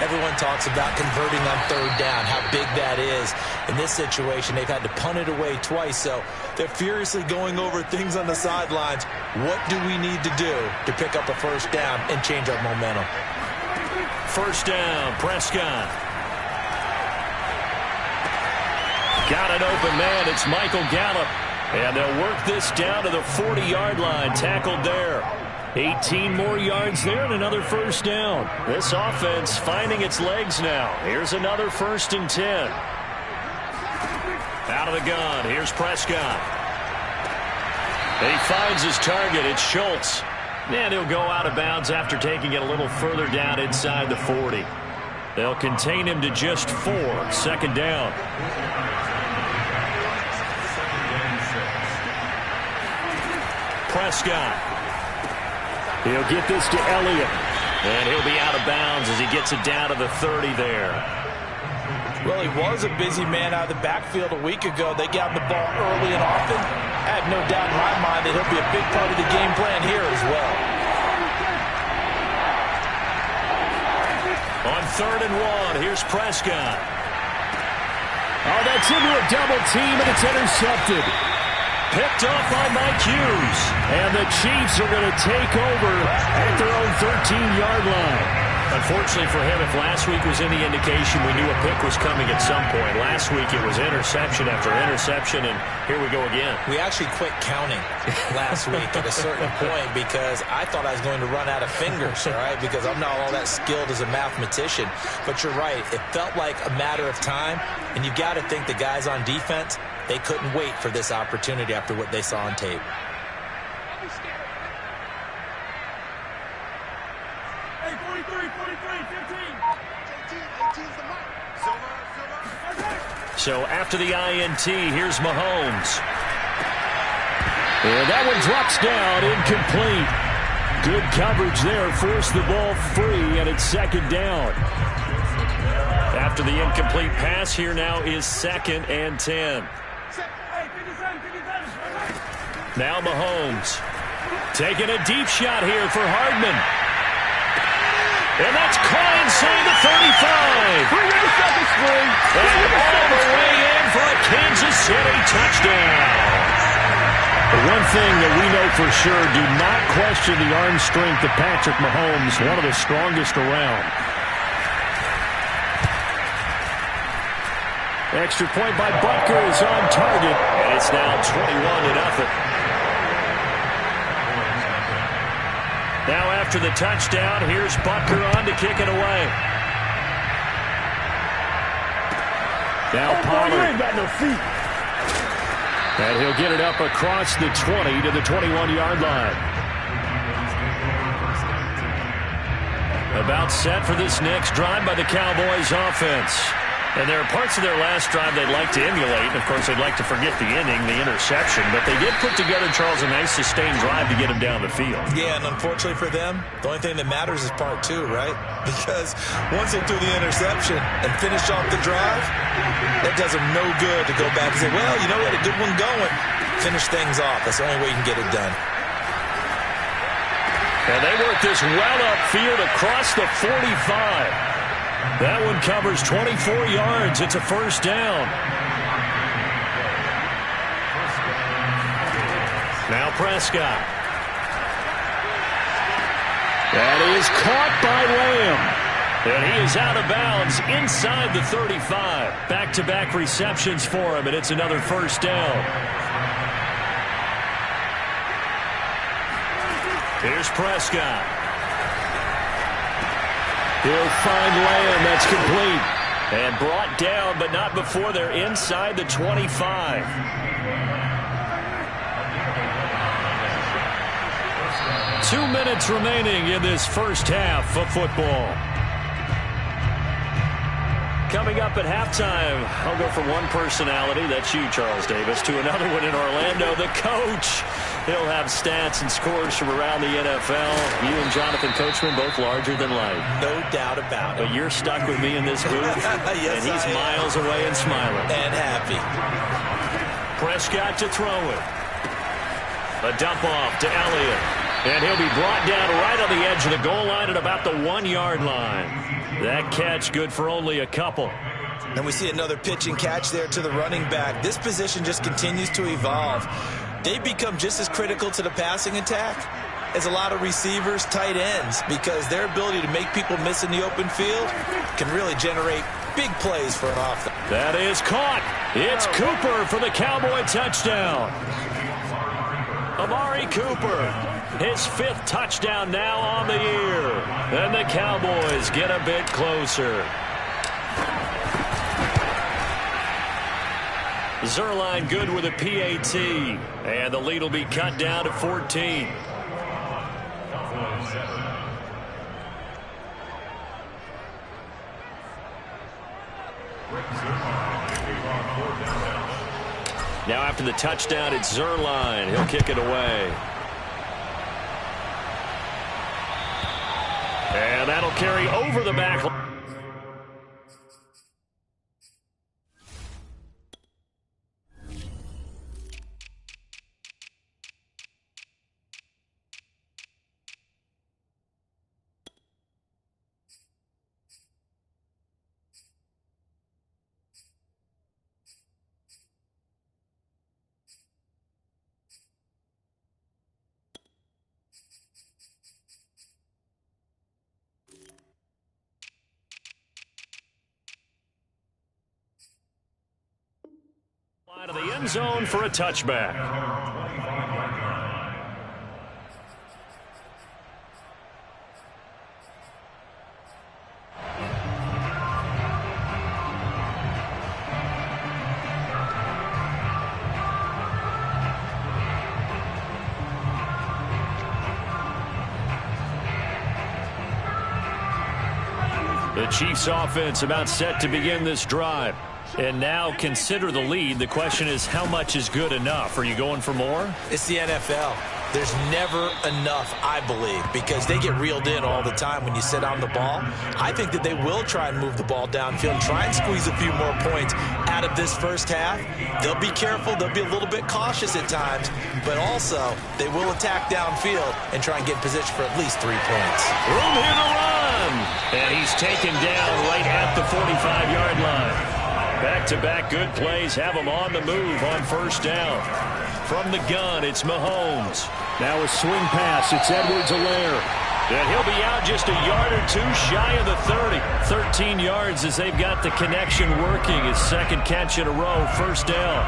everyone talks about converting on 3rd down, how big that is. In this situation, they've had to punt it away twice, so they're furiously going over things on the sidelines. What do we need to do to pick up a 1st down and change our momentum? 1st down, Prescott. Got an open man. It's Michael Gallup. And they'll work this down to the 40-yard line. Tackled there. 18 more yards there and another 1st down. This offense finding its legs now. Here's another 1st and 10. Out of the gun. Here's Prescott. He finds his target. It's Schultz. And he'll go out of bounds after taking it a little further down inside the 40. They'll contain him to just 4. 2nd down. Prescott. He'll get this to Elliott. And he'll be out of bounds as he gets it down to the 30 there. Well, he was a busy man out of the backfield a week ago. They got him the ball early and often. I have no doubt in my mind that he'll be a big part of the game plan here as well. On 3rd and 1, here's Prescott. Oh, that's into a double team, and it's intercepted. Picked off by Mike Hughes. And the Chiefs are going to take over at their own 13-yard line. Unfortunately for him, if last week was any indication, we knew a pick was coming at some point. Last week it was interception after interception, and here we go again. We actually quit counting last week at a certain point because I thought I was going to run out of fingers, all right, because I'm not all that skilled as a mathematician. But you're right. It felt like a matter of time, and you got to think the guys on defense, they couldn't wait for this opportunity after what they saw on tape. Hey, 43, 15. 18's the mic. So after the INT, here's Mahomes. And that one drops down, incomplete. Good coverage there, forced the ball free, and it's 2nd down. After the incomplete pass, here now is 2nd and 10. Now Mahomes taking a deep shot here for Hardman. And that's caught inside the 35. And all the way in for a Kansas City touchdown. The one thing that we know for sure, do not question the arm strength of Patrick Mahomes, one of the strongest around. Extra point by Butker is on target, and it's now 21-0. Now after the touchdown, here's Butker on to kick it away. Now Pollard. You ain't got no feet. And he'll get it up across the 20 to the 21-yard line. About set for this next drive by the Cowboys offense. And there are parts of their last drive they'd like to emulate. And, of course, they'd like to forget the inning, the interception. But they did put together, Charles, a nice sustained drive to get him down the field. Yeah, and unfortunately for them, the only thing that matters is part two, right? Because once they threw the interception and finished off the drive, that does them no good to go back and say, well, you know, we had a good one going. Finish things off. That's the only way you can get it done. And they work this well upfield across the 45. That one covers 24 yards. It's a first down. Now Prescott. That is caught by Lamb. And he is out of bounds inside the 35. Back-to-back receptions for him, and it's another first down. Here's Prescott. He'll find Lamb. That's complete. And brought down, but not before they're inside the 25. Two minutes remaining in this first half of football. Coming up at halftime, I'll go from one personality, that's you, Charles Davis, to another one in Orlando, the coach. He'll have stats and scores from around the NFL. You and Jonathan Coachman, both larger than life. No doubt about it. But you're stuck with me in this booth, yes, and he's miles away and smiling. And happy. Prescott to throw it. A dump off to Elliott. And he'll be brought down right on the edge of the goal line at about the 1-yard line. That catch good for only a couple. And we see another pitch and catch there to the running back. This position just continues to evolve. They become just as critical to the passing attack as a lot of receivers, tight ends, because their ability to make people miss in the open field can really generate big plays for an offense. That is caught. It's Cooper for the Cowboy touchdown. Amari Cooper. His fifth touchdown now on the year. And the Cowboys get a bit closer. Zerline good with a PAT. And the lead will be cut down to 14. Now after the touchdown, it's Zerline. He'll kick it away. And that'll carry over the back line. Out of the end zone for a touchback. The Chiefs offense about set to begin this drive. And now consider the lead. The question is, how much is good enough? Are you going for more? It's the NFL. There's never enough, I believe, because they get reeled in all the time when you sit on the ball. I think that they will try and move the ball downfield and try and squeeze a few more points out of this first half. They'll be careful. They'll be a little bit cautious at times, but also they will attack downfield and try and get in position for at least 3 points. Room here to run. And he's taken down right at the 45-yard line. Back-to-back good plays have him on the move on first down. From the gun, it's Mahomes. Now a swing pass. It's Edwards-Helaire. And he'll be out just a yard or two shy of the 30. 13 yards as they've got the connection working. His second catch in a row, first down.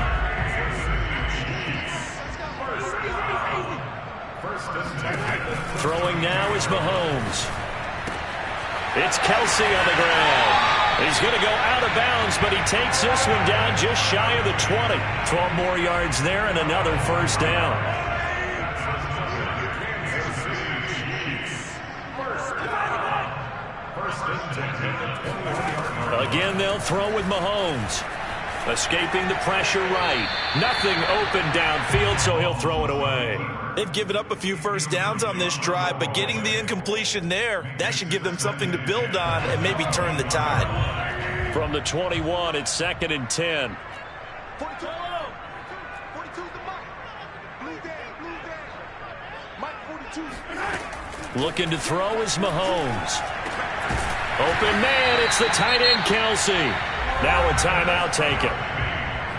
Throwing now is Mahomes. It's Kelsey on the ground. He's going to go out of bounds, but he takes this one down just shy of the 20. 12 more yards there and another first down. Again, they'll throw with Mahomes. Escaping the pressure right. Nothing open downfield, so he'll throw it away. They've given up a few first downs on this drive, but getting the incompletion there, that should give them something to build on and maybe turn the tide. From the 21, it's 2nd and 10. 42. 42's the Mike. Blue day. Mike 42. Looking to throw is Mahomes. Open man, it's the tight end, Kelsey. Now a timeout taken.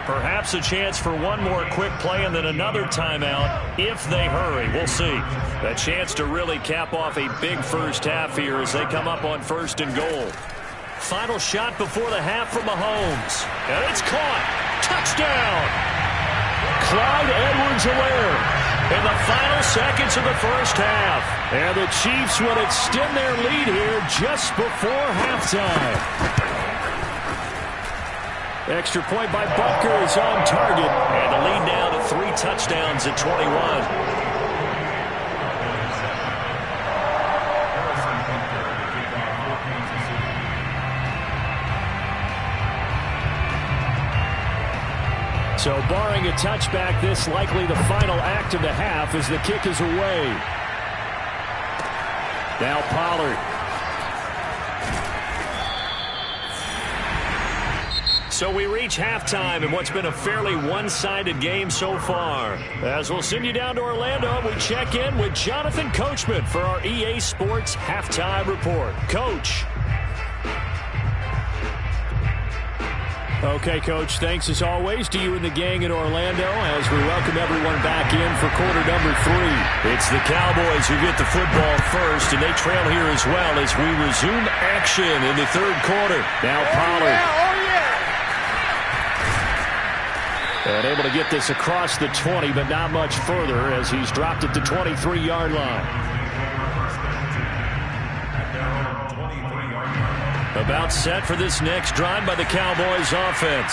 Perhaps a chance for one more quick play and then another timeout if they hurry. We'll see. A chance to really cap off a big first half here as they come up on 1st and goal. Final shot before the half from Mahomes. And it's caught. Touchdown! Clyde Edwards-Helaire in the final seconds of the first half. And the Chiefs will extend their lead here just before halftime. Extra point by Butker is on target. And the lead now to 3 touchdowns at 21. So barring a touchback, this likely the final act of the half as the kick is away. Now Pollard. So we reach halftime in what's been a fairly one-sided game so far. As we'll send you down to Orlando, we check in with Jonathan Coachman for our EA Sports Halftime Report. Coach. Okay, Coach, thanks as always to you and the gang in Orlando as we welcome everyone back in for quarter number 3. It's the Cowboys who get the football first, and they trail here as well as we resume action in the 3rd quarter. Now Pollard. And able to get this across the 20, but not much further as he's dropped at the 23-yard line. About set for this next drive by the Cowboys offense.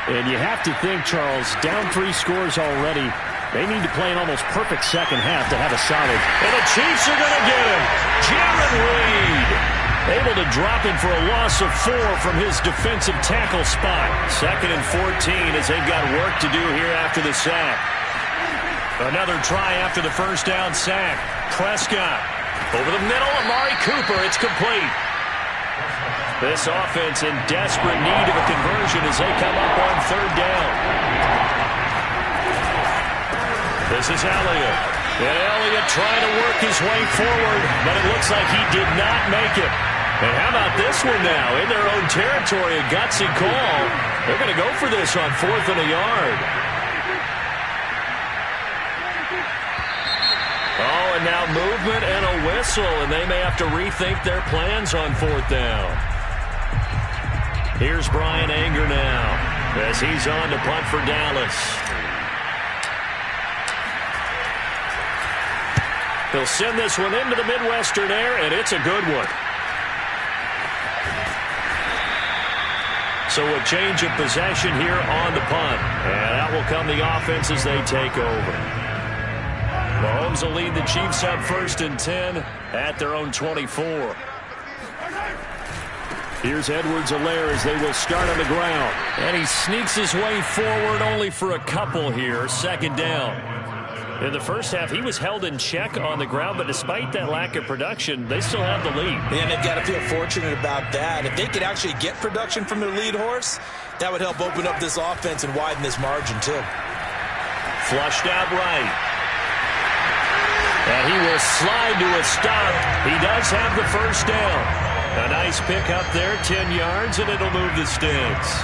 And you have to think, Charles, down 3 scores already. They need to play an almost perfect second half to have a solid. And the Chiefs are going to get him. Jaron Reed able to drop him for a loss of 4 from his defensive tackle spot. 2nd and 14 as they've got work to do here after the sack. Another try after the first down sack. Prescott over the middle. Amari Cooper. It's complete. This offense in desperate need of a conversion as they come up on 3rd down. This is Elliott. And Elliott trying to work his way forward, but it looks like he did not make it. And how about this one now? In their own territory, a gutsy call. They're going to go for this on 4th and a yard. Oh, and now movement and a whistle, and they may have to rethink their plans on 4th down. Here's Brian Anger now as he's on to punt for Dallas. He'll send this one into the Midwestern air, and it's a good one. So a change of possession here on the punt. And out will come the offense as they take over. Mahomes will lead the Chiefs up 1st and 10 at their own 24. Here's Edwards-Helaire as they will start on the ground. And he sneaks his way forward only for a couple here. 2nd down. In the first half, he was held in check on the ground, but despite that lack of production, they still have the lead. And they've got to feel fortunate about that. If they could actually get production from their lead horse, that would help open up this offense and widen this margin, too. Flushed out right. And he will slide to a stop. He does have the first down. A nice pick up there, 10 yards, and it'll move the sticks.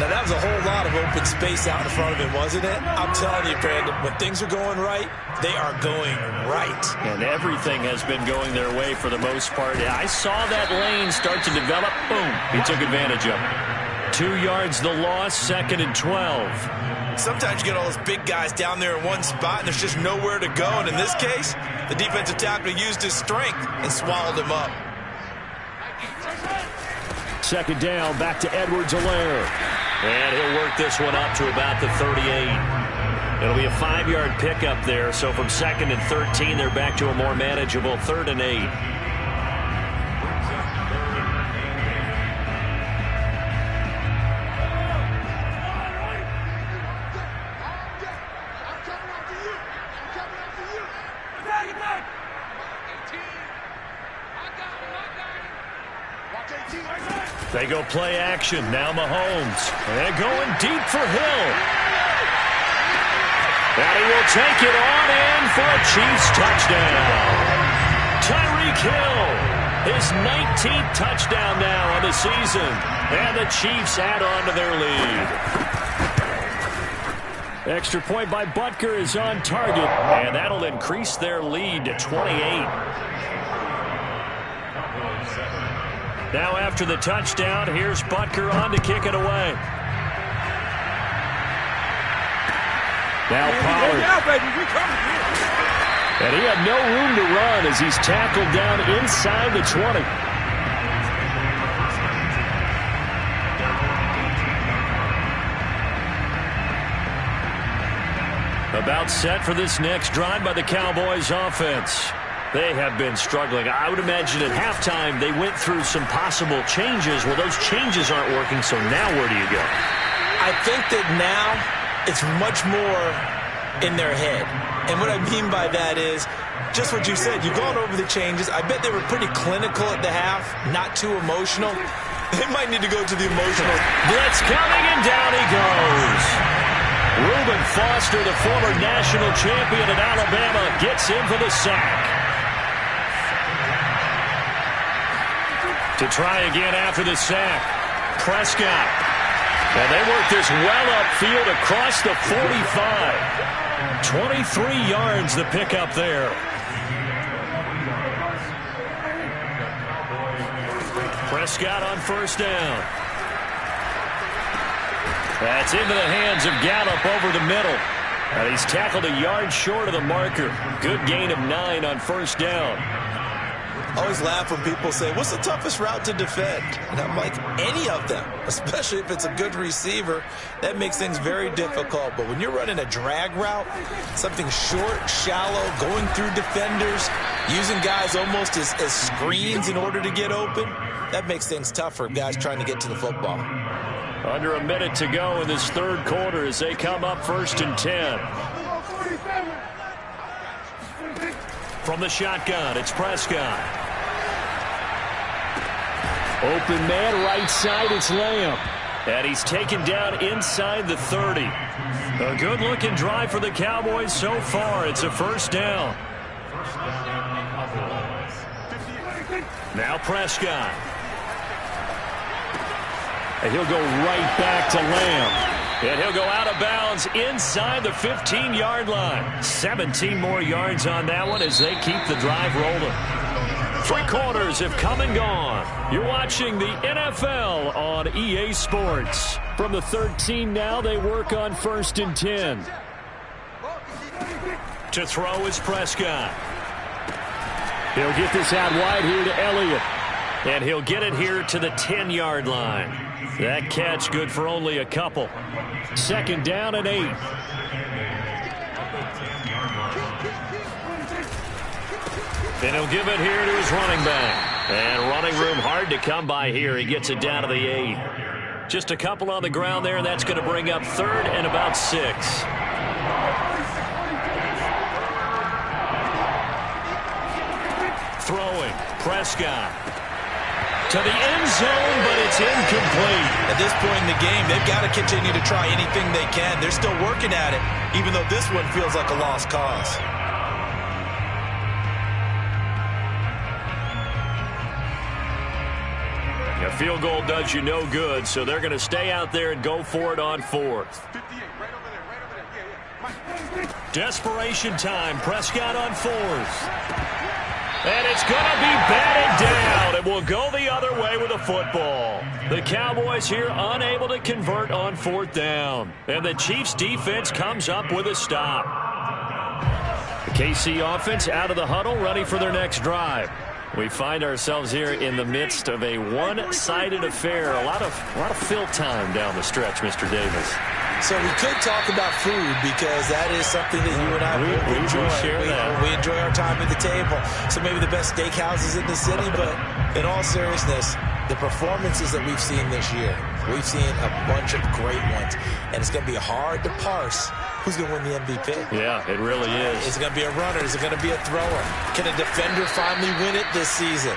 Now, that was a whole lot of open space out in front of him, wasn't it? I'm telling you, Brandon, when things are going right, they are going right. And everything has been going their way for the most part. I saw that lane start to develop. Boom. He took advantage of it. 2 yards the loss, 2nd and 12. Sometimes you get all those big guys down there in one spot, and there's just nowhere to go. And in this case, the defensive tackle used his strength and swallowed him up. 2nd down, back to Edwards-Helaire. And he'll work this one up to about the 38. It'll be a 5-yard pickup there. So from 2nd and 13, they're back to a more manageable 3rd and 8. They go play action. Now Mahomes. And going deep for Hill. And he will take it on in for a Chiefs touchdown. Tyreek Hill, his 19th touchdown now on the season. And the Chiefs add on to their lead. Extra point by Butker is on target, and that'll increase their lead to 28. Now after the touchdown, here's Butker on to kick it away. Now Pollard. And he had no room to run as he's tackled down inside the 20. About set for this next drive by the Cowboys offense. They have been struggling. I would imagine at halftime they went through some possible changes. Well, those changes aren't working, so now where do you go? I think that now it's much more in their head. And what I mean by that is just what you said. You've gone over the changes. I bet they were pretty clinical at the half, not too emotional. They might need to go to the emotional. Blitz coming, and down he goes. Reuben Foster, the former national champion at Alabama, gets in for the sack. To try again after the sack, Prescott. And they work this well upfield across the 45. 23 yards the pickup there. Prescott on first down. That's into the hands of Gallup over the middle. And he's tackled a yard short of the marker. Good gain of 9 on first down. I always laugh when people say, what's the toughest route to defend? And I'm like, any of them, especially if it's a good receiver. That makes things very difficult. But when you're running a drag route, something short, shallow, going through defenders, using guys almost as screens in order to get open, that makes things tough for guys trying to get to the football. Under a minute to go in this third quarter as they come up 1st and 10. From the shotgun, it's Prescott. Open man right side, it's Lamb. And he's taken down inside the 30. A good-looking drive for the Cowboys so far. It's a first down. Now Prescott. And he'll go right back to Lamb. And he'll go out of bounds inside the 15-yard line. 17 more yards on that one as they keep the drive rolling. 3 quarters have come and gone. You're watching the NFL on EA Sports. From the 13 now, they work on 1st and 10. To throw is Prescott. He'll get this out wide here to Elliott. And he'll get it here to the 10-yard line. That catch good for only a couple. 2nd down and 8. And he'll give it here to his running back. And running room hard to come by here. He gets it down to the 8. Just a couple on the ground there, and that's going to bring up 3rd and about 6. Throwing, Prescott. To the end zone, but it's incomplete. At this point in the game, they've got to continue to try anything they can. They're still working at it, even though this one feels like a lost cause. A field goal does you no good, so they're going to stay out there and go for it on 4th. Desperation time. Prescott on 4th. And it's going to be batted down. It will go the other way with a football. The Cowboys here unable to convert on 4th down. And the Chiefs defense comes up with a stop. The KC offense out of the huddle, ready for their next drive. We find ourselves here in the midst of a one-sided affair. A lot of fill time down the stretch, Mr. Davis. So we could talk about food because that is something that you and I enjoy. We enjoy our time at the table. So maybe the best steakhouses in the city, but in all seriousness, the performances that we've seen this year, we've seen a bunch of great ones. And it's going to be hard to parse who's going to win the MVP? Yeah, it really is. Is it going to be a runner? Is it going to be a thrower? Can a defender finally win it this season?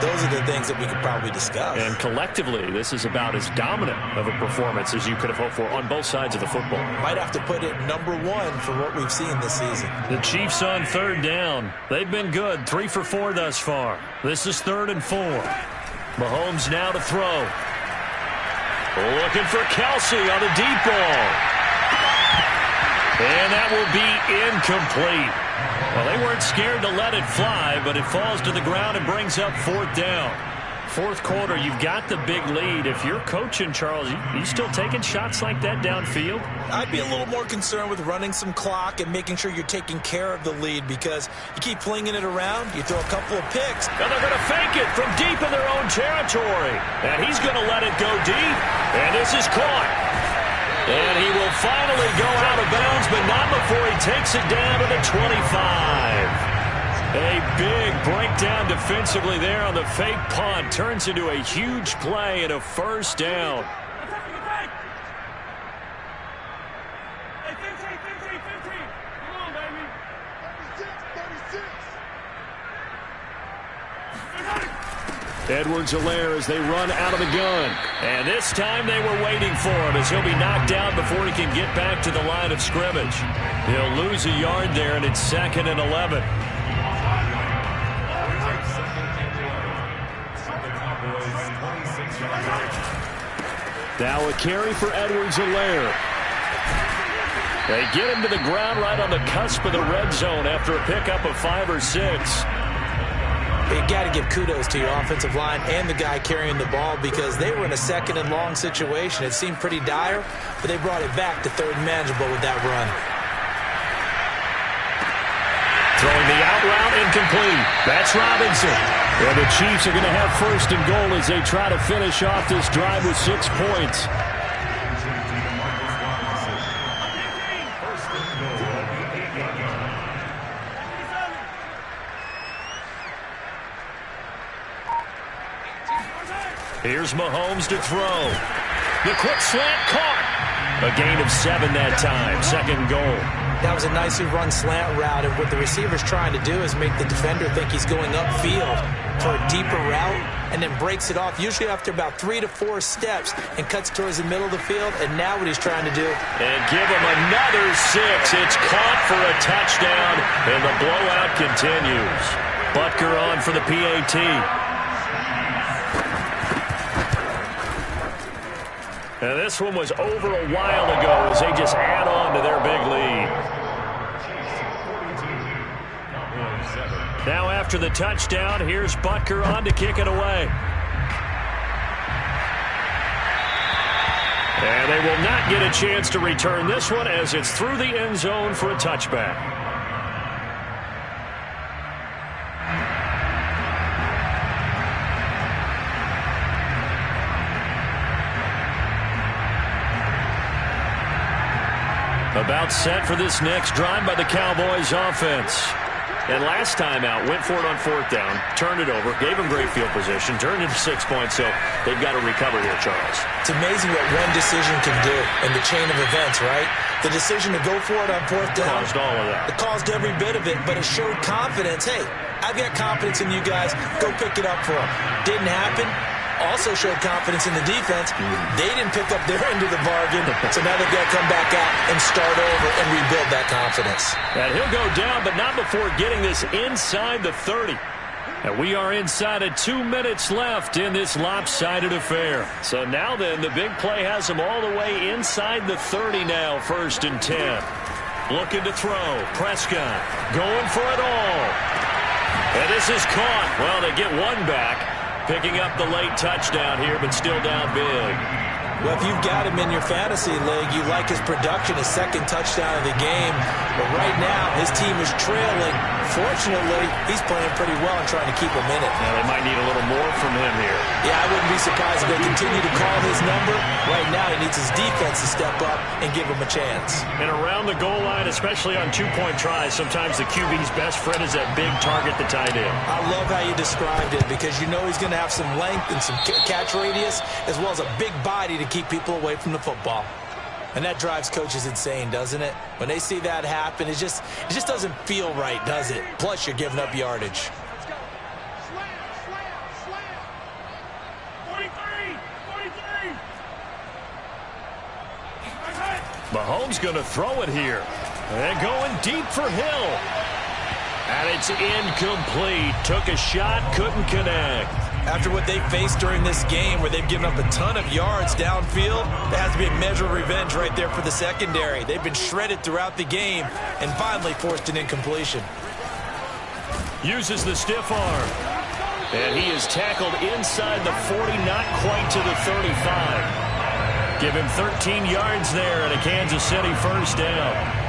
Those are the things that we could probably discuss. And collectively, this is about as dominant of a performance as you could have hoped for on both sides of the football. Might have to put it #1 for what we've seen this season. The Chiefs on 3rd down. They've been good, 3 for 4 thus far. This is 3rd and 4. Mahomes now to throw. Looking for Kelsey on the deep ball. And that will be incomplete. Well, they weren't scared to let it fly, but it falls to the ground and brings up 4th down. 4th quarter, you've got the big lead. If you're coaching, Charles, you still taking shots like that downfield? I'd be a little more concerned with running some clock and making sure you're taking care of the lead, because you keep flinging it around, you throw a couple of picks. And they're going to fake it from deep in their own territory. And he's going to let it go deep. And this is caught. And he will finally go out of bounds, but not before he takes it down to the 25. A big breakdown defensively there on the fake punt. Turns into a huge play and a 1st down. Edwards-Helaire as they run out of the gun. And this time they were waiting for him as he'll be knocked down before he can get back to the line of scrimmage. He'll lose a yard there, and it's 2nd and 11. Now a carry for Edwards-Helaire. They get him to the ground right on the cusp of the red zone after a pickup of 5 or 6. You got to give kudos to your offensive line and the guy carrying the ball, because they were in a 2nd and long situation. It seemed pretty dire, but they brought it back to 3rd and manageable with that run. Throwing the out route, incomplete. That's Robinson. And the Chiefs are going to have 1st and goal as they try to finish off this drive with 6 points. Here's Mahomes to throw. The quick slant caught. A gain of 7 that time. 2nd goal. That was a nicely run slant route, and what the receiver's trying to do is make the defender think he's going upfield for a deeper route, and then breaks it off, usually after about 3 to 4 steps, and cuts towards the middle of the field. And now what he's trying to do, and give him another 6. It's caught for a touchdown, and the blowout continues. Butker on for the PAT. And this one was over a while ago as they just add on to their big lead. Now after the touchdown, here's Butker on to kick it away. And they will not get a chance to return this one as it's through the end zone for a touchback. About set for this next drive by the Cowboys offense. And last time out, went for it on 4th down, turned it over, gave them great field position, turned it to 6 points, so they've got to recover here, Charles. It's amazing what one decision can do in the chain of events, right? The decision to go for it on 4th down. Caused all of that. It caused every bit of it, but it showed confidence. Hey, I've got confidence in you guys. Go pick it up for them. Didn't happen. Also showed confidence in the defense. They didn't pick up their end of the bargain, so now they've got to come back out and start over and rebuild that confidence. And he'll go down, but not before getting this inside the 30. And we are inside of 2 minutes left in this lopsided affair. So now then, the big play has them all the way inside the 30 now, 1st and 10. Looking to throw. Prescott going for it all. And this is caught. Well, they get one back. Picking up the late touchdown here, but still down big. Well, if you've got him in your fantasy league, you like his production, his 2nd touchdown of the game. But right now, his team is trailing. Fortunately, he's playing pretty well and trying to keep him in it. Yeah, they might need a little more from him here. Yeah, I wouldn't be surprised if they continue to call his number. Right now, he needs his defense to step up and give him a chance. And around the goal line, especially on 2-point tries, sometimes the QB's best friend is that big target, the tight end. I love how you described it, because you know he's going to have some length and some catch radius, as well as a big body to keep people away from the football. And that drives coaches insane, doesn't it? When they see that happen, it just doesn't feel right, does it? Plus, you're giving up yardage. Let's go. Slam, slam, slam. 43, 43. Mahomes going to throw it here. And going deep for Hill. And it's incomplete. Took a shot, couldn't connect. After what they faced during this game where they've given up a ton of yards downfield, there has to be a measure of revenge right there for the secondary. They've been shredded throughout the game and finally forced an incompletion. Uses the stiff arm. And he is tackled inside the 40, not quite to the 35. Give him 13 yards there and a Kansas City first down.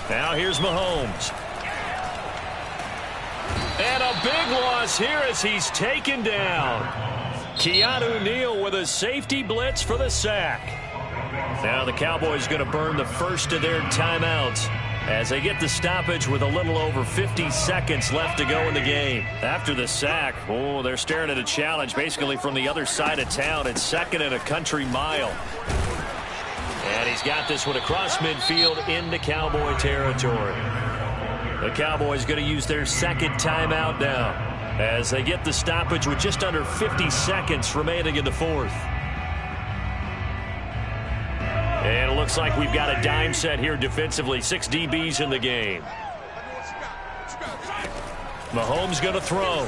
Now here's Mahomes. And a big loss here as he's taken down. Keanu Neal with a safety blitz for the sack. Now the Cowboys going to burn the first of their timeouts as they get the stoppage with a little over 50 seconds left to go in the game. After the sack, oh, they're staring at a challenge basically from the other side of town. It's second and a country mile. And he's got this one across midfield into Cowboy territory. The Cowboys going to use their second timeout now as they get the stoppage with just under 50 seconds remaining in the fourth. And it looks like we've got a dime set here defensively. 6 DBs in the game. Mahomes going to throw.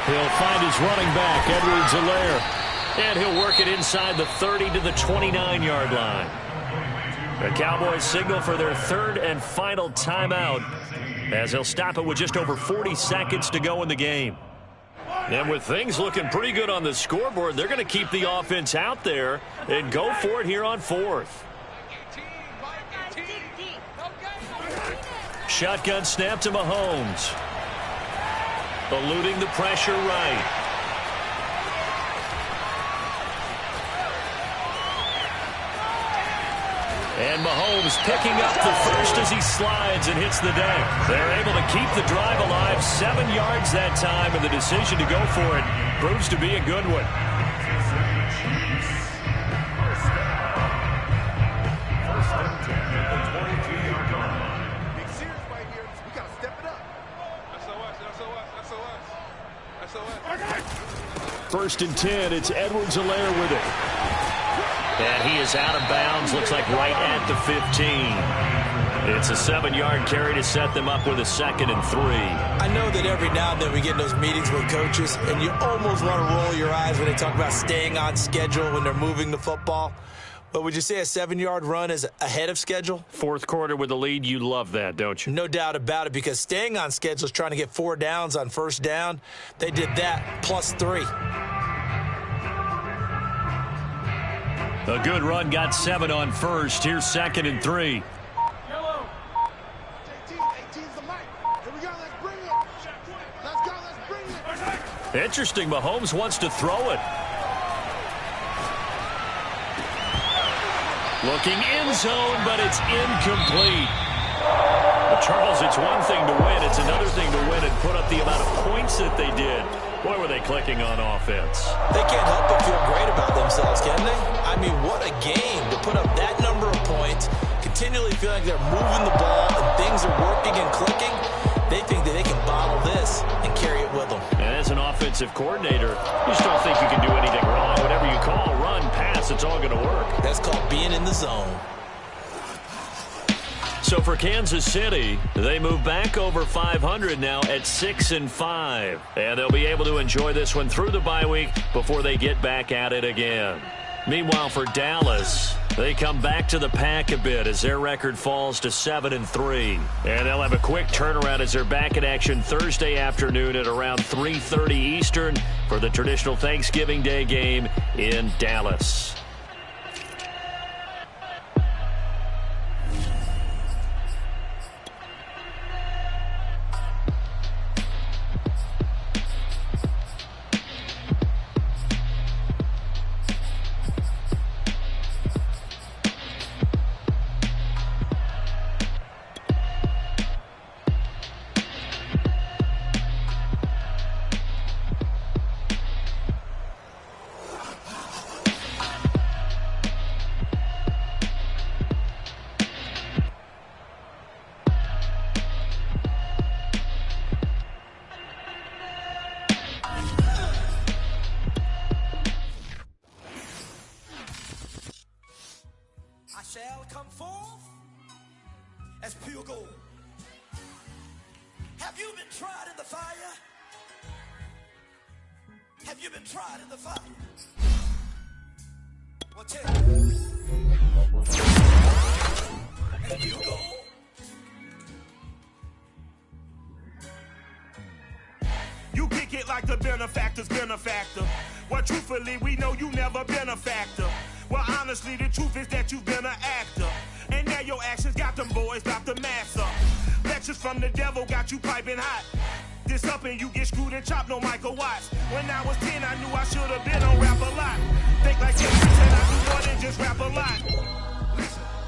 He'll find his running back, Edwards-Helaire. And he'll work it inside the 30 to the 29-yard line. The Cowboys signal for their third and final timeout as they'll stop it with just over 40 seconds to go in the game. And with things looking pretty good on the scoreboard, they're going to keep the offense out there and go for it here on fourth. Shotgun snap to Mahomes. Eluding the pressure right. And Mahomes picking up the first as he slides and hits the deck. They're able to keep the drive alive, 7 yards that time, and the decision to go for it proves to be a good one. Big series right here. We got to step it up. SOS. First and 10, it's Edwards-Helaire with it. And he is out of bounds, looks like right at the 15. It's a 7-yard carry to set them up with a 2nd and 3. I know that every now and then we get in those meetings with coaches, and you almost want to roll your eyes when they talk about staying on schedule when they're moving the football. But would you say a 7-yard run is ahead of schedule? Fourth quarter with the lead, you love that, don't you? No doubt about it, because staying on schedule is trying to get 4 downs on first down. They did that, plus 3. A good run, got 7 on first. Here's 2nd and 3. Yellow. 18's the mic. Here we go. Let's bring it. Let's go. Let's bring it. Interesting. Mahomes wants to throw it. Looking in zone, but it's incomplete. Well, Charles, it's one thing to win. It's another thing to win and put up the amount of points that they did. Boy, were they clicking on offense. They can't help but feel great about themselves, can they? I mean, what a game to put up that number of points, continually feeling like they're moving the ball and things are working and clicking. They think that they can bottle this and carry it with them. And as an offensive coordinator, you just don't think you can do anything wrong. Whatever you call, run, pass, it's all going to work. That's called being in the zone. So for Kansas City, they move back over 500 now at 6-5. And they'll be able to enjoy this one through the bye week before they get back at it again. Meanwhile, for Dallas, they come back to the pack a bit as their record falls to 7-3. And they'll have a quick turnaround as they're back in action Thursday afternoon at around 3:30 Eastern for the traditional Thanksgiving Day game in Dallas. Have you been tried in the fire? Well, tell me. And you go. You kick it like the benefactor's benefactor. Well, truthfully, we know you never been a factor. Well, honestly, the truth is that you've been an actor. And now your actions got them boys about to mass up. Lectures from the devil got you piping hot. This up and you get screwed and chopped, no Michael Watts. When I was 10, I knew I should have been on rap a lot. Think like 10%, I do more than just rap a lot.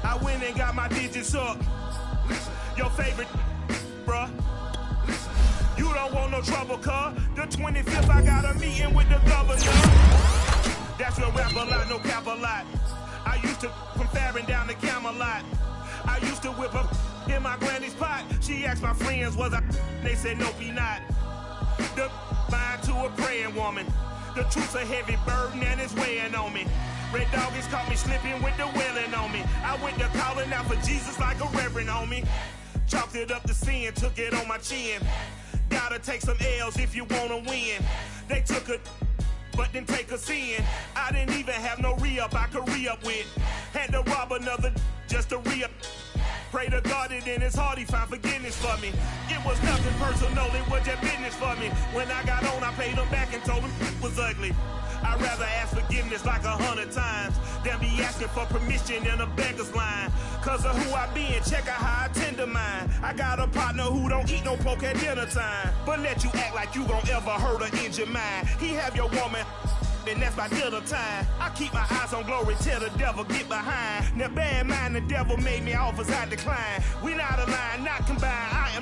I went and got my digits up. Your favorite, bruh. You don't want no trouble, cuz. The 25th, I got a meeting with the governor. That's a rap a lot, no cap a lot. I used to from Farron down to Camelot. I used to whip up in my granny's pot. She asked my friends, was I? They said, nope, he not. The mind to a praying woman. The truth's a heavy burden and it's weighing on me. Red doggies caught me slipping with the wailing on me. I went to calling out for Jesus like a reverend on me. Chalked it up to sin, took it on my chin. Gotta take some L's if you wanna win. They took a but didn't take a sin. I didn't even have no re-up I could re-up with. Had to rob another just to re-up. Pray to God that in his heart he found forgiveness for me. It was nothing personal, it was just business for me. When I got on, I paid him back and told him it was ugly. I'd rather ask forgiveness like 100 times than be asking for permission in a beggar's line. Cause of who I be and check out how I tend to mine. I got a partner who don't eat no pork at dinner time, but let you act like you gon' ever hurt or injure mine. He have your woman, and that's by dinner time. I keep my eyes on glory till the devil get behind. Now bear in mind the devil made me offers I decline. We not aligned, not combined. I am